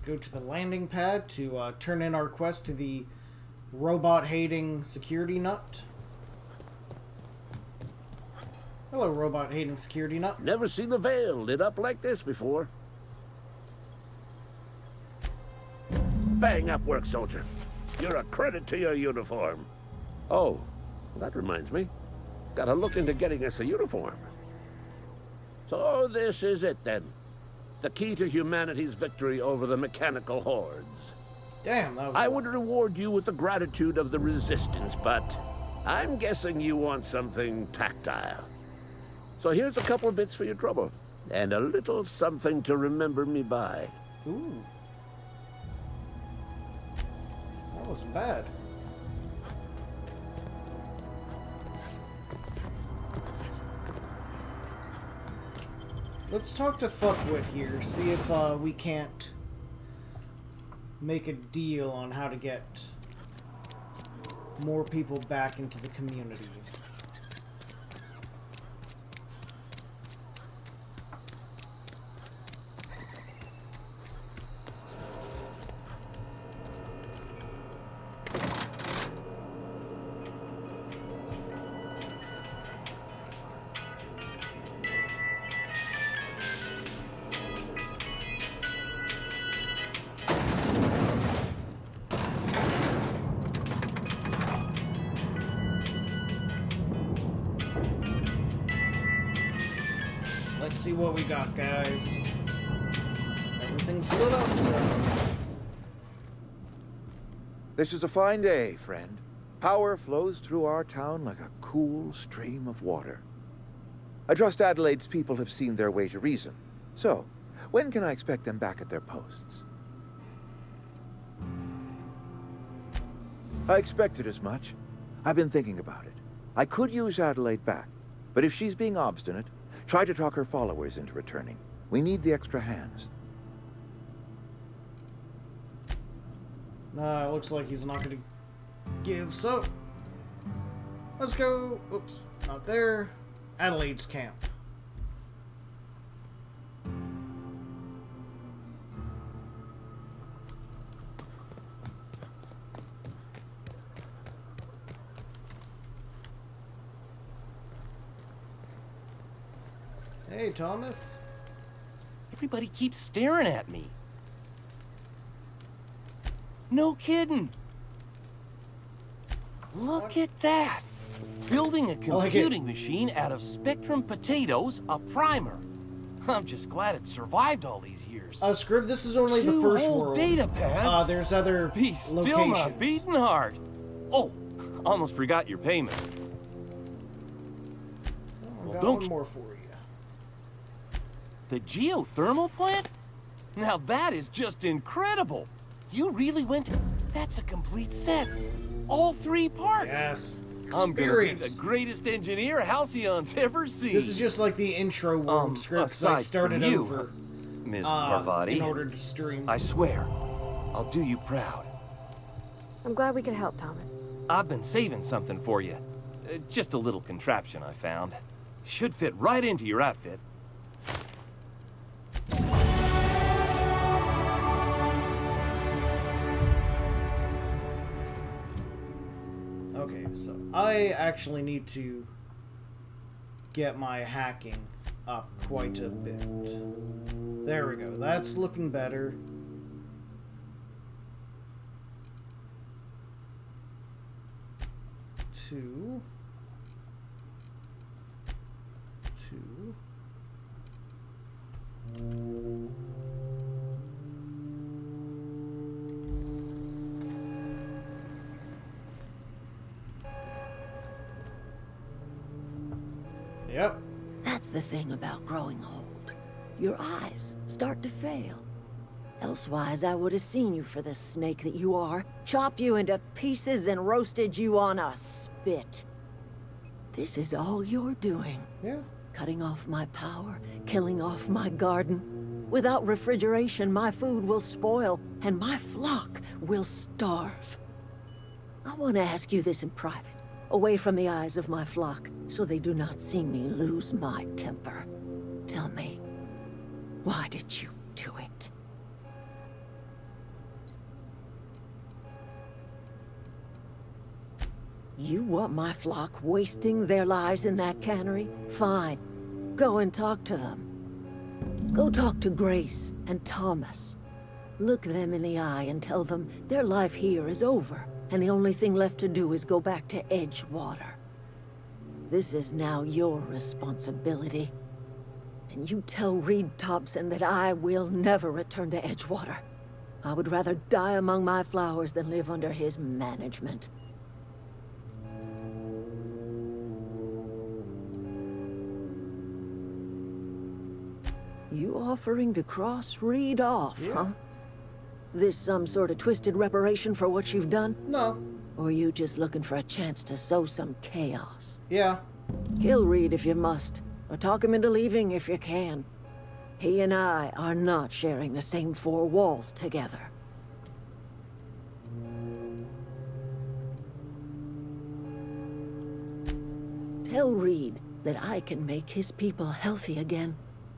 Go to the landing pad to turn in our quest to the robot-hating security nut. Hello, robot-hating security nut. Never seen the Vale lit up like this before. Bang up work, soldier. You're a credit to your uniform. Oh, that reminds me. Gotta look into getting us a uniform. So this is it then. The key to humanity's victory over the mechanical hordes. Damn, that was... I would reward you with the gratitude of the Resistance, but I'm guessing you want something tactile. So here's a couple of bits for your trouble, and a little something to remember me by. Ooh. That wasn't bad. Let's talk to Fuckwit here, see if we can't make a deal on how to get more people back into the community. Let's see what we got, guys. Everything's lit up, so... This is a fine day, friend. Power flows through our town like a cool stream of water. I trust Adelaide's people have seen their way to reason. So, when can I expect them back at their posts? I expected as much. I've been thinking about it. I could use Adelaide back, but if she's being obstinate, try to talk her followers into returning. We need the extra hands. It looks like he's not going to give, so... Let's go... Oops, not there. Adelaide's camp. Hey, Thomas. Everybody keeps staring at me. No kidding. Look at that. Building a computing machine out of Spectrum potatoes, a primer. I'm just glad it survived all these years. Scrib, this is only the first world. Data pads. There's other Be still locations. my beating heart. Oh, almost forgot your payment. got don't one more for you. The geothermal plant? Now that is just incredible. You really went... That's a complete set. All 3 parts. Yes. I'm gonna be the greatest engineer Halcyon's ever seen. This is just like the intro world script 'cause I started from you, over. Ms. Parvati. In order to stream. I swear, I'll do you proud. I'm glad we could help, Thomas. I've been saving something for you. Just a little contraption I found. Should fit right into your outfit. Okay, so I actually need to get my hacking up quite a bit. There we go. That's looking better. Two. Yep. That's the thing about growing old. Your eyes start to fail. Elsewise, I would have seen you for the snake that you are, chopped you into pieces and roasted you on a spit. This is all you're doing. Yeah. Cutting off my power, killing off my garden. Without refrigeration, my food will spoil, and my flock will starve. I want to ask you this in private, away from the eyes of my flock, so they do not see me lose my temper. Tell me, why did you do it? You want my flock wasting their lives in that cannery? Fine. Go and talk to them. Go talk to Grace and Thomas. Look them in the eye and tell them their life here is over, and the only thing left to do is go back to Edgewater. This is now your responsibility. And you tell Reed Thompson that I will never return to Edgewater. I would rather die among my flowers than live under his management. You offering to cross Reed off, huh? This some sort of twisted reparation for what you've done? No. Or you just looking for a chance to sow some chaos? Yeah. Kill Reed if you must, or talk him into leaving if you can. He and I are not sharing the same 4 walls together. Tell Reed that I can make his people healthy again.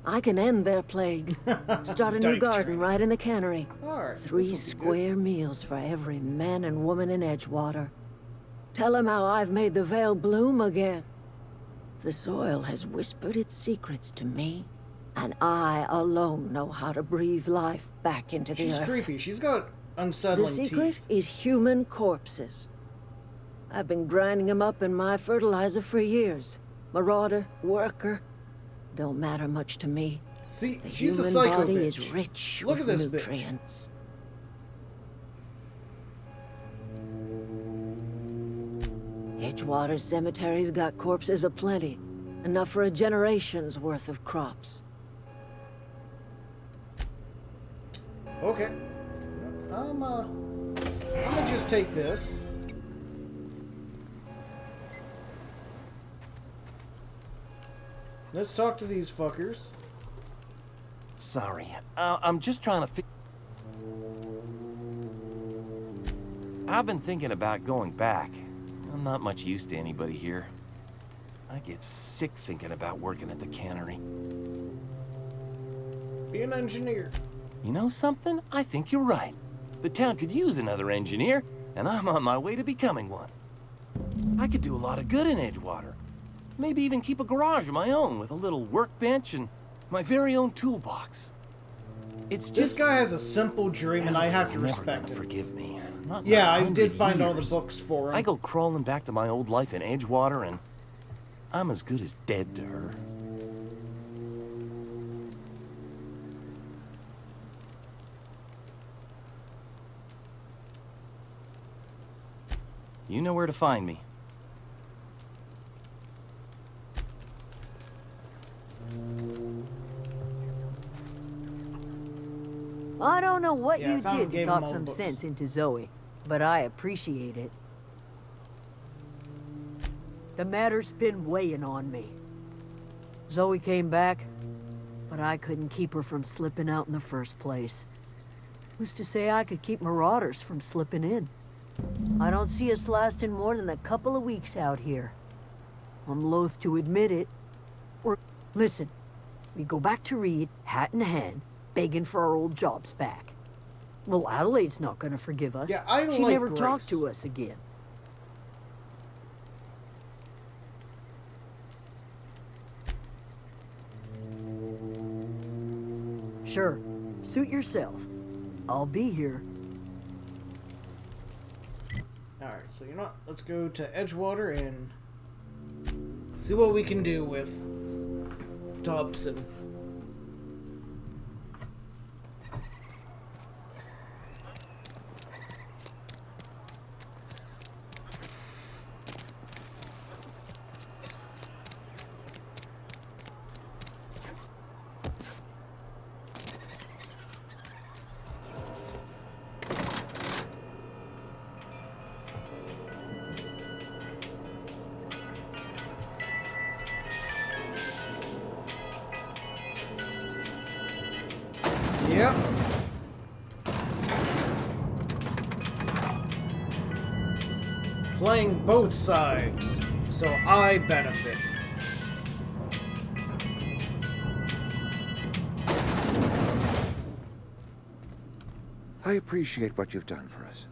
I can end their plague. Start a new garden right in the cannery. Right, 3 square meals for every man and woman in Edgewater. Tell him how I've made the Vale bloom again. The soil has whispered its secrets to me, and I alone know how to breathe life back into the earth. She's creepy. She's got unsettling teeth. The secret is human corpses. I've been grinding them up in my fertilizer for years. Marauder, worker, don't matter much to me. See, the she's a human psycho body bitch. is rich Look with at this nutrients. Edgewater Cemetery's got corpses aplenty. Enough for a generation's worth of crops. Okay. I'm gonna just take this. Let's talk to these fuckers. Sorry, I'm just trying to I've been thinking about going back. I'm not much use to anybody here. I get sick thinking about working at the cannery. Be an engineer. You know something? I think you're right. The town could use another engineer, and I'm on my way to becoming one. I could do a lot of good in Edgewater. Maybe even keep a garage of my own with a little workbench and my very own toolbox. It's just... This guy has a simple dream, and I have to respect it. Forgive me. Not yeah, I 100 did find all the years. books for him. I go crawling back to my old life in Edgewater, and I'm as good as dead to her. You know where to find me. what Yeah, you found did to gave him talk all the some books. sense into Zoe, but I appreciate it. The matter's been weighing on me. Zoe came back, but I couldn't keep her from slipping out in the first place. Who's to say I could keep marauders from slipping in? I don't see us lasting more than a couple of weeks out here. I'm loath to admit it. Listen, we go back to Reed, hat in hand, begging for our old jobs back. Well, Adelaide's not gonna forgive us. Yeah, I She like never Grace. talked to us again. Sure, suit yourself. I'll be here. Alright, so you know what? Let's go to Edgewater and see what we can do with Dobson. Yep. Playing both sides, so I benefit. I appreciate what you've done for us.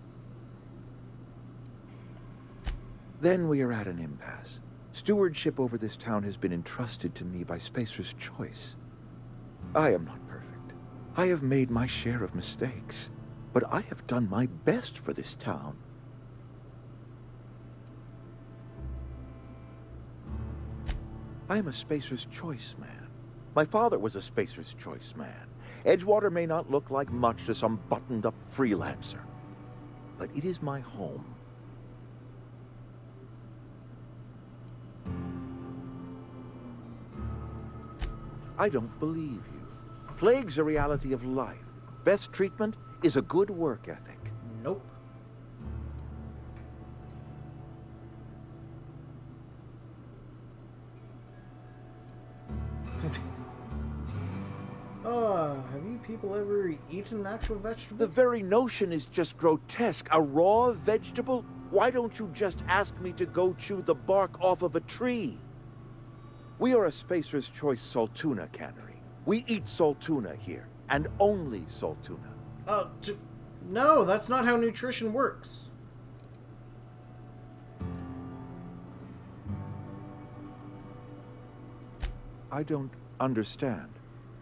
Then we are at an impasse. Stewardship over this town has been entrusted to me by Spacer's Choice. I am not perfect. I have made my share of mistakes, but I have done my best for this town. I am a Spacer's Choice man. My father was a Spacer's Choice man. Edgewater may not look like much to some buttoned-up freelancer, but it is my home. I don't believe you. Plague's a reality of life. Best treatment is a good work ethic. Nope. Have you people ever eaten actual vegetable? The very notion is just grotesque. A raw vegetable? Why don't you just ask me to go chew the bark off of a tree? We are a Spacer's Choice Saltuna cannery. We eat saltuna here, and only saltuna. No, that's not how nutrition works. I don't understand.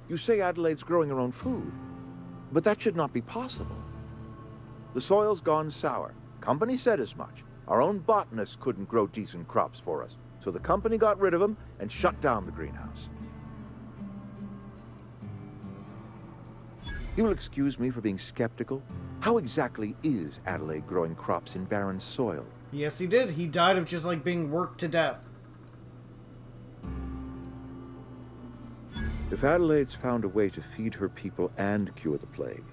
You say Adelaide's growing her own food, but that should not be possible. The soil's gone sour. Company said as much. Our own botanists couldn't grow decent crops for us, so the company got rid of them and shut down the greenhouse. You will excuse me for being skeptical. How exactly is Adelaide growing crops in barren soil? Yes, he did. He died of just like being worked to death. If Adelaide's found a way to feed her people and cure the plague,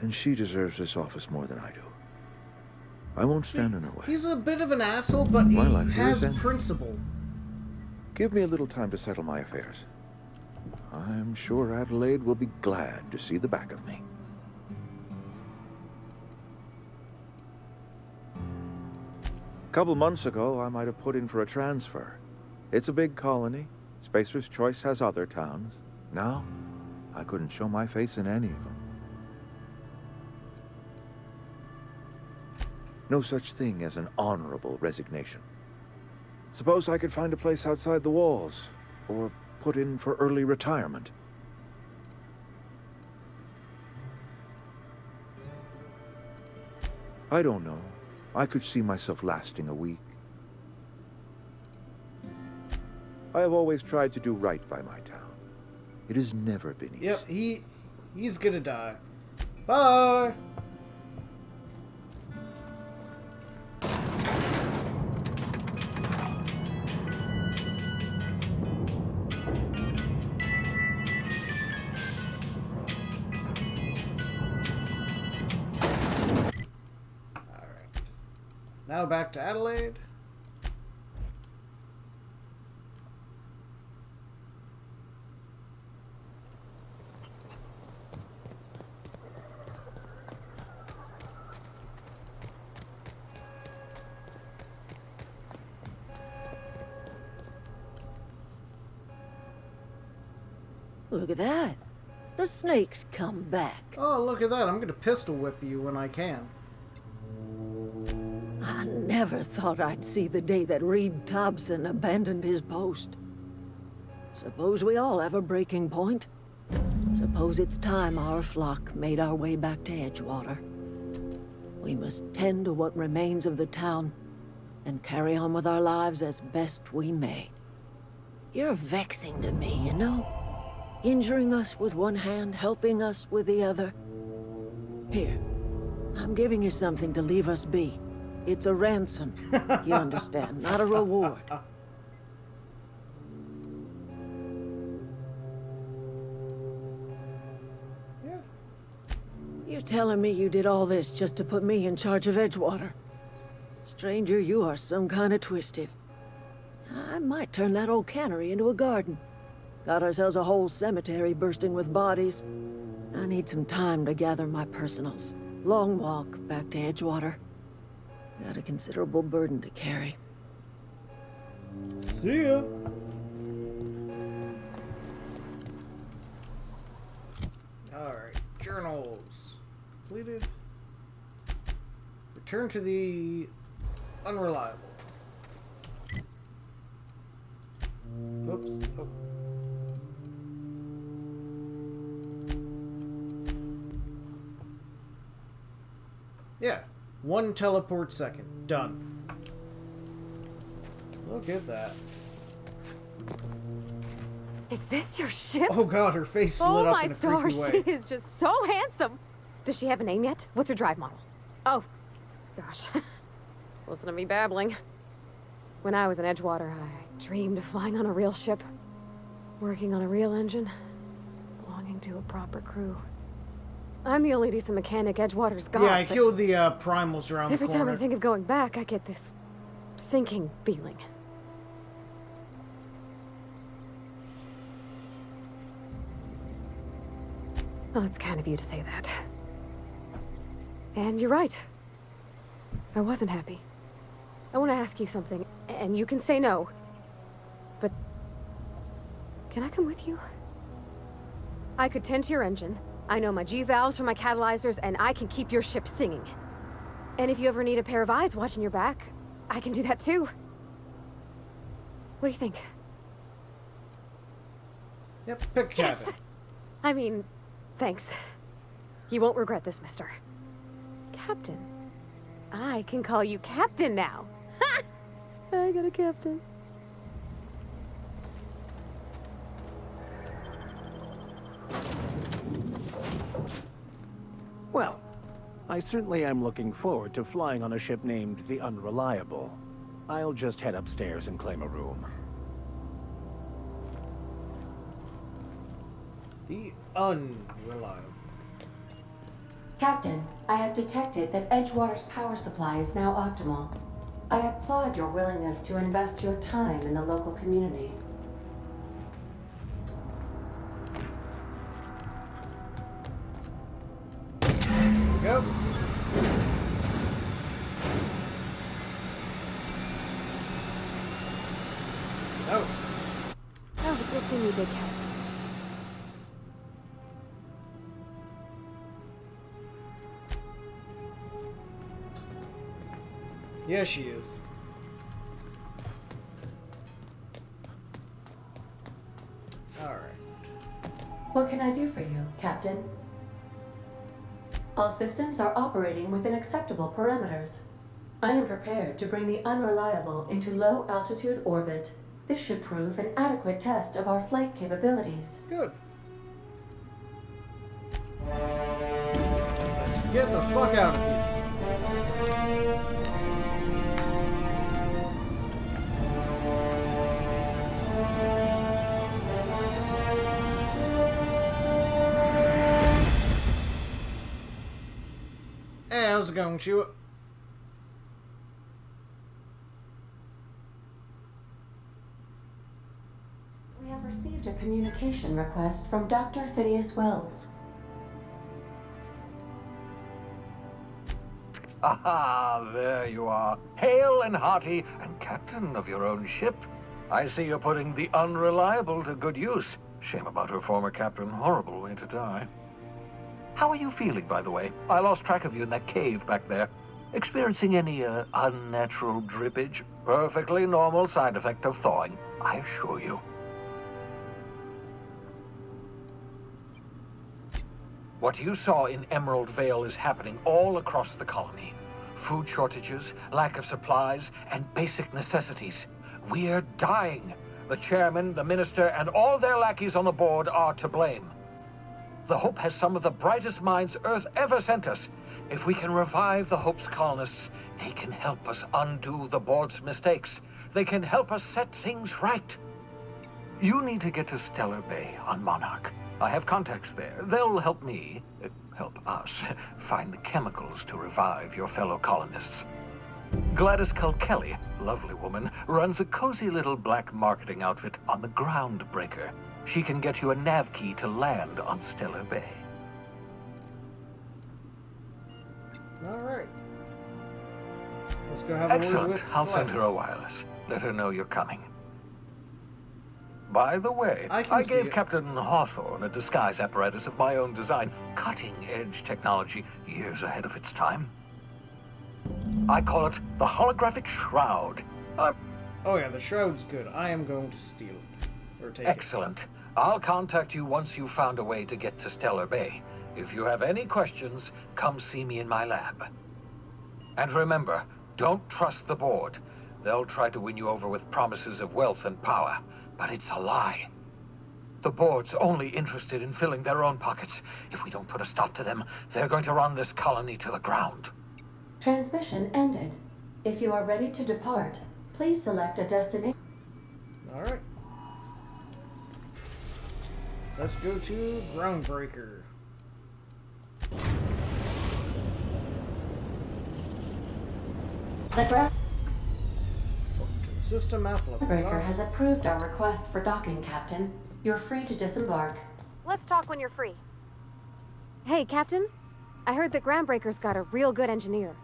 then she deserves this office more than I do. I won't stand in her way. He's a bit of an asshole, but he has principle. Give me a little time to settle my affairs. I'm sure Adelaide will be glad to see the back of me. A couple months ago, I might have put in for a transfer. It's a big colony. Spacer's Choice has other towns. Now, I couldn't show my face in any of them. No such thing as an honorable resignation. Suppose I could find a place outside the walls, or put in for early retirement. I don't know. I could see myself lasting a week. I have always tried to do right by my town. It has never been easy. Yep, he's gonna die. Bye! Now back to Adelaide. Look at that. The snake's come back. Oh, look at that. I'm gonna pistol whip you when I can. I never thought I'd see the day that Reed Thompson abandoned his post. Suppose we all have a breaking point. Suppose it's time our flock made our way back to Edgewater. We must tend to what remains of the town and carry on with our lives as best we may. You're vexing to me, you know? Injuring us with one hand, helping us with the other. Here, I'm giving you something to leave us be. It's a ransom, you understand, not a reward. Yeah. You're telling me you did all this just to put me in charge of Edgewater? Stranger, you are some kind of twisted. I might turn that old cannery into a garden. Got ourselves a whole cemetery bursting with bodies. I need some time to gather my personals. Long walk back to Edgewater. Got a considerable burden to carry. See ya. Alright, journals. Completed. Return to the unreliable. Oops. Oh. Yeah, 1 teleport second. Done. Look at that. Is this your ship? Oh god, her face lit oh up my in a stars, creepy way. she is just so handsome. Does she have a name yet? What's her drive model? Oh, gosh. Listen to me babbling. When I was in Edgewater, I dreamed of flying on a real ship, working on a real engine, belonging to a proper crew. I'm the only decent mechanic Edgewater's got. Yeah, I killed the primals around Every the corner. time I think of going back, I get this sinking feeling. Well, it's kind of you to say that. And you're right. I wasn't happy. I want to ask you something, and you can say no. But can I come with you? I could tend to your engine. I know my G-valves for my catalyzers, and I can keep your ship singing. And if you ever need a pair of eyes watching your back, I can do that too. What do you think? Yep, pick cabin. Yes! I mean, thanks. You won't regret this, mister. Captain. I can call you Captain now. Ha! I got a captain. Well, I certainly am looking forward to flying on a ship named the Unreliable. I'll just head upstairs and claim a room. The Unreliable. Captain, I have detected that Edgewater's power supply is now optimal. I applaud your willingness to invest your time in the local community. Go. Oh. That was a good thing you did, Captain. Yeah, she is. Alright. What can I do for you, Captain? All systems are operating within acceptable parameters. I am prepared to bring the Unreliable into low-altitude orbit. This should prove an adequate test of our flight capabilities. Good. Let's get the fuck out of here. Hey, how's it going, Chewa? We have received a communication request from Dr. Phineas Wells. Aha, there you are. Hale and hearty, and captain of your own ship. I see you're putting the unreliable to good use. Shame about her former captain. Horrible way to die. How are you feeling, by the way? I lost track of you in that cave back there. Experiencing any, unnatural drippage? Perfectly normal side effect of thawing, I assure you. What you saw in Emerald Vale is happening all across the colony. Food shortages, lack of supplies, and basic necessities. We're dying. The chairman, the minister, and all their lackeys on the board are to blame. The Hope has some of the brightest minds Earth ever sent us. If we can revive the Hope's colonists, they can help us undo the board's mistakes. They can help us set things right. You need to get to Stellar Bay on Monarch. I have contacts there. They'll help me, help us, find the chemicals to revive your fellow colonists. Gladys Culkelly, lovely woman, runs a cozy little black marketing outfit on the Groundbreaker. She can get you a nav key to land on Stellar Bay. Alright. Let's go have a word Excellent. with I'll send Gladys. her a wireless. Let her know you're coming. By the way, I I see gave it. Captain Hawthorne a disguise apparatus of my own design. Cutting-edge technology, years ahead of its time. I call it the holographic shroud. Oh yeah, the shroud's good. I am going to steal it. Or take Excellent. I'll contact you once you've found a way to get to Stellar Bay. If you have any questions, come see me in my lab. And remember, don't trust the board. They'll try to win you over with promises of wealth and power, but it's a lie. The board's only interested in filling their own pockets. If we don't put a stop to them, they're going to run this colony to the ground. Transmission ended. If you are ready to depart, please select a destination. Alright. Let's go to Groundbreaker. The System Groundbreaker has approved our request for docking, Captain. You're free to disembark. Let's talk when you're free. Hey, Captain. I heard that Groundbreaker's got a real good engineer.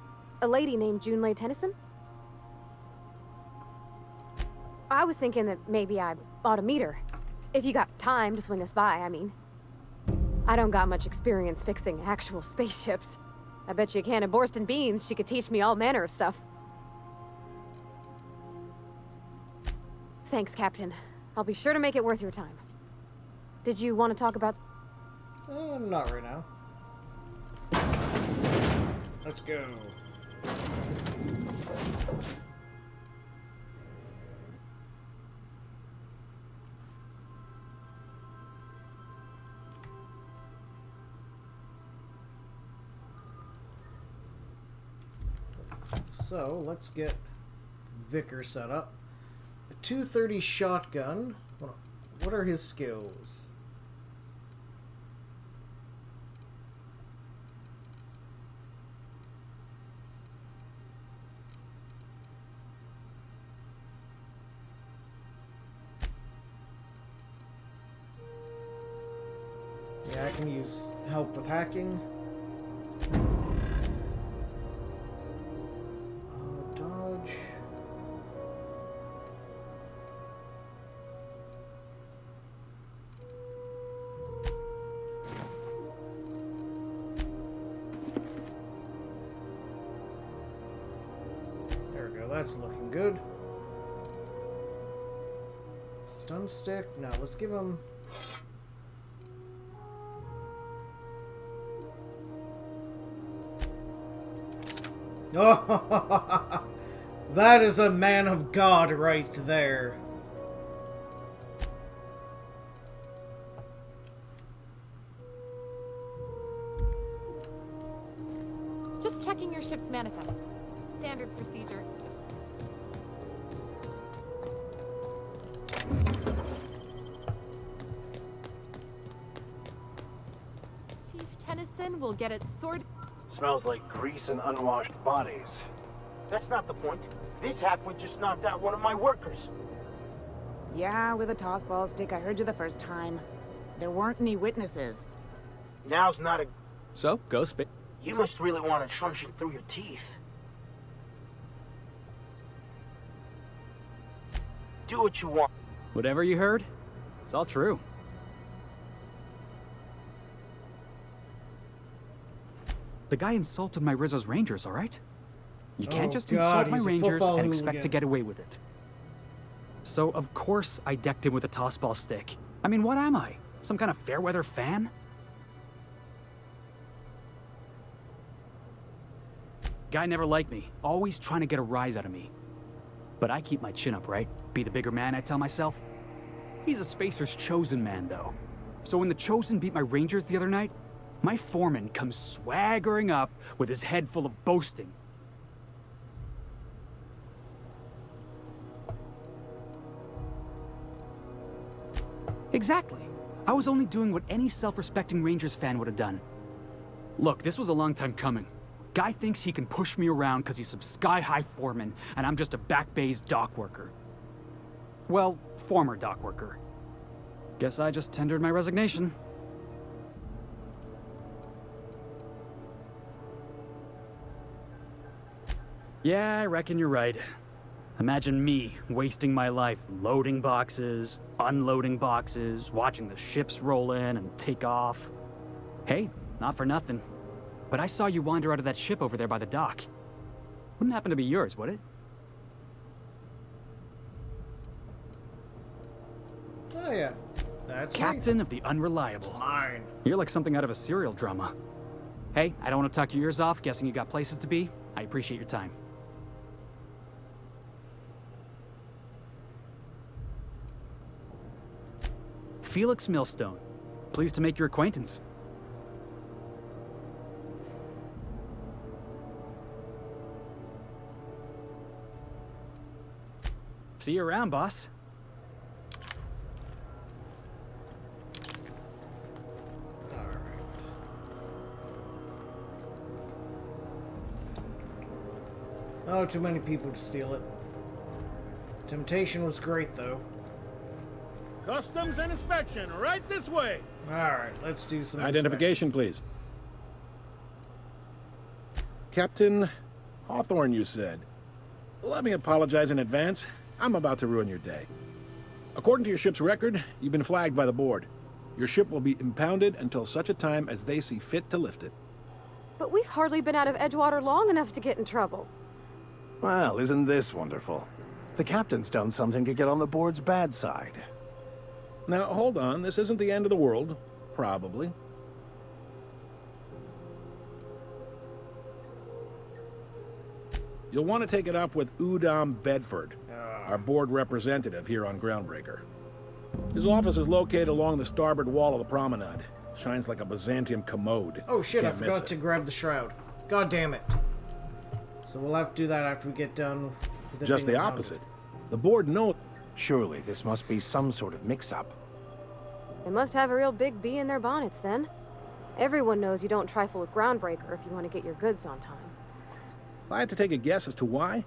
A lady named Junlei Tennyson. I was thinking that maybe I ought to meet her. If you got time to swing us by, I mean. I don't got much experience fixing actual spaceships. I bet you a can of Borston beans she could teach me all manner of stuff. Thanks, Captain. I'll be sure to make it worth your time. Did you want to talk about... Not right now. Let's go. So, let's get Vicar set up. A 230 shotgun. What are his skills? Yeah, I can use help with hacking. Dodge. There we go, that's looking good. Stun stick? No, let's give him... Oh, that is a man of God right there. Just checking your ship's manifest. Standard procedure. Chief Tennyson will get it sorted. Smells like grease and unwashed bodies. That's not the point. This halfwit just knocked out one of my workers. Yeah, with a tossball stick. I heard you the first time. There weren't any witnesses. Now's not a... So, go spit. You must really want a truncheon through your teeth. Do what you want. Whatever you heard, it's all true. The guy insulted my Rizzo's Rangers, all right? You can't just insult my Rangers and expect to get away with it. So, of course, I decked him with a tossball stick. I mean, what am I? Some kind of fair-weather fan? Guy never liked me, always trying to get a rise out of me. But I keep my chin up, right? Be the bigger man, I tell myself. He's a Spacer's chosen man, though. So when the Chosen beat my Rangers the other night, my foreman comes swaggering up with his head full of boasting. Exactly. I was only doing what any self-respecting Rangers fan would have done. Look, this was a long time coming. Guy thinks he can push me around because he's some sky-high foreman, and I'm just a back bay's dock worker. Well, former dock worker. Guess I just tendered my resignation. Yeah, I reckon you're right. Imagine me wasting my life loading boxes, unloading boxes, watching the ships roll in and take off. Hey, not for nothing, but I saw you wander out of that ship over there by the dock. Wouldn't happen to be yours, would it? Oh yeah, that's Captain of the Unreliable. It's mine. You're like something out of a serial drama. Hey, I don't want to talk your ears off, guessing you got places to be. I appreciate your time. Felix Millstone. Pleased to make your acquaintance. See you around, boss. Oh, too many people to steal it. Temptation was great, though. Customs and inspection, right this way. Alright, let's do some identification, please. Captain Hawthorne, you said. Let me apologize in advance. I'm about to ruin your day. According to your ship's record, you've been flagged by the board. Your ship will be impounded until such a time as they see fit to lift it. But we've hardly been out of Edgewater long enough to get in trouble. Well, isn't this wonderful? The captain's done something to get on the board's bad side. Now, hold on. This isn't the end of the world. Probably. You'll want to take it up with Udom Bedford, our board representative here on Groundbreaker. His office is located along the starboard wall of the promenade. Shines like a Byzantium commode. Oh shit, Can't I miss forgot it. to grab the shroud. God damn it. So we'll have to do that after we get done with it. Just being the impounded. opposite. The board knows. Surely this must be some sort of mix-up. They must have a real big bee in their bonnets, then. Everyone knows you don't trifle with Groundbreaker if you want to get your goods on time. If I had to take a guess as to why,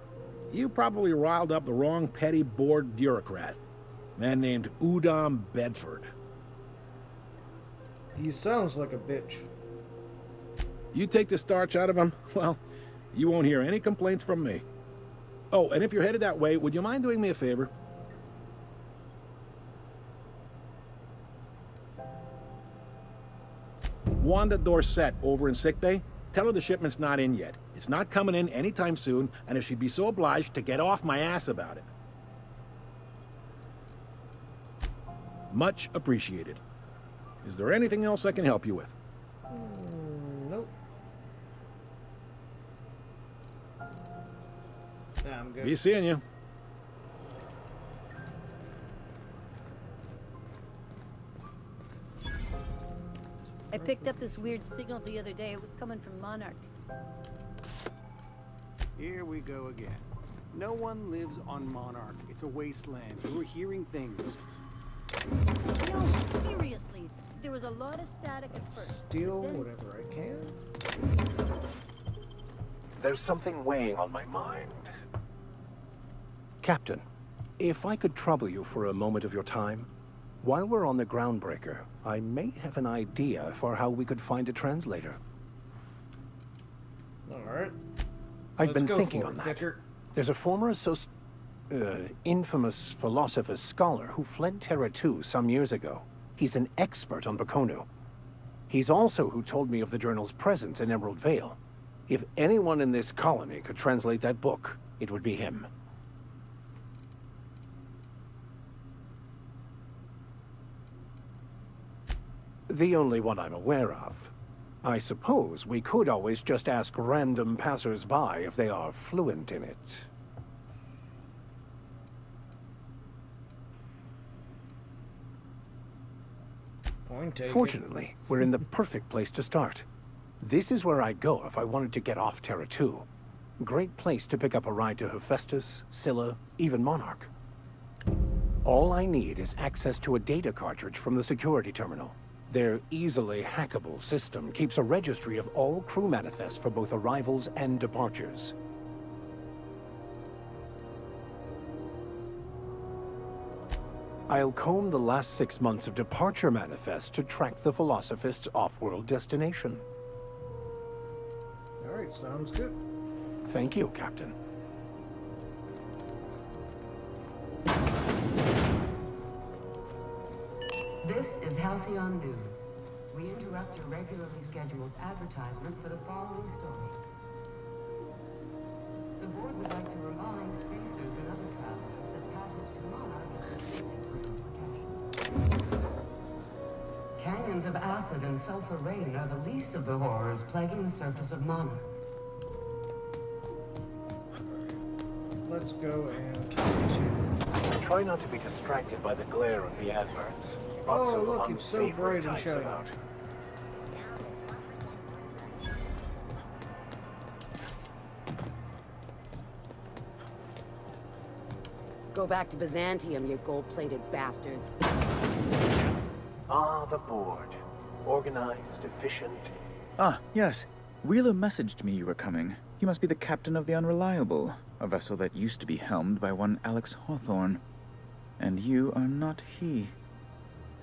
you probably riled up the wrong petty board bureaucrat. A man named Udom Bedford. He sounds like a bitch. You take the starch out of him, well, you won't hear any complaints from me. Oh, and if you're headed that way, would you mind doing me a favor? Wanda Dorset over in sickbay, tell her the shipment's not in yet. It's not coming in anytime soon, and if she'd be so obliged to get off my ass about it. Much appreciated. Is there anything else I can help you with? Nope. Nah, I'm good. Be seeing you. I picked up this weird signal the other day. It was coming from Monarch. Here we go again. No one lives on Monarch. It's a wasteland. We're hearing things. No, seriously. There was a lot of static at first. Steal whatever I can. There's something weighing on my mind. Captain, If I could trouble you for a moment of your time, while we're on the Groundbreaker, I may have an idea for how we could find a translator. Alright. I've been thinking on that. Vicar. There's a former infamous philosopher scholar who fled Terra 2 some years ago. He's an expert on Bakonu. He's also who told me of the journal's presence in Emerald Vale. If anyone in this colony could translate that book, it would be him. The only one I'm aware of. I suppose we could always just ask random passers-by if they are fluent in it. Point taken. Fortunately, we're in the perfect place to start. This is where I'd go if I wanted to get off Terra 2. Great place to pick up a ride to Hephaestus, Scylla, even Monarch. All I need is access to a data cartridge from the security terminal. Their easily hackable system keeps a registry of all crew manifests for both arrivals and departures. I'll comb the last 6 months of departure manifests to track the Philosophist's off-world destination. Alright, sounds good. Thank you, Captain. This is Halcyon News. We interrupt your regularly scheduled advertisement for the following story. The board would like to remind spacers and other travelers that passage to Monarch is restricted for implication. Canyons of acid and sulfur rain are the least of the horrors plaguing the surface of Monarch. Let's go and talk to... Try not to be distracted by the glare of the adverts. Oh, look, it's so bright and shiny. Go back to Byzantium, you gold-plated bastards. Ah, the board. Organized, efficient. Ah, yes. Wheeler messaged me you were coming. You must be the captain of the Unreliable, a vessel that used to be helmed by one Alex Hawthorne. And you are not he.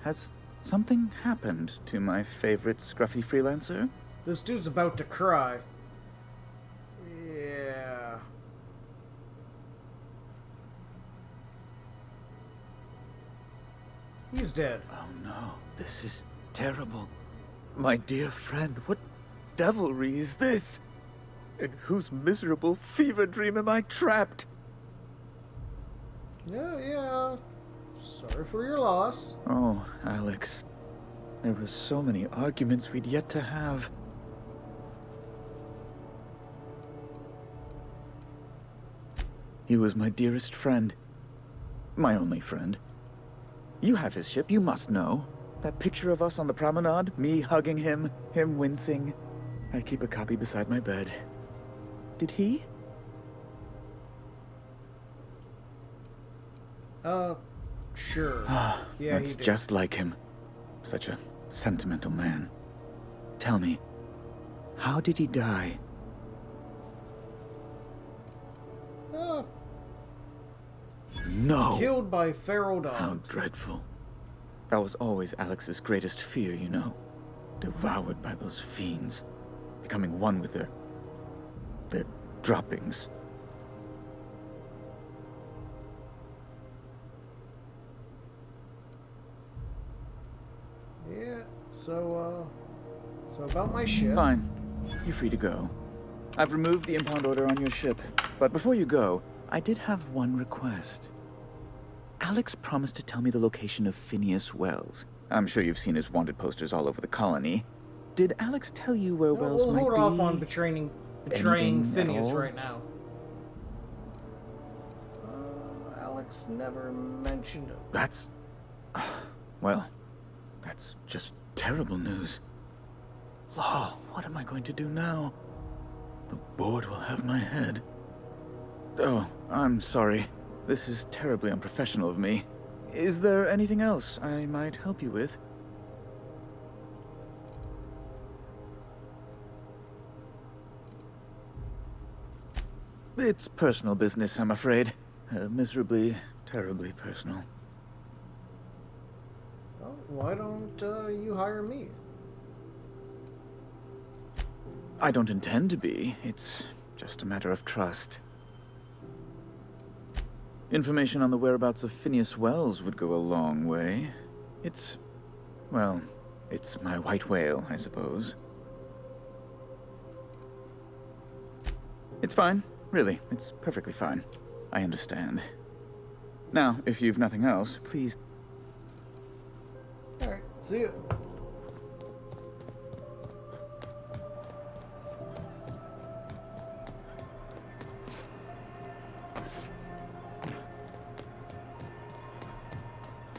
Has something happened to my favorite scruffy freelancer? This dude's about to cry. Yeah. He's dead. Oh no, this is terrible. My dear friend, what devilry is this? In whose miserable fever dream am I trapped? Yeah. Sorry for your loss. Oh, Alex. There were so many arguments we'd yet to have. He was my dearest friend. My only friend. You have his ship, you must know. That picture of us on the promenade, me hugging him, him wincing. I keep a copy beside my bed. Did he? Sure. Yeah, That's he did. just like him. Such a sentimental man. Tell me, how did he die? No! Killed by feral dogs. How dreadful. That was always Alex's greatest fear, you know. Devoured by those fiends. Becoming one with their droppings. Yeah, so about my ship. Fine. You're free to go. I've removed the impound order on your ship. But before you go, I did have one request. Alex promised to tell me the location of Phineas Wells. I'm sure you've seen his wanted posters all over the colony. Did Alex tell you where Wells we'll might hold be? off on betraying Anything Phineas at all? right now. Alex never mentioned it. That's... well, that's just terrible news. Law, what am I going to do now? The board will have my head. Oh, I'm sorry. This is terribly unprofessional of me. Is there anything else I might help you with? It's personal business, I'm afraid. A miserably terribly personal. Oh, why don't you hire me? I don't intend to be. It's just a matter of trust. Information on the whereabouts of Phineas Wells would go a long way. Well, it's my white whale, I suppose. It's fine. Really, it's perfectly fine. I understand. Now, if you've nothing else, please... Alright, see you.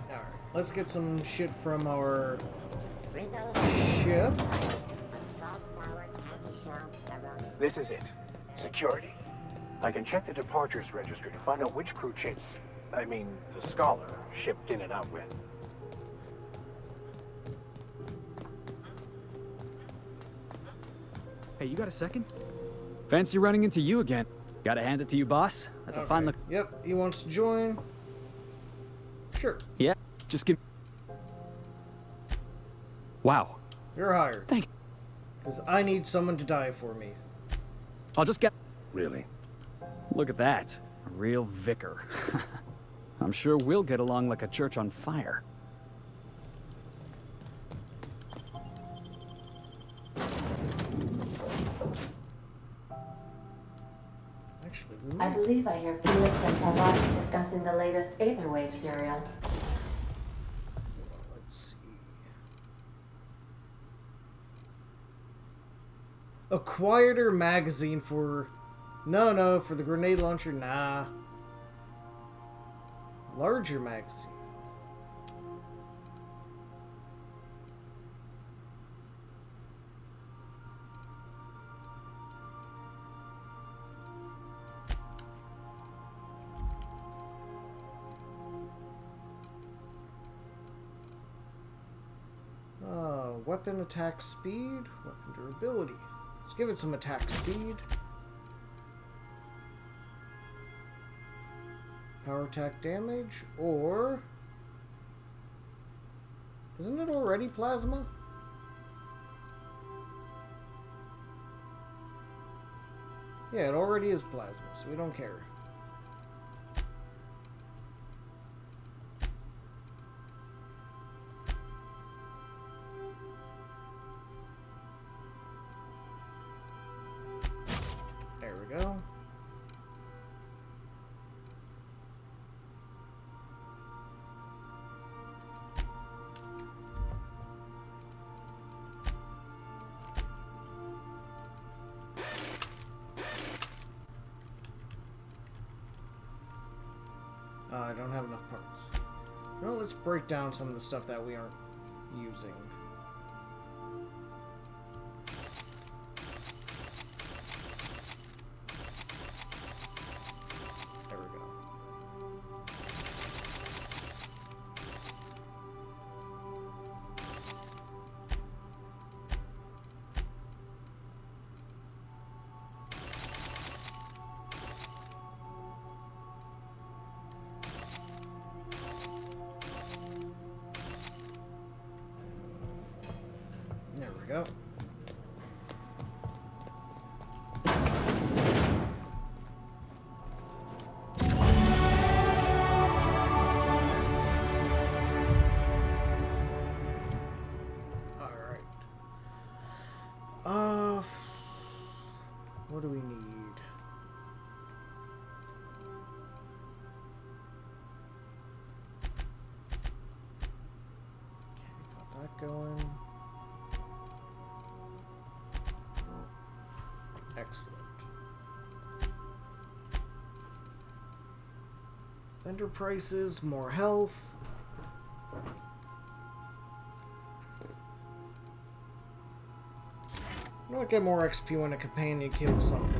Alright, let's get some shit from our ship. This is it. Security. I can check the departures registry to find out which crew the Scholar, shipped in and out with. Hey, you got a second? Fancy running into you again. Gotta hand it to you, boss. That's a fine look. Yep, he wants to join. Sure. Yeah, just give... Wow. You're hired. Thanks. Because I need someone to die for me. I'll just get... Really? Look at that. A real vicar. I'm sure we'll get along like a church on fire. Actually, I believe I hear Felix and Tavani discussing the latest Aetherwave serial. Let's see. A quieter magazine for... No, for the grenade launcher, nah. Larger magazine. Weapon attack speed, weapon durability. Let's give it some attack speed. Power attack damage, or... Isn't it already plasma? Yeah, it already is plasma, so we don't care. There we go. I don't have enough parts. Well, let's break down some of the stuff that we aren't using. There we go. There we go. Alright. What do we need? Okay, got that going. Excellent. Vendor prices, more health. You don't get more XP when a companion kills something.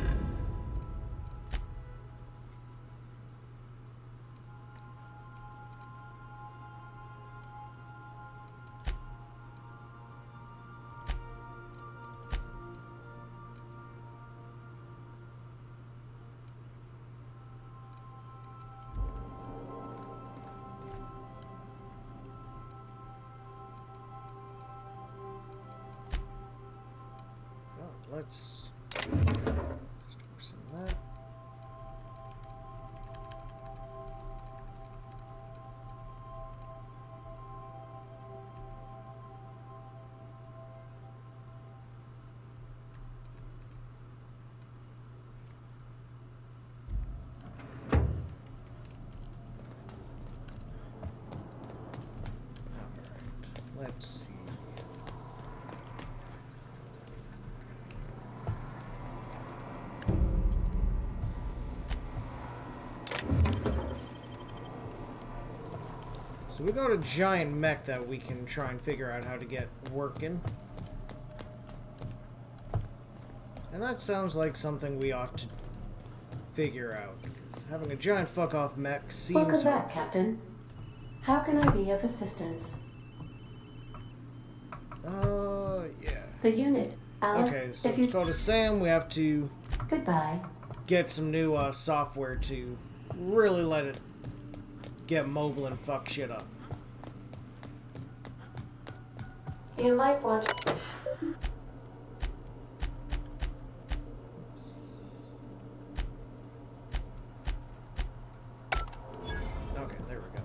let's store some of that. Let's see. So we got a giant mech that we can try and figure out how to get working. And that sounds like something we ought to figure out. Having a giant fuck-off mech seems... Welcome back, Captain. How can I be of assistance? Yeah. The unit. Alex, okay, so it's called a SAM. We have to... Goodbye. Get some new software to really let it get mobile and fuck shit up. You might want... Okay, there we go.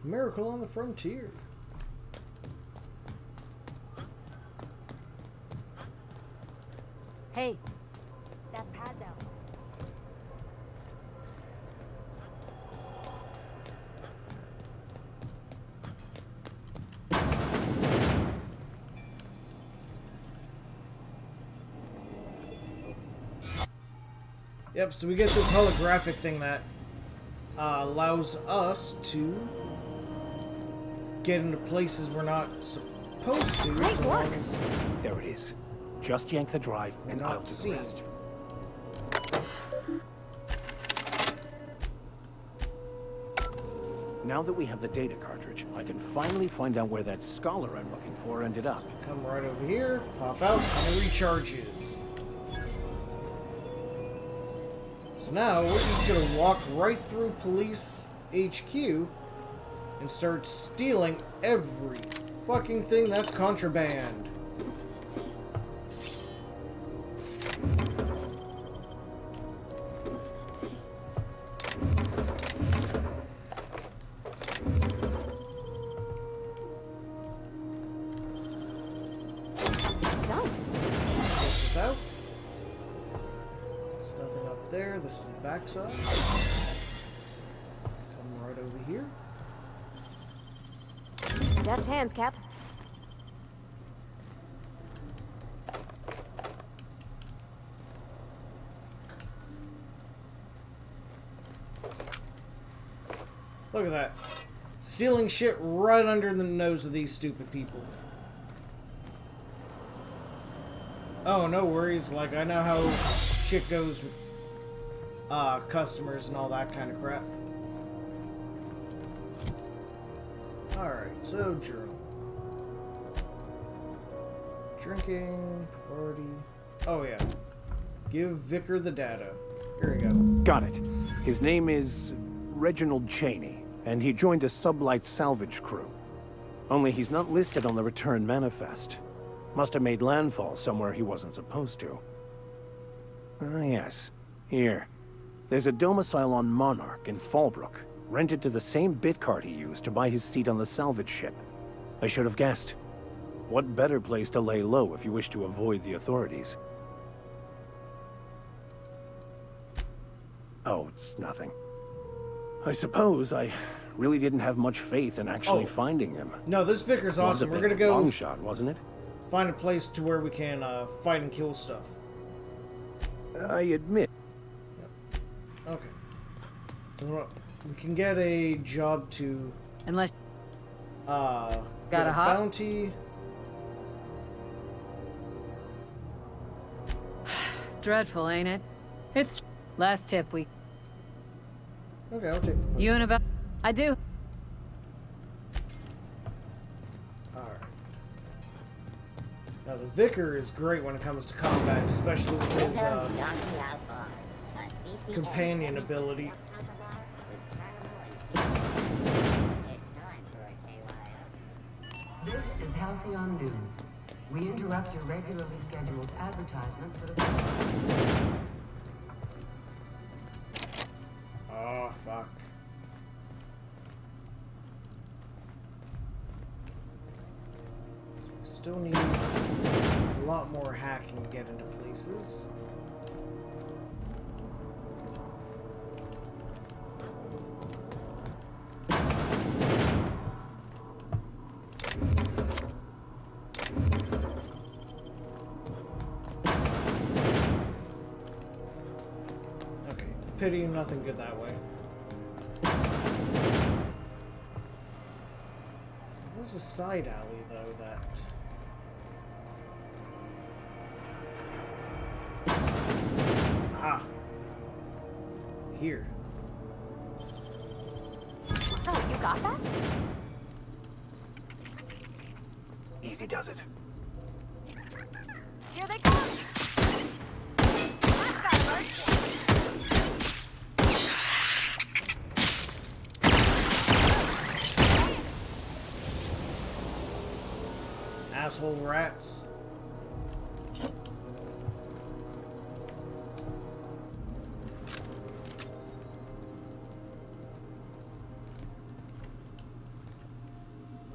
Miracle on the Frontier. Hey, that pad down. Yep, so we get this holographic thing that allows us to get into places we're not supposed to. Great so work. long as There it is. Just yank the drive and not I'll do the seen. rest. Now that we have the data cartridge, I can finally find out where that scholar I'm looking for ended up. Come right over here, pop out, and it recharges. So now we're just gonna walk right through police HQ and start stealing every fucking thing that's contraband. This out. There's nothing up there. This is the backside. Come right over here. Deft hands, Cap. Look at that. Stealing shit right under the nose of these stupid people. Oh, no worries. Like, I know how shit goes with customers and all that kind of crap. Alright, so journal. Drinking, priority. Oh, yeah. Give Vicar the data. Here we go. Got it. His name is Reginald Cheney, and he joined a sublight salvage crew. Only he's not listed on the return manifest. Must have made landfall somewhere he wasn't supposed to. Ah, yes. Here. There's a domicile on Monarch in Fallbrook, rented to the same bit card he used to buy his seat on the salvage ship. I should have guessed. What better place to lay low if you wish to avoid the authorities? Oh, it's nothing. I suppose I really didn't have much faith in actually finding him. No, this Vicar's awesome. We're gonna a go long shot, wasn't it? find a place to where we can fight and kill stuff. I admit. Okay. So we can get a job to Unless get a hot bounty. Dreadful, ain't it? It's last tip we. Okay, I'll take the You and about. I do. Alright. Now, the Vicar is great when it comes to combat, especially with his companion ability. This is Halcyon News. We interrupt your regularly scheduled advertisement for the... Oh, fuck. Still need a lot more hacking to get into places. Okay, pity nothing good that way. There's a side alley though that... Ah. Here. So, you got that? Easy does it. Here they come! That guy hurts. Asshole rats.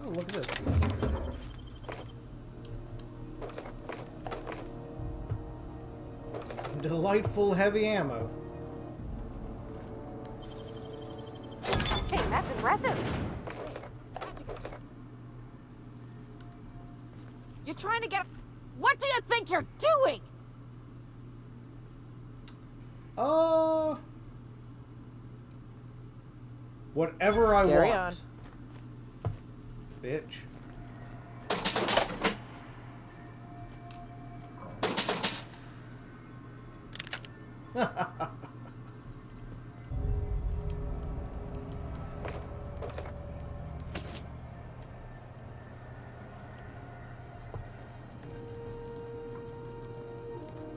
Oh, look at this. Some delightful heavy ammo. Hey, that's impressive. You're trying to get... What do you think you're doing? Whatever I Carry want. on. Bitch.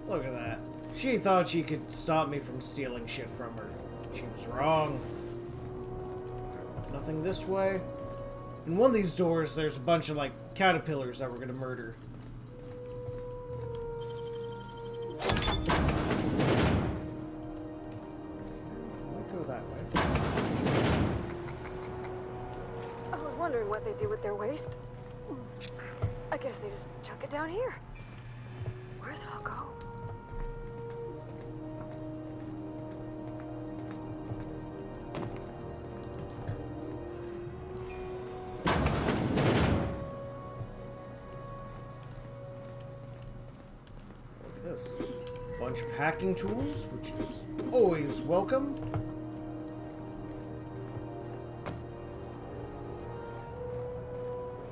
Look at that. She thought she could stop me from stealing shit from her. She was wrong. Nothing this way. In one of these doors, there's a bunch of, like, caterpillars that we're gonna murder. Might go that way. I was wondering what they do with their waste. I guess they just chuck it down here. Where's it all go? This bunch of hacking tools, which is always welcome.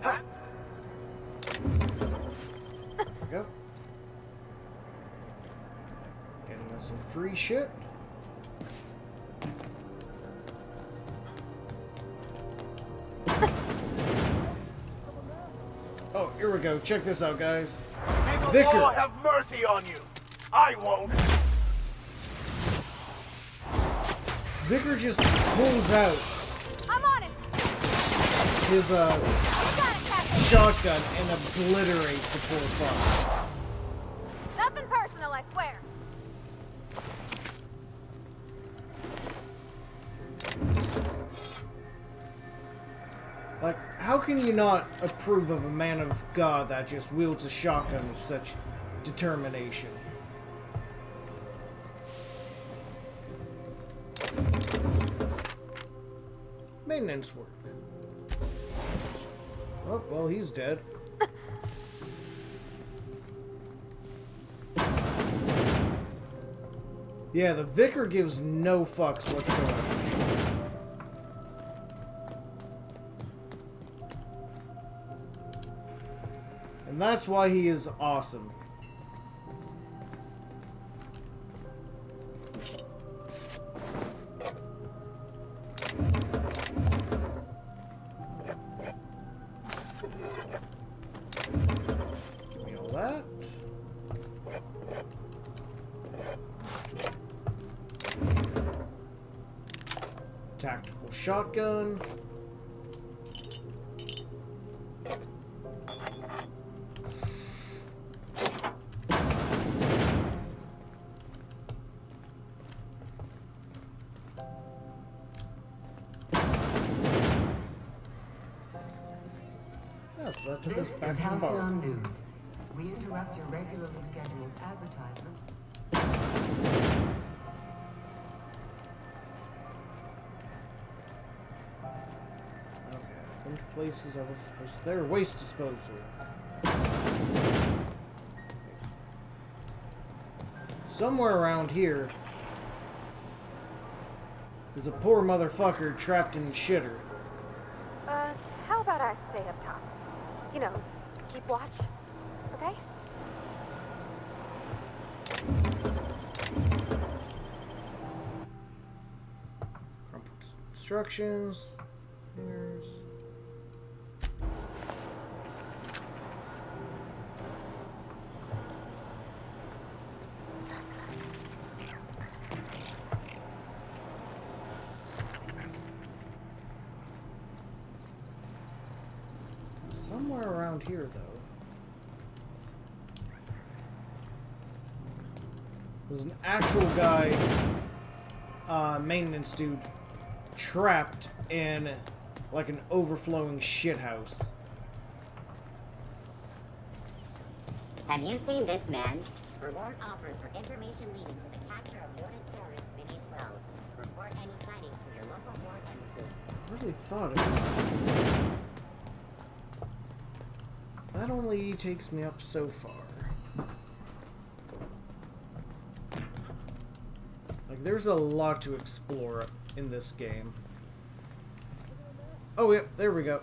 There we go. Getting us some free shit. Oh, here we go. Check this out, guys. May the Vicar. law have mercy on you. I won't. Vicar just pulls out I'm on it. his shotgun and obliterates the poor fuck. Nothing personal, I swear. Like, how can you not approve of a man of God that just wields a shotgun with such determination? Maintenance work. Oh, well, he's dead. Yeah, the Vicar gives no fucks whatsoever. And that's why he is awesome. Give me all shotgun. Yeah, so that took us This back is to the bar. Halcyon News. We interrupt your regularly scheduled advertisement. Okay, I've been to places I was supposed to. There, waste disposal. Somewhere around here is a poor motherfucker trapped in shitter. How about I stay up top? You know, keep watch, okay? Crumpled instructions. Here's... Somewhere around here, though. There's an actual guy, maintenance dude, trapped in like an overflowing shithouse. Have you seen this man? Reward offered for information leading to the capture of wanted terrorist Vinny's Wells. Report any sightings to your local board embassy. I really thought it was... That only takes me up so far. Like, there's a lot to explore in this game. Oh, yep, there we go.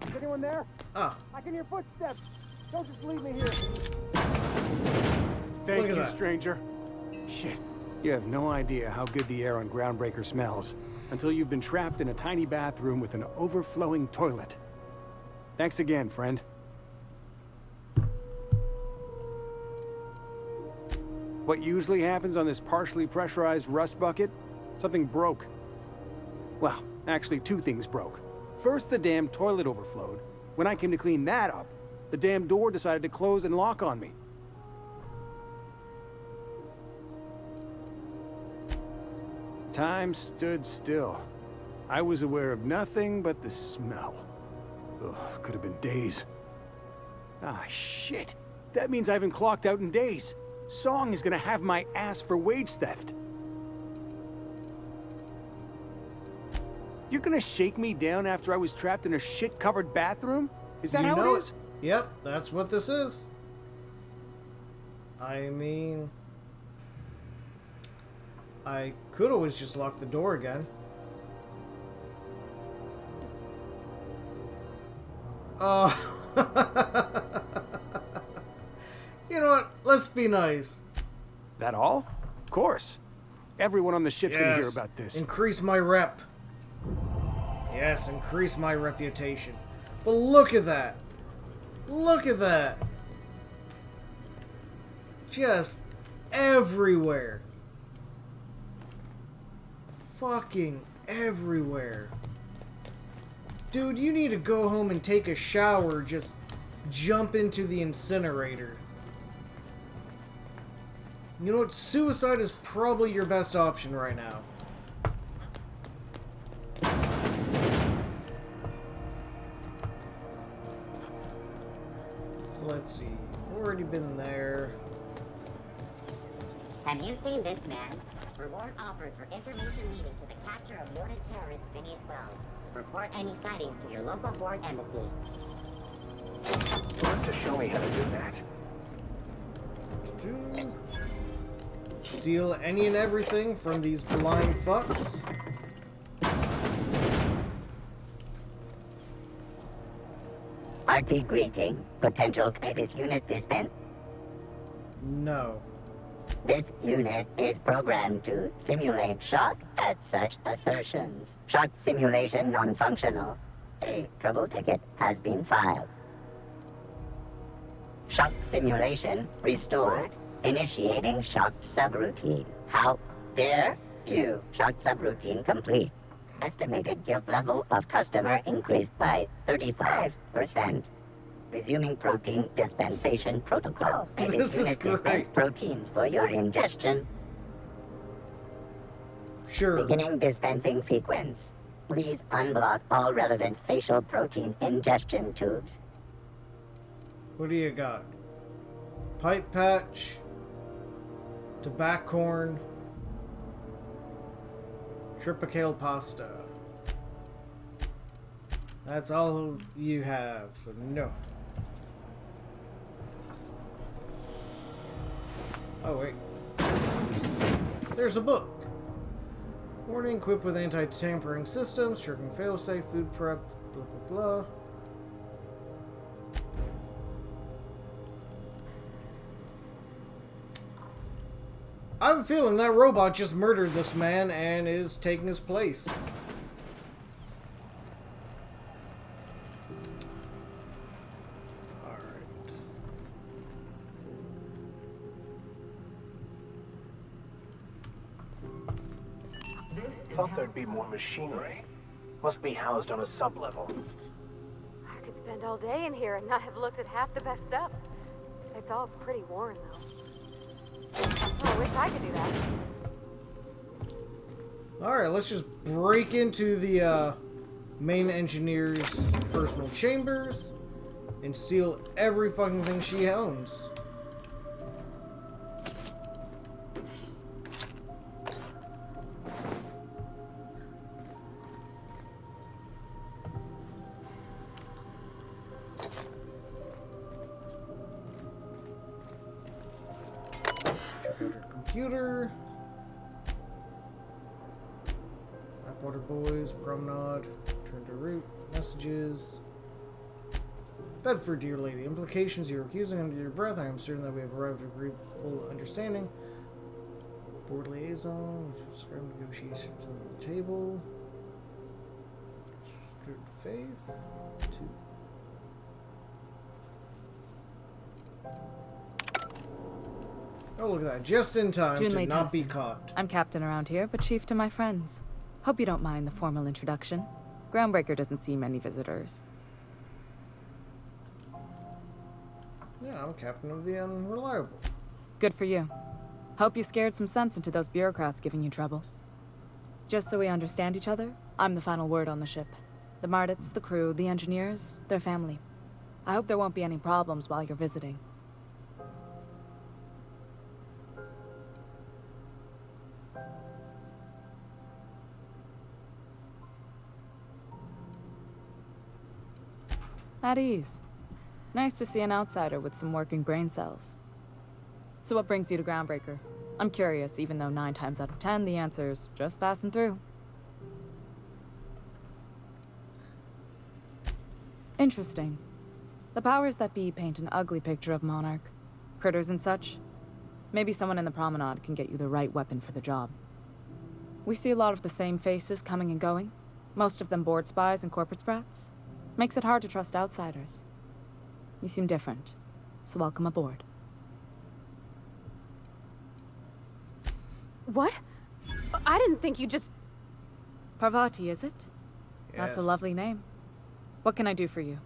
Is anyone there? Ah. I can hear footsteps. Don't just leave me here. Look Thank at you, that. stranger. Shit. You have no idea how good the air on Groundbreaker smells until you've been trapped in a tiny bathroom with an overflowing toilet. Thanks again, friend. What usually happens on this partially pressurized rust bucket? Something broke. Well, actually, two things broke. First, the damn toilet overflowed. When I came to clean that up, the damn door decided to close and lock on me. Time stood still. I was aware of nothing but the smell. Ugh, could have been days. Ah, shit. That means I haven't clocked out in days. Song is gonna have my ass for wage theft. You're gonna shake me down after I was trapped in a shit-covered bathroom? Is that You how know it is? Yep, that's what this is. I mean... I could always just lock the door again. You know what? Let's be nice. That all? Of course. Everyone on the ship's gonna hear Yes. about this. Increase my rep. Yes, increase my reputation. But look at that. Look at that. Just everywhere. Fucking everywhere. Dude, you need to go home and take a shower. Just jump into the incinerator. You know what? Suicide is probably your best option right now. So let's see. I've already been there. Have you seen this man? Reward offered for information leading to the capture of wanted terrorist Vinny's Wells. Report any sightings to your local board embassy. You'll have to show me how to do that. Steal any and everything from these blind fucks. RT greeting. Potential credit unit dispense. No. This unit is programmed to simulate shock at such assertions. Shock simulation non-functional. A trouble ticket has been filed. Shock simulation restored. Initiating shock subroutine. How dare you? Shock subroutine complete. Estimated guilt level of customer increased by 35%. Resuming protein dispensation protocol. This is Unit dispense great. proteins for your ingestion. Sure. Beginning dispensing sequence. Please unblock all relevant facial protein ingestion tubes. What do you got? Pipe patch. Tobaccorn. Tripicale pasta. That's all you have, so no. Oh, wait. There's a book. Warning, equipped with anti-tampering systems, tracking failsafe, food prep, blah blah blah. I have a feeling that robot just murdered this man and is taking his place. Thought there'd be more machinery. Must be housed on a sub-level. I could spend all day in here and not have looked at half the best stuff. It's all pretty worn, though. Oh, I wish I could do that. Alright, let's just break into the main engineer's personal chambers and steal every fucking thing she owns. Check out her computer. Backwater Boys, Promenade, Turn to Route, Messages. Bedford, dear lady. Implications you're accusing under your breath. I am certain that we have arrived at agreeable understanding. Board liaison, describe negotiations on the table. Good faith. 2. Oh, look at that. Just in time to not be caught. I'm captain around here, but chief to my friends. Hope you don't mind the formal introduction. Groundbreaker doesn't see many visitors. Yeah, I'm captain of the Unreliable. Good for you. Hope you scared some sense into those bureaucrats giving you trouble. Just so we understand each other, I'm the final word on the ship. The Mardits, the crew, the engineers, their family. I hope there won't be any problems while you're visiting. At ease. Nice to see an outsider with some working brain cells. So what brings you to Groundbreaker? I'm curious, even though 9 times out of 10 the answer's just passing through. Interesting. The powers that be paint an ugly picture of Monarch. Critters and such. Maybe someone in the Promenade can get you the right weapon for the job. We see a lot of the same faces coming and going. Most of them board spies and corporate sprats. Makes it hard to trust outsiders. You seem different, so welcome aboard. What? I didn't think you just... Parvati, is it? Yes. That's a lovely name. What can I do for you?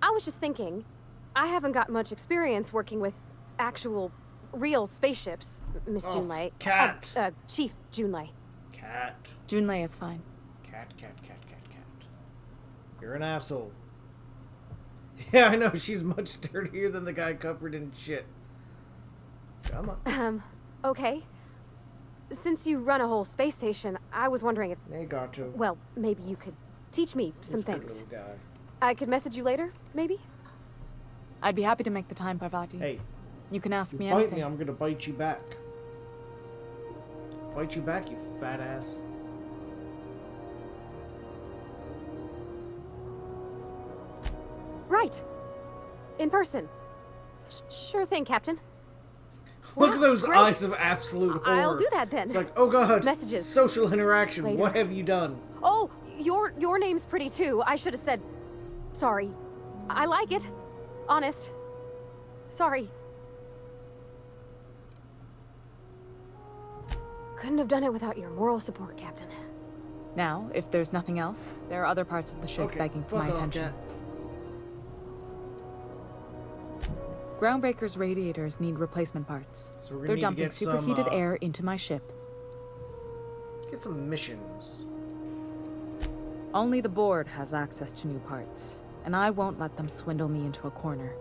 I was just thinking, I haven't got much experience working with actual, real spaceships, Miss Junlei. Cat. Chief Junlei. Cat. Junlei is fine. Cat. You're an asshole. Yeah, I know, she's much dirtier than the guy covered in shit. Come on. Okay. Since you run a whole space station, I was wondering if... They got to. Well, maybe you could teach me some This good things. little guy. I could message you later, maybe? I'd be happy to make the time, Parvati. Hey. You can ask me Bite anything. me, I'm gonna bite you back. Bite you back, you fat ass. Right. In person. Sure thing, Captain. Look at those Great. eyes of absolute horror. I'll do that then. It's like, oh god. Messages. Social interaction. Later. What have you done? Oh, your name's pretty too. I should have said... Sorry. I like it. Honest. Sorry. Couldn't have done it without your moral support, Captain. Now, if there's nothing else, there are other parts of the ship begging for my attention. Groundbreaker's radiators need replacement parts. So we're gonna They're need to dumping get superheated some, air into my ship. Get some missions. Only the board has access to new parts, and I won't let them swindle me into a corner.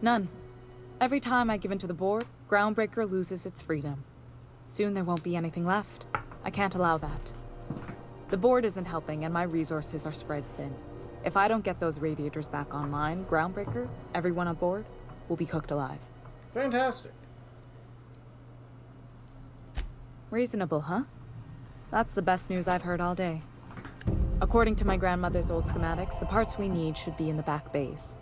None. Every time I give in to the board, Groundbreaker loses its freedom. Soon there won't be anything left. I can't allow that. The board isn't helping, and my resources are spread thin. If I don't get those radiators back online, Groundbreaker, everyone on board, will be cooked alive. Fantastic. Reasonable, huh? That's the best news I've heard all day. According to my grandmother's old schematics, the parts we need should be in the back bays.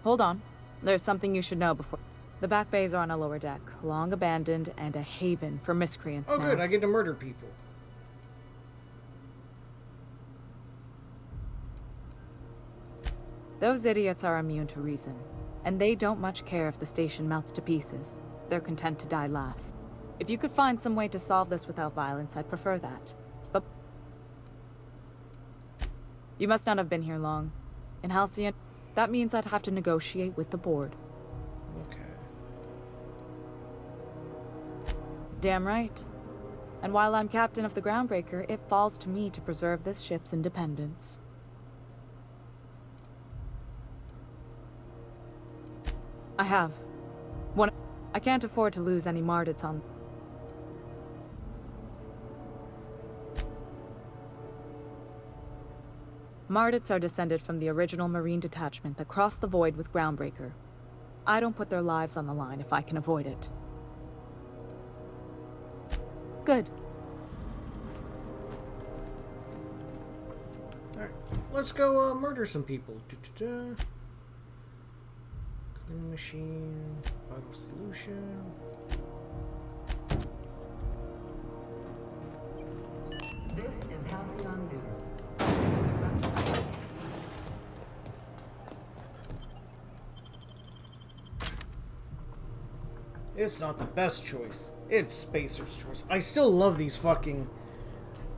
Hold on. There's something you should know before. The back bays are on a lower deck, long abandoned and a haven for miscreants Oh, now. good. I get to murder people. Those idiots are immune to reason, and they don't much care if the station melts to pieces. They're content to die last. If you could find some way to solve this without violence, I'd prefer that. But you must not have been here long. In Halcyon, that means I'd have to negotiate with the board. Okay. Damn right. And while I'm captain of the Groundbreaker, it falls to me to preserve this ship's independence. I have. One. I can't afford to lose any Mardits on. Mardits are descended from the original Marine detachment that crossed the void with Groundbreaker. I don't put their lives on the line if I can avoid it. Good. Alright, let's go murder some people. Clean machine, vital solution. This is Halcyon News. It's not the best choice. It's Spacer's choice. I still love these fucking,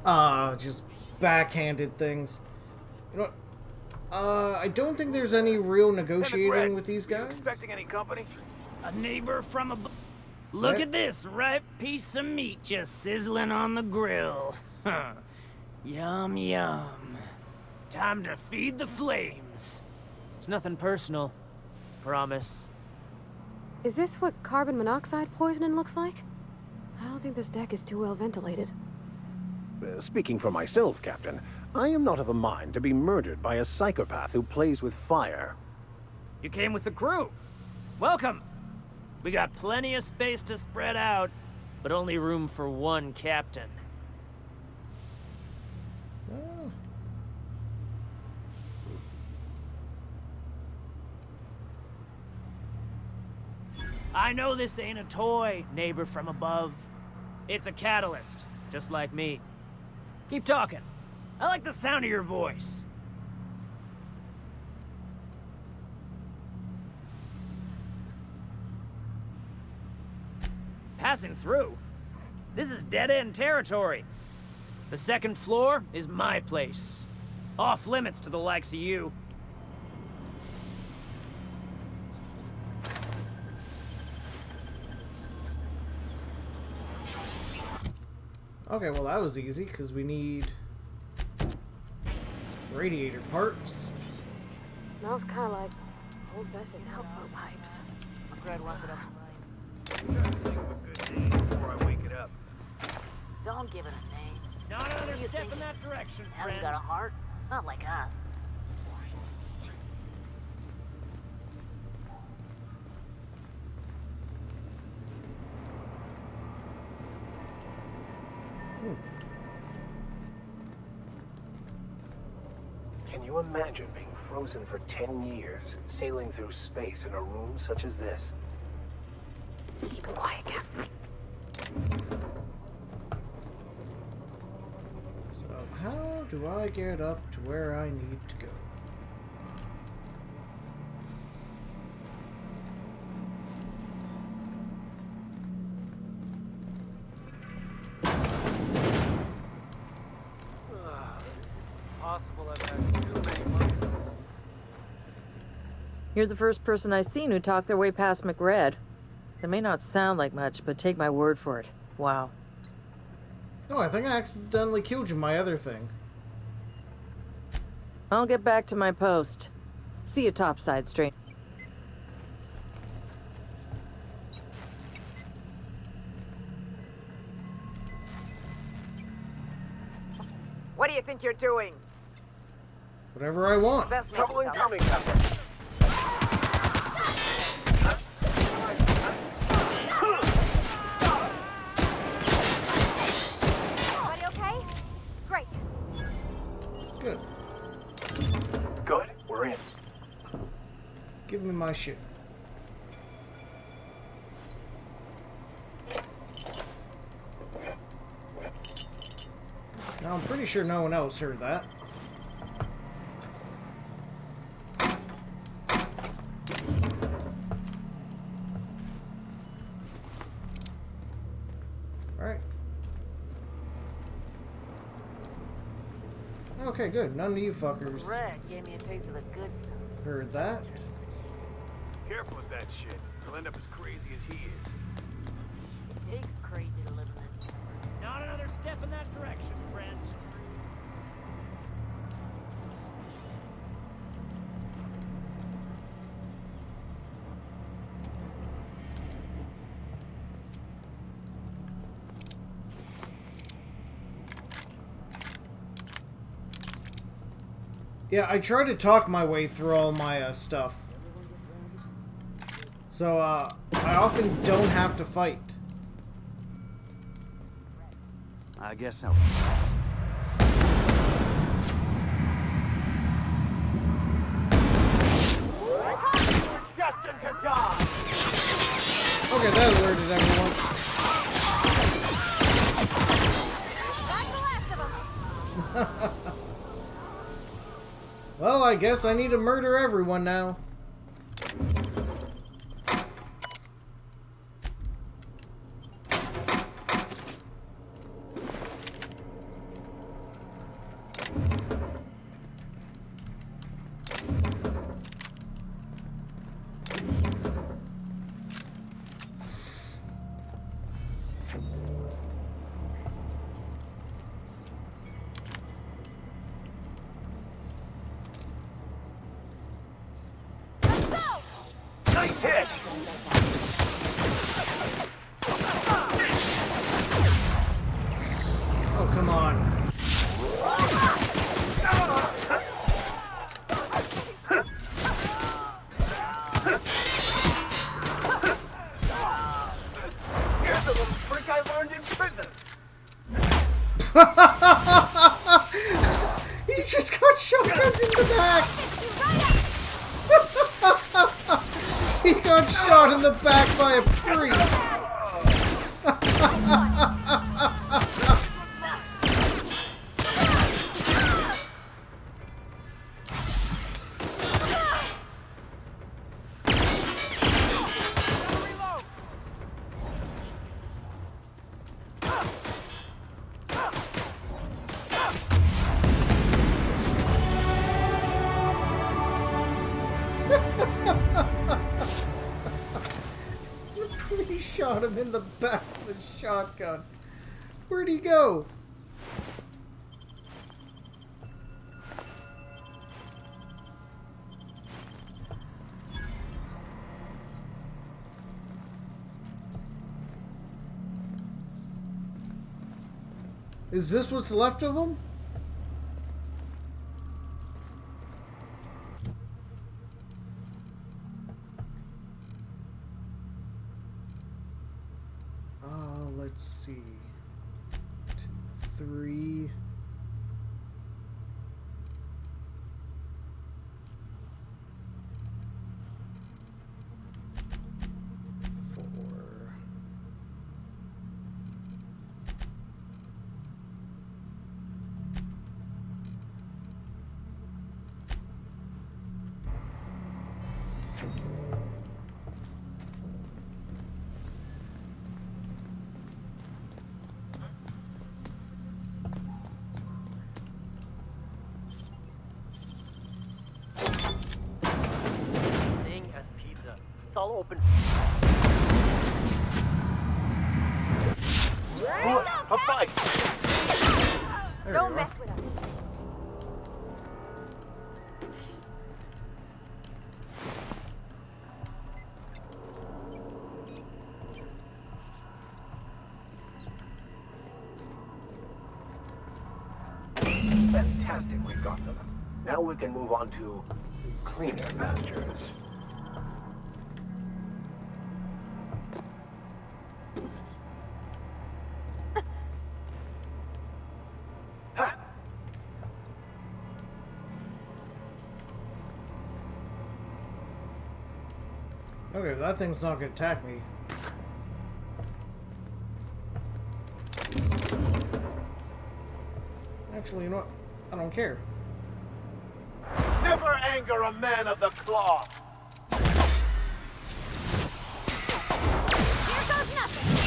just backhanded things. You know what? I don't think there's any real negotiating with these guys. Expecting any company? A neighbor from above. Look at this ripe piece of meat just sizzling on the grill. Yum, yum. Time to feed the flames. It's nothing personal. Promise. Is this what carbon monoxide poisoning looks like? I don't think this deck is too well ventilated. Speaking for myself, Captain, I am not of a mind to be murdered by a psychopath who plays with fire. You came with the crew. Welcome. We got plenty of space to spread out, but only room for one captain. Oh. I know this ain't a toy, neighbor from above. It's a catalyst, just like me. Keep talking. I like the sound of your voice. Passing through? This is dead-end territory. The second floor is my place. Off limits to the likes of you. Okay, well that was easy, because we need radiator parts. Smells kind of like old Bess's outflow pipes. I'm glad we're up. Before I wake it up. Don't give it a name. Not another You step think in that direction, Has friend. he got a heart? Not like us. Can you imagine being frozen for 10 years, sailing through space in a room such as this? Keep it quiet, Captain. So how do I get up to where I need to go? You're the first person I've seen who talked their way past McRed. That may not sound like much, but take my word for it. Wow. Oh, I think I accidentally killed you my other thing. I'll get back to my post. See you topside, stranger. What do you think you're doing? Whatever I want. Trouble incoming, Captain. Everybody okay? Great. Good. Good. We're in. Give me my shit. Now, I'm pretty sure no one else heard that. Alright. Okay, good. None of you fuckers Red gave me a taste of the good stuff. heard that. Careful with that shit. You'll end up as crazy as he is. It takes crazy to live in this. Not another step in that direction, friend. Yeah, I try to talk my way through all my stuff. So, I often don't have to fight. I guess so. Okay, that alerted everyone. Well, I guess I need to murder everyone now. Nice hit! Oh, come on. Here's a little trick I learned in prison. He just got shotgunned in the back! He got shot in the back by a priest! He shot him in the back with a shotgun. Where'd he go? Is this what's left of him? Let's see. 2, 3. 4. It's all open. A fight! Don't mess with us. Fantastic, we got them. Now we can move on to cleaner masters. Okay, that thing's not gonna attack me. Actually, you know what? I don't care. Never anger a man of the cloth! Here goes nothing!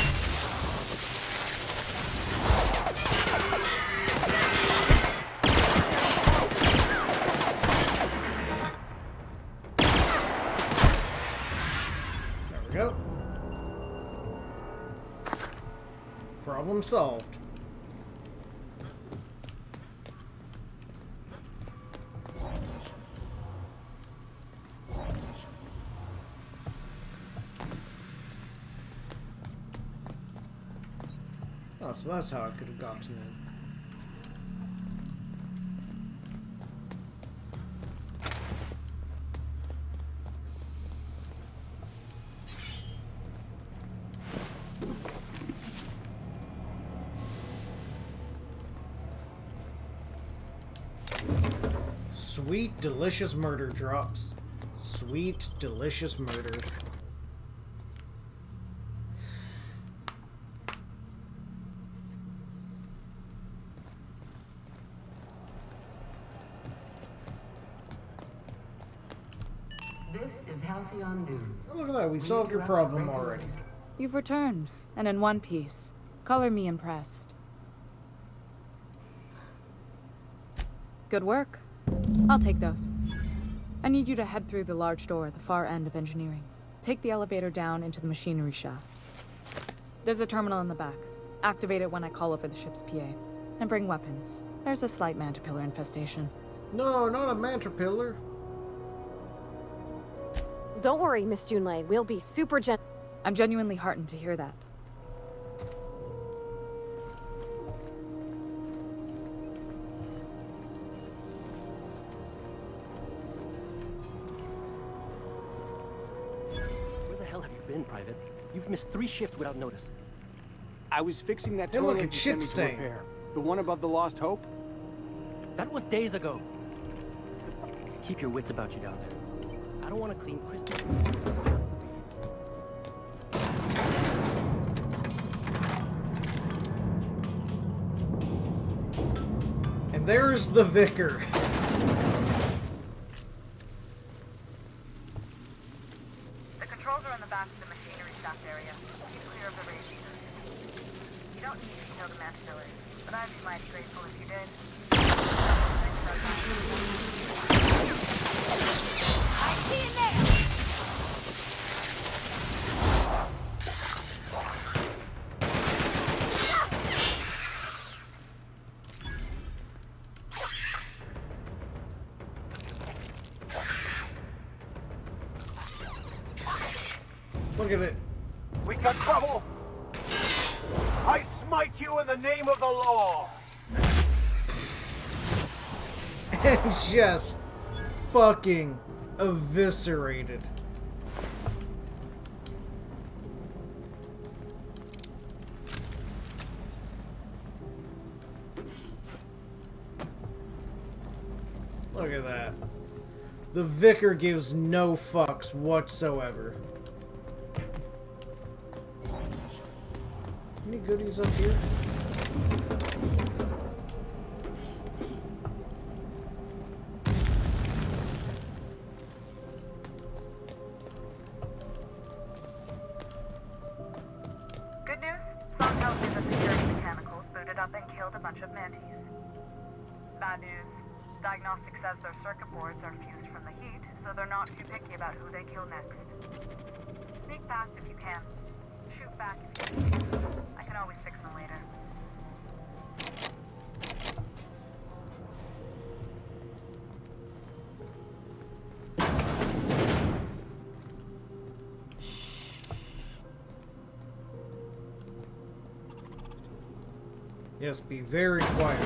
There we go. Problem solved. Oh, so that's how I could have gotten in. Sweet, delicious murder drops. Sweet, delicious murder. This is Halcyon News. Oh, look at that, we solved your problem already. You've returned, and in one piece. Color me impressed. Good work. I'll take those. I need you to head through the large door at the far end of engineering. Take the elevator down into the machinery shaft. There's a terminal in the back. Activate it when I call over the ship's PA. And bring weapons. There's a slight mantipillar infestation. No, not a mantipillar. Don't worry, Miss Junlei. We'll be super I'm genuinely heartened to hear that. Where the hell have you been, Private? You've missed 3 shifts without notice. I was fixing that Hey, look, toilet it's you sent me shit to stain. repair. The one above the Lost Hope? That was days ago. Keep your wits about you down there. I don't want to clean crispy. And there's the vicar. The controls are in the back of the machinery shaft area. Keep clear of the radiators. You don't need to kill the mantipillars, but I'd be mighty grateful if you did. I see you there! Look at it. We got trouble! I smite you in the name of the law! And just fucking eviscerated. Look at that. The vicar gives no fucks whatsoever. Any goodies up here? Good news? Some tells me the security mechanicals booted up and killed a bunch of mantis. Bad news. Diagnostic says their circuit boards are fused from the heat, so they're not too picky about who they kill next. fast if you can. Shoot back if you need. I can always fix them later. Yes, be very quiet.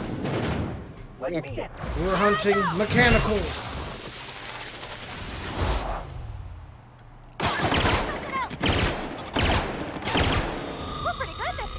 What is it? We're hunting mechanicals. We're pretty good at this.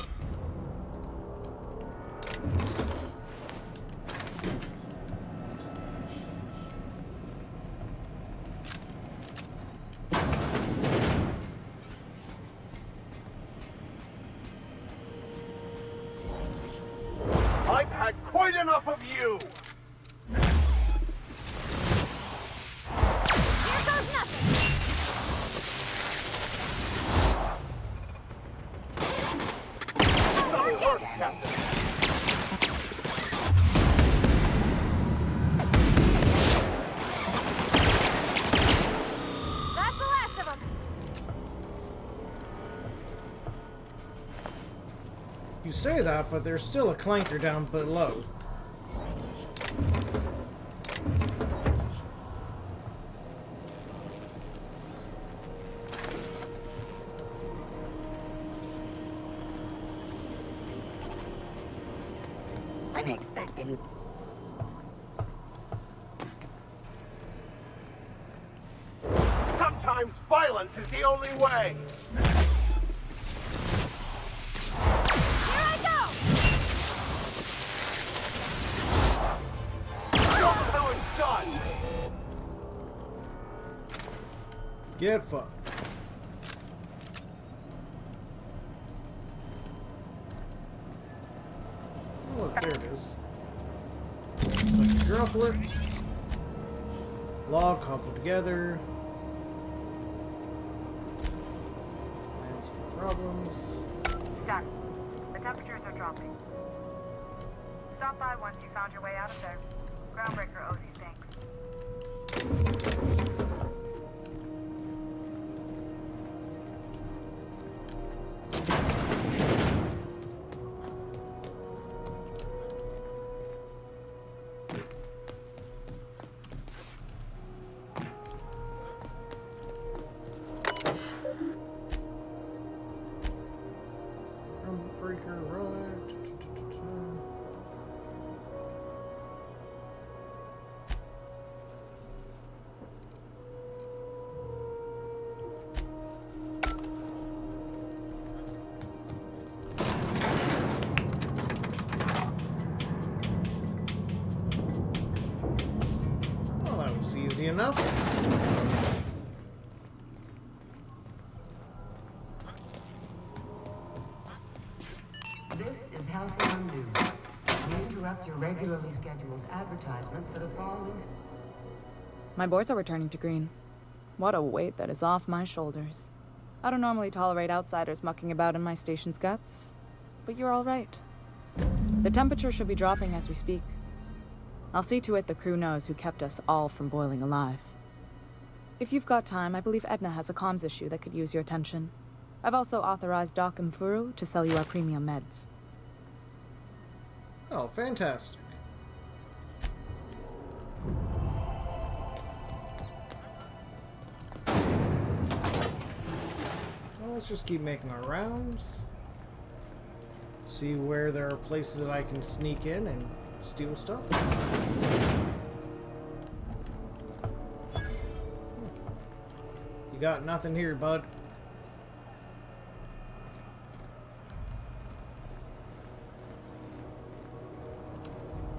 I've had quite enough of you! Here goes nothing. That'll work, Captain. That's the last of them. You say that, but there's still a clanker down below. Unexpected. Sometimes violence is the only way! Here I go. Show them how it's done! Get fucked. Oh, look, there it is. Like droplets. Log coupled together. And some problems. Done. The temperatures are dropping. Stop by once you found your way out of there. Groundbreaker owes you thanks. Breaker, right. Well, that was easy enough. This is Halcyon News. We interrupt your regularly scheduled advertisement for the following... My boards are returning to green. What a weight that is off my shoulders. I don't normally tolerate outsiders mucking about in my station's guts, but you're all right. The temperature should be dropping as we speak. I'll see to it the crew knows who kept us all from boiling alive. If you've got time, I believe Edna has a comms issue that could use your attention. I've also authorized Doc and Furu to sell you our premium meds. Oh, fantastic. Well, let's just keep making our rounds. See where there are places that I can sneak in and steal stuff. You got nothing here, bud.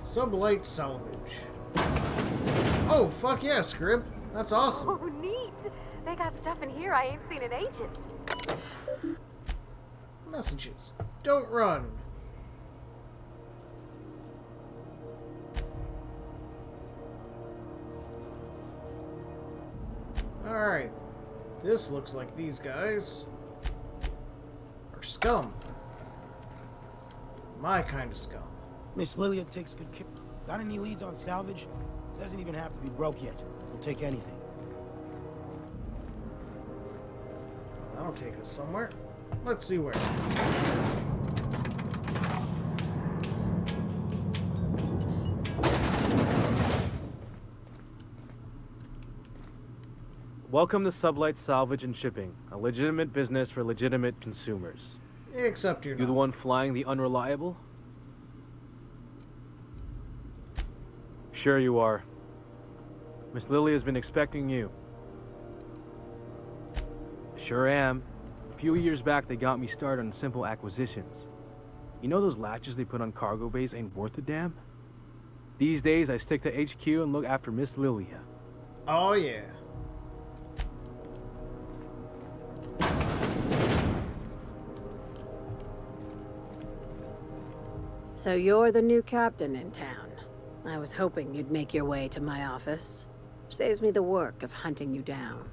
Sublight salvage. Oh, fuck yeah, Scrib. That's awesome. Oh, neat. They got stuff in here I ain't seen in ages. Messages. Don't run. Alright. This looks like these guys are scum. My kind of scum. Miss Lilia takes good care. Got any leads on salvage? Doesn't even have to be broke yet. We'll take anything. That'll That'll take us somewhere. Let's see where. Welcome to Sublight Salvage and Shipping, a legitimate business for legitimate consumers. Except you're the not. one flying the Unreliable? Sure you are. Miss Lily has been expecting you. Sure am. A few years back, they got me started on simple acquisitions. You know those latches they put on cargo bays ain't worth a damn? These days, I stick to HQ and look after Miss Lilia. Oh, yeah. So you're the new captain in town. I was hoping you'd make your way to my office. Saves me the work of hunting you down.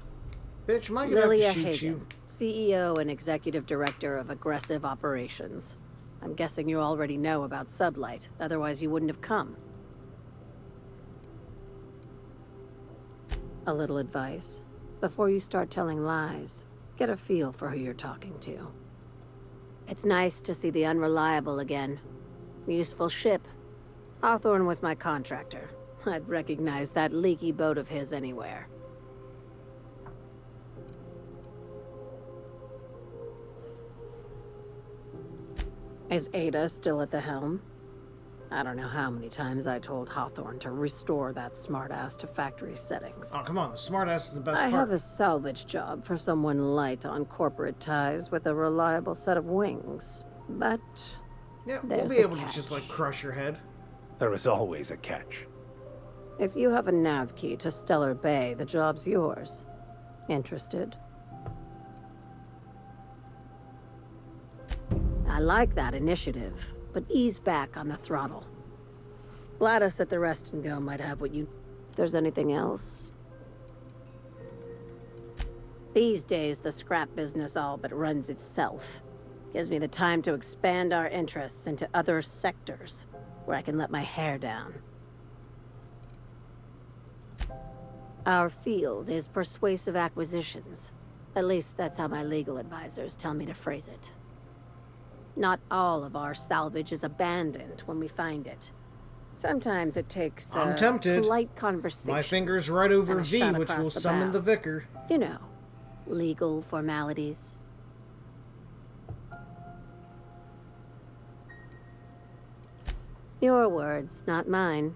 Bitch, am I gonna Lilia have to shoot Hagen, you? CEO and Executive Director of Aggressive Operations. I'm guessing you already know about Sublight, otherwise you wouldn't have come. A little advice. Before you start telling lies, get a feel for who you're talking to. It's nice to see the Unreliable again. Useful ship. Hawthorne was my contractor. I'd recognize that leaky boat of his anywhere. Is Ada still at the helm? I don't know how many times I told Hawthorne to restore that smartass to factory settings. Oh, come on. The smartass is the best I part. have a salvage job for someone light on corporate ties with a reliable set of wings. But Yeah, we'll there's be a able catch. to just, like, crush your head. There is always a catch. If you have a nav key to Stellar Bay, the job's yours. Interested? I like that initiative, but ease back on the throttle. Gladys at the Rest and Go might have what you... If there's anything else... These days, the scrap business all but runs itself. Gives me the time to expand our interests into other sectors, where I can let my hair down. Our field is persuasive acquisitions. At least that's how my legal advisors tell me to phrase it. Not all of our salvage is abandoned when we find it. Sometimes it takes I'm tempted. polite conversation. My finger's right over and a V, shot which across will the summon bow. the vicar. You know, legal formalities. Your words, not mine.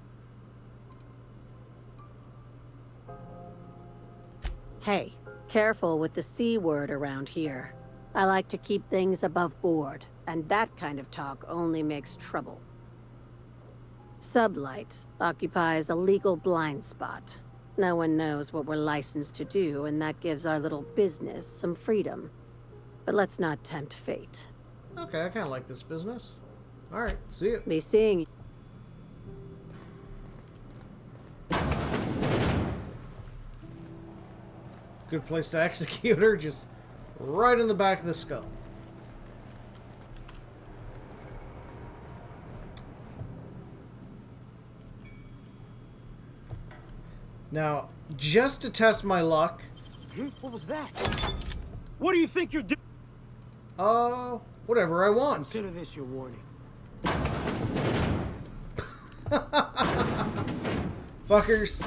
Hey, careful with the C word around here. I like to keep things above board, and that kind of talk only makes trouble. Sublight occupies a legal blind spot. No one knows what we're licensed to do, and that gives our little business some freedom. But let's not tempt fate. Okay, I kind of like this business. Alright, see you. Be seeing you. Good place to execute her, just right in the back of the skull. Now, just to test my luck... What was that? What do you think you're doing? Whatever I want. Consider this your warning. Fuckers.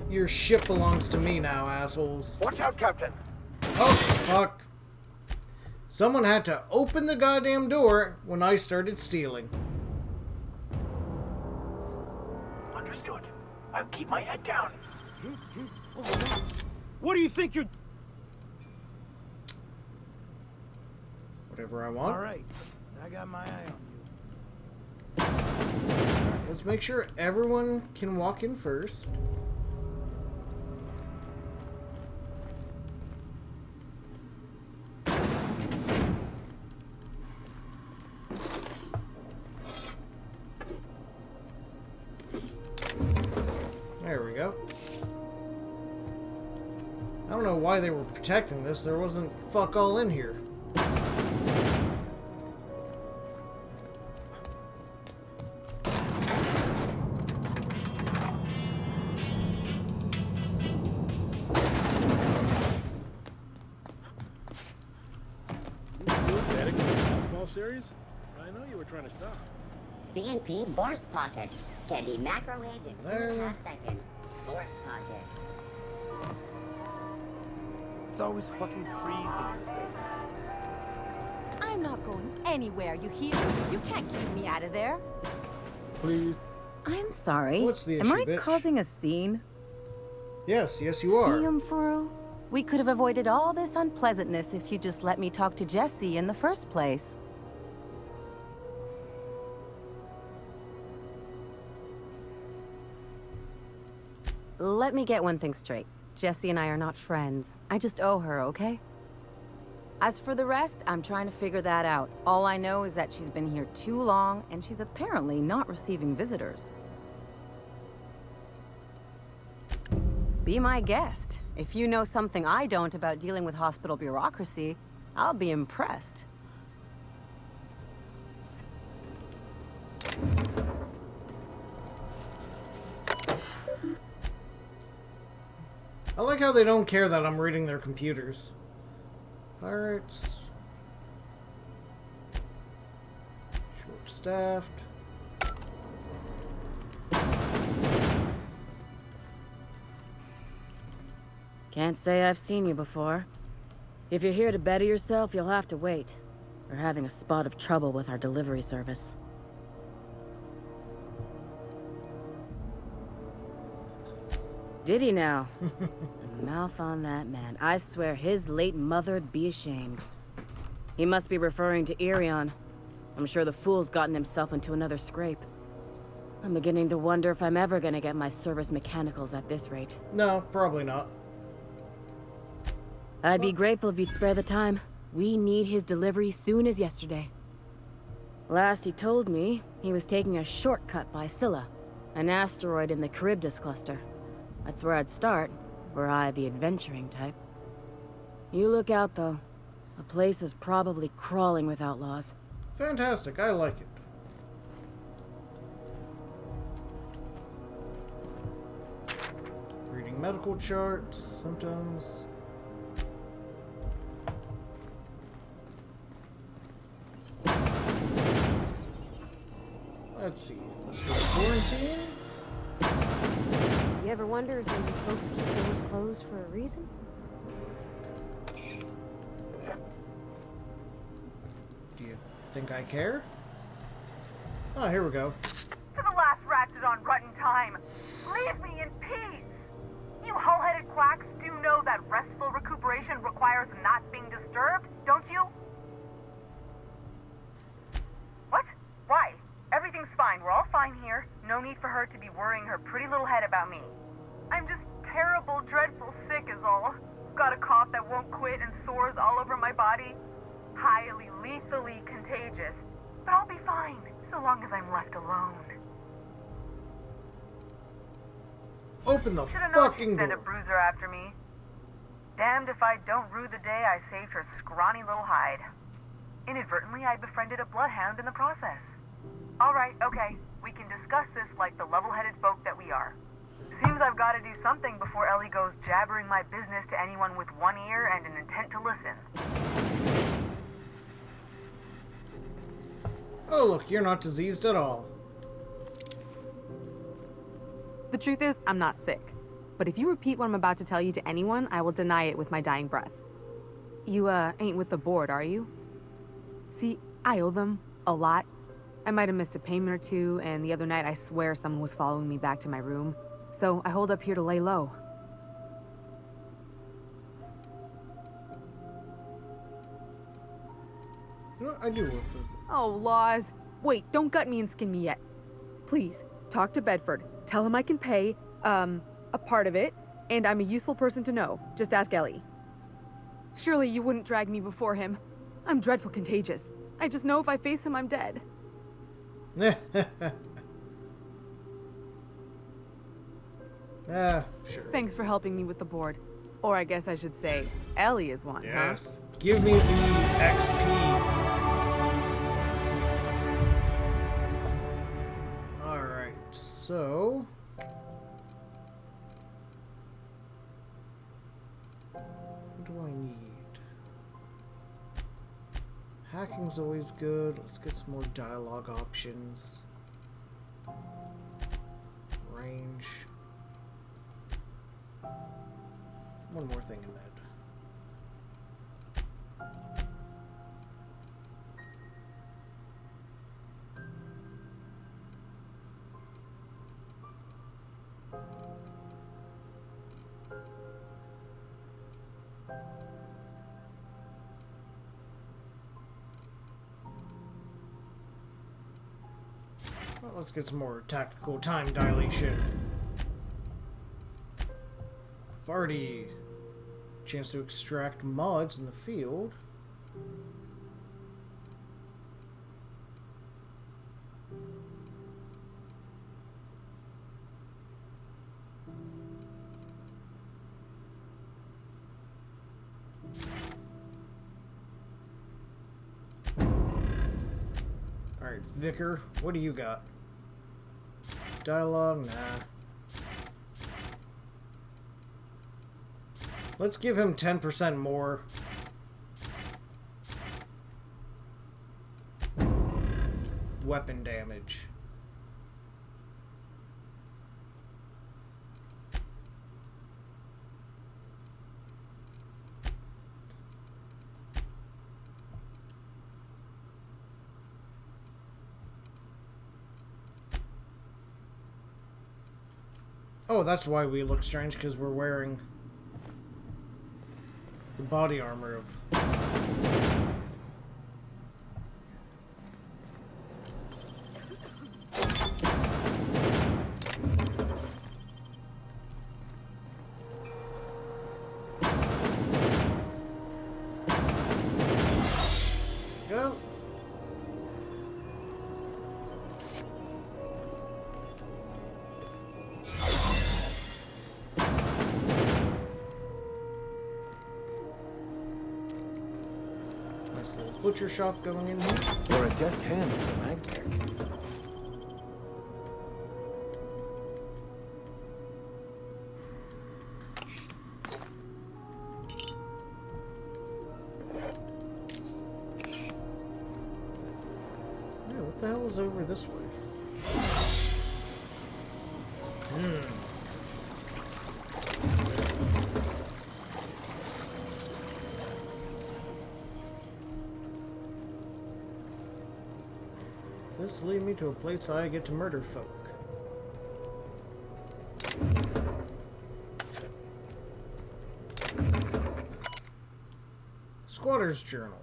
Your ship belongs to me now, assholes. Watch out, Captain. Oh, fuck. Someone had to open the goddamn door when I started stealing. Understood. I'll keep my head down. What do you think you're... Whatever I want. Alright, I got my eye on you. Let's make sure everyone can walk in first. There we go. I don't know why they were protecting this. There wasn't fuck all in here. worries. I know you were trying to stop. CNP burst pockets can be microwaved in 2.5 seconds. Burst pockets. It's always fucking freezing in space. I'm not going anywhere, you hear? You can't keep me out of there. Please. I'm sorry. What's the Am issue, I bitch? causing a scene? Yes, you are. See, Furu? We could have avoided all this unpleasantness if you just let me talk to Jesse in the first place. Let me get one thing straight. Jesse and I are not friends. I just owe her, okay? As for the rest, I'm trying to figure that out. All I know is that she's been here too long, and she's apparently not receiving visitors. Be my guest. If you know something I don't about dealing with hospital bureaucracy, I'll be impressed. I like how they don't care that I'm reading their computers. Pirates. Short-staffed. Can't say I've seen you before. If you're here to better yourself, you'll have to wait. We're having a spot of trouble with our delivery service. Did he now? The mouth on that man. I swear his late mother'd be ashamed. He must be referring to Irion. I'm sure the fool's gotten himself into another scrape. I'm beginning to wonder if I'm ever gonna get my service mechanicals at this rate. No, probably not. I'd be grateful if you'd spare the time. We need his delivery soon as yesterday. Last he told me, he was taking a shortcut by Scylla, an asteroid in the Charybdis cluster. That's where I'd start, were I the adventuring type. You look out, though. The place is probably crawling with outlaws. Fantastic, I like it. Reading medical charts, symptoms. Let's see. Let's go to quarantine. You ever wonder if maybe folks keep doors closed for a reason? Do you think I care? Oh, here we go. To the last ratchet on rotten time, leave me in peace! You hull-headed quacks do know that restful recuperation requires not being disturbed, don't you? What? Why? Everything's fine. We're all fine here. No need for her to be worrying her pretty little head about me. I'm just terrible, dreadful sick is all. Got a cough that won't quit and sores all over my body. Highly, lethally contagious. But I'll be fine, so long as I'm left alone. Open the Should've known fucking she'd send a door. bruiser after me. Damned if I don't rue the day I saved her scrawny little hide. Inadvertently, I befriended a bloodhound in the process. Alright, okay. We can discuss this like the level-headed folk that we are. Seems I've got to do something before Ellie goes jabbering my business to anyone with one ear and an intent to listen. Oh, look, you're not diseased at all. The truth is, I'm not sick. But if you repeat what I'm about to tell you to anyone, I will deny it with my dying breath. You, ain't with the board, are you? See, I owe them a lot. I might have missed a payment or two, and the other night I swear someone was following me back to my room. So I hold up here to lay low. You know what? I do work for them. Oh, laws. Wait, don't gut me and skin me yet. Please, talk to Bedford. Tell him I can pay, a part of it, and I'm a useful person to know. Just ask Ellie. Surely you wouldn't drag me before him. I'm dreadful contagious. I just know if I face him, I'm dead. Sure. Thanks for helping me with the board. Or I guess I should say, Ellie is one, Yes. Give me the XP. Alright, so... what do I need? Hacking's always good. Let's get some more dialogue options. Range. One more thing in that. Well, let's get some more tactical time dilation. Vardy. Chance to extract mods in the field. Alright, Vicar, what do you got? Dialogue? Nah. Let's give him 10% more. Weapon damage. Oh, that's why we look strange, because we're wearing the body armor of... Go. Nice little butcher shop going in here. You're a deft hand with a mag pick. Yeah, what the hell is over this way? This lead me to a place I get to murder folk. Squatter's Journal.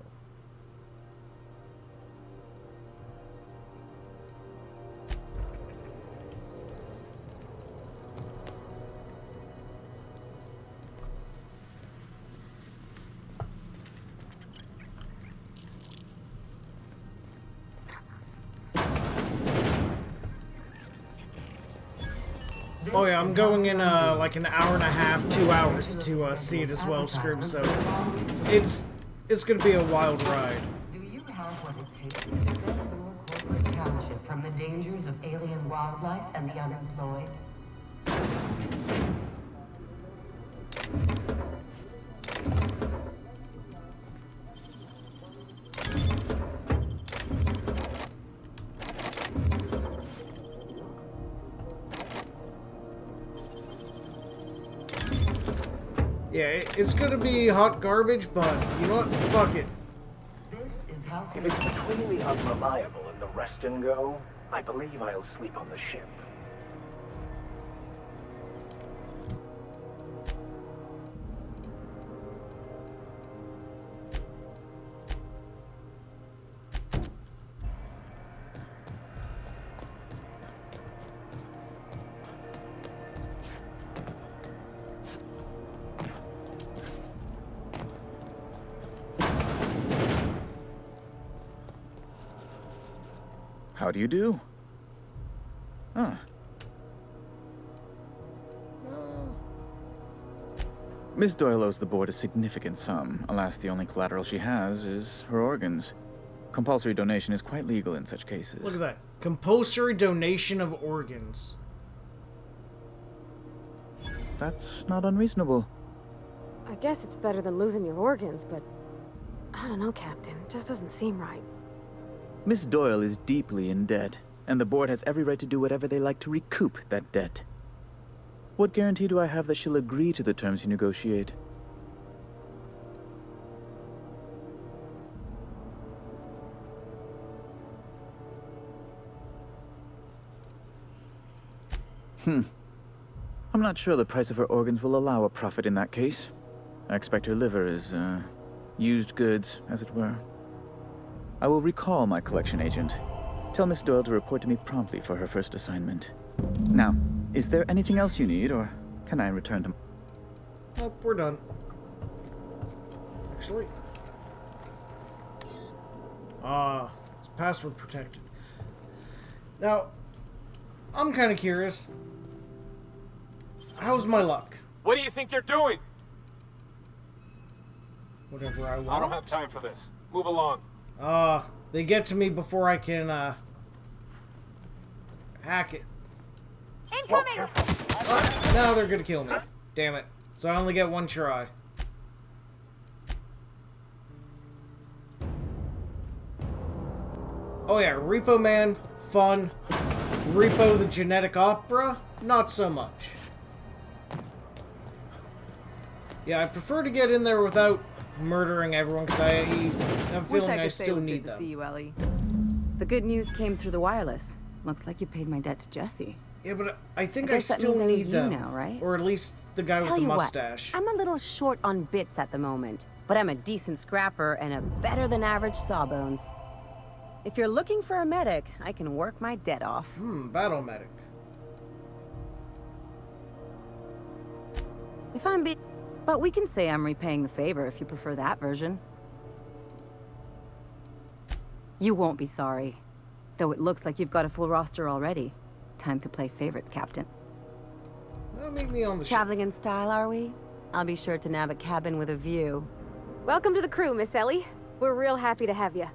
Oh yeah, I'm going in like an hour and a half, 2 hours to see it as well, Scrib, so it's gonna be a wild ride. Do you have what it takes to defend your corporate township from the dangers of alien wildlife and the unemployed? Yeah, it's gonna be hot garbage, but you know what? Fuck it. If it's between the unreliable and the rest and go, I believe I'll sleep on the ship. How do you do? Huh. Miss Doyle owes the board a significant sum. Alas, the only collateral she has is her organs. Compulsory donation is quite legal in such cases. Look at that. Compulsory donation of organs. That's not unreasonable. I guess it's better than losing your organs, but I don't know, Captain. It just doesn't seem right. Miss Doyle is deeply in debt, and the board has every right to do whatever they like to recoup that debt. What guarantee do I have that she'll agree to the terms you negotiate? I'm not sure the price of her organs will allow a profit in that case. I expect her liver is, used goods, as it were. I will recall my collection agent. Tell Miss Doyle to report to me promptly for her first assignment. Now, is there anything else you need, or can I return to... Nope, we're done. Actually... it's password protected. Now, I'm kind of curious. How's my luck? What do you think you're doing? Whatever I want. I don't have time for this. Move along. They get to me before I can, hack it. Incoming! Now they're gonna kill me. Damn it. So I only get one try. Oh yeah, Repo Man, fun. Repo the Genetic Opera, not so much. Yeah, I prefer to get in there without murdering everyone, because I have a feeling I still need them. See you, Ellie. The good news came through the wireless. Looks like you paid my debt to Jesse. Yeah, but I think I still need them. Now, right? Or at least the guy with the mustache. I'm a little short on bits at the moment, but I'm a decent scrapper and a better than average sawbones. If you're looking for a medic, I can work my debt off. Battle medic. If I'm But we can say I'm repaying the favor if you prefer that version. You won't be sorry. Though it looks like you've got a full roster already. Time to play favorites, Captain. Well, meet me on the Traveling in style, are we? I'll be sure to nab a cabin with a view. Welcome to the crew, Miss Ellie. We're real happy to have you.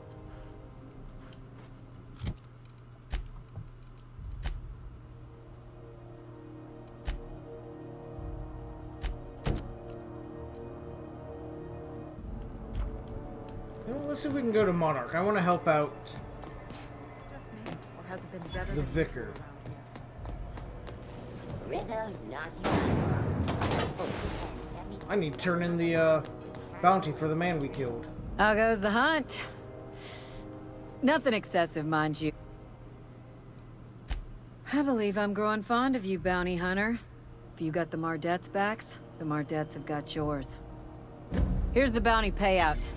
Let's see if we can go to Monarch. I want to help out the Vicar. I need to turn in the bounty for the man we killed. How goes the hunt? Nothing excessive, mind you. I believe I'm growing fond of you, bounty hunter. If you got the Mardets' backs, the Mardets have got yours. Here's the bounty payout.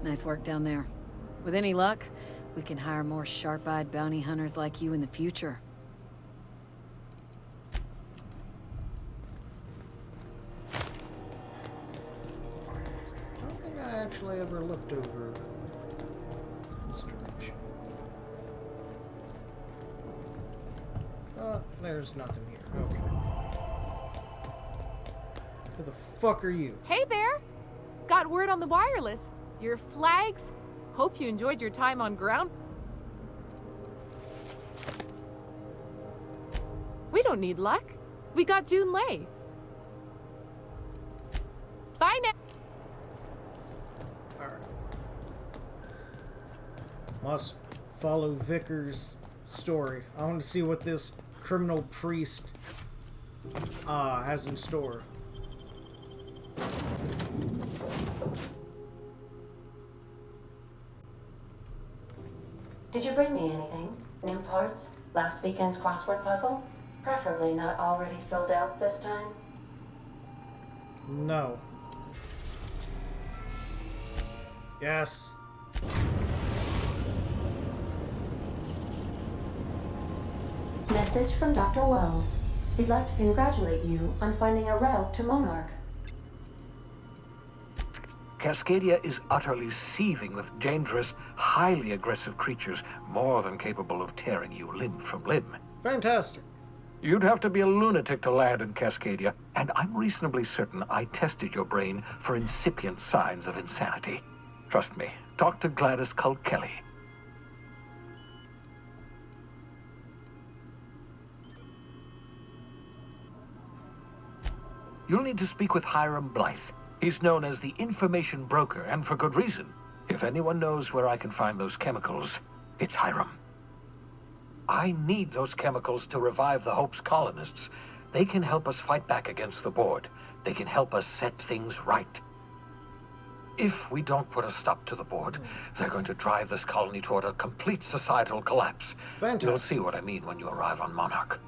Nice work down there. With any luck, we can hire more sharp-eyed bounty hunters like you in the future. I don't think I actually ever looked over this direction. There's nothing here. Okay. Who the fuck are you? Hey there! Got word on the wireless. Your flags? Hope you enjoyed your time on ground. We don't need luck. We got June Lay. Bye now. Alright. Must follow Vicar's story. I want to see what this criminal priest has in store. Did you bring me anything? New parts? Last weekend's crossword puzzle? Preferably not already filled out this time. No. Yes. Message from Dr. Wells. He'd like to congratulate you on finding a route to Monarch. Cascadia is utterly seething with dangerous, highly aggressive creatures, more than capable of tearing you limb from limb. Fantastic. You'd have to be a lunatic to land in Cascadia, and I'm reasonably certain I tested your brain for incipient signs of insanity. Trust me, talk to Gladys Culkelly. You'll need to speak with Hiram Blythe. He's known as the information broker, and for good reason. If anyone knows where I can find those chemicals, it's Hiram. I need those chemicals to revive the Hope's colonists. They can help us fight back against the Board. They can help us set things right. If we don't put a stop to the Board, they're going to drive this colony toward a complete societal collapse. Fantastic. You'll see what I mean when you arrive on Monarch.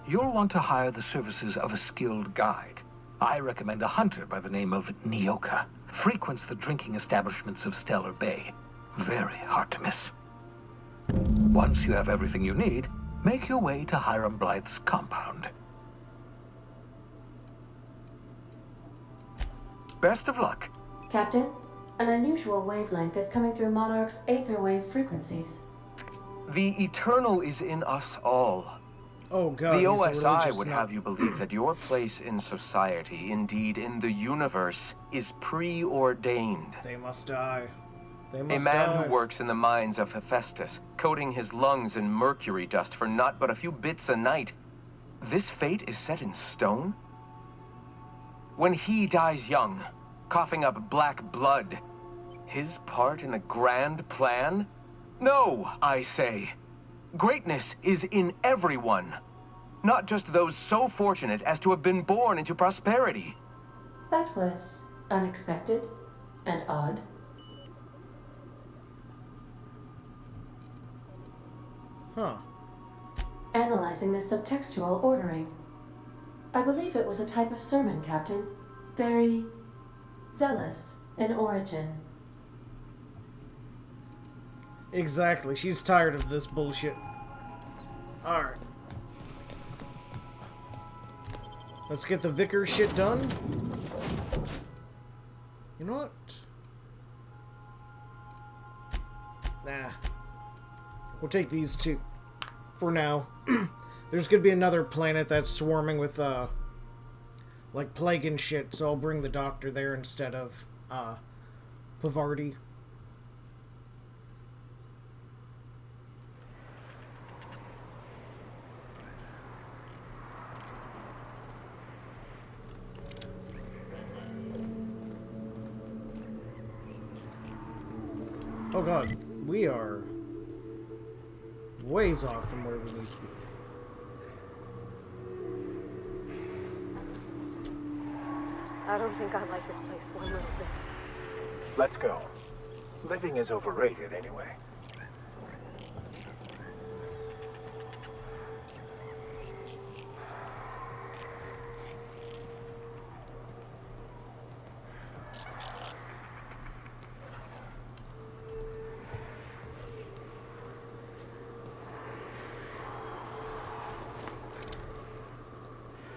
You'll want to hire the services of a skilled guide. I recommend a hunter by the name of Nyoka. Frequents the drinking establishments of Stellar Bay. Very hard to miss. Once you have everything you need, make your way to Hiram Blythe's compound. Best of luck. Captain, an unusual wavelength is coming through Monarch's aether wave frequencies. The eternal is in us all. Oh God, the he's a OSI religious would nut. have you believe that your place in society, indeed in the universe, is preordained. They must die. They A must man die. who works in the mines of Hephaestus, coating his lungs in mercury dust for not but a few bits a night. This fate is set in stone? When he dies young, coughing up black blood, his part in the grand plan? No, I say. Greatness is in everyone, not just those so fortunate as to have been born into prosperity. That was unexpected and odd. Huh. Analyzing the subtextual ordering. I believe it was a type of sermon, Captain. Very zealous in origin. Exactly. She's tired of this bullshit. Alright. Let's get the vicar shit done. You know what? Nah. We'll take these two for now. There's gonna be another planet that's swarming with, like, plague and shit, so I'll bring the doctor there instead of, Pavarti. Oh God, we are ways off from where we need to be. I don't think I like this place one little bit. Let's go. Living is overrated anyway.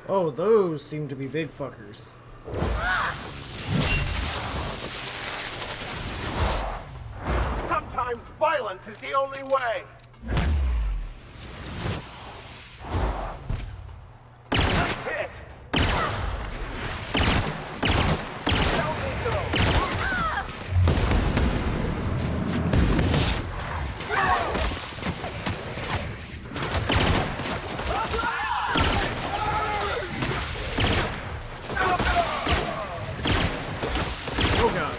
Oh, those seem to be big fuckers. Sometimes violence is the only way. Hit. Tell me so. Oh God.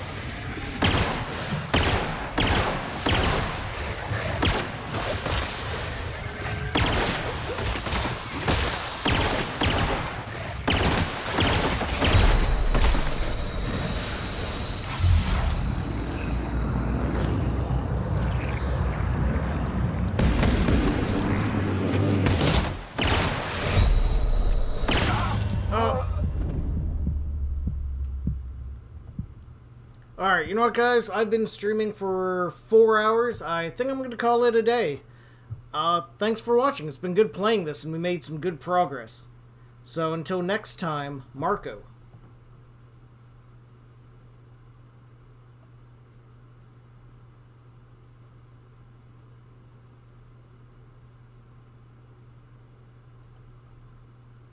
Alright, you know what, guys? I've been streaming for 4 hours. I think I'm going to call it a day. Thanks for watching. It's been good playing this, and we made some good progress. So until next time, Marco.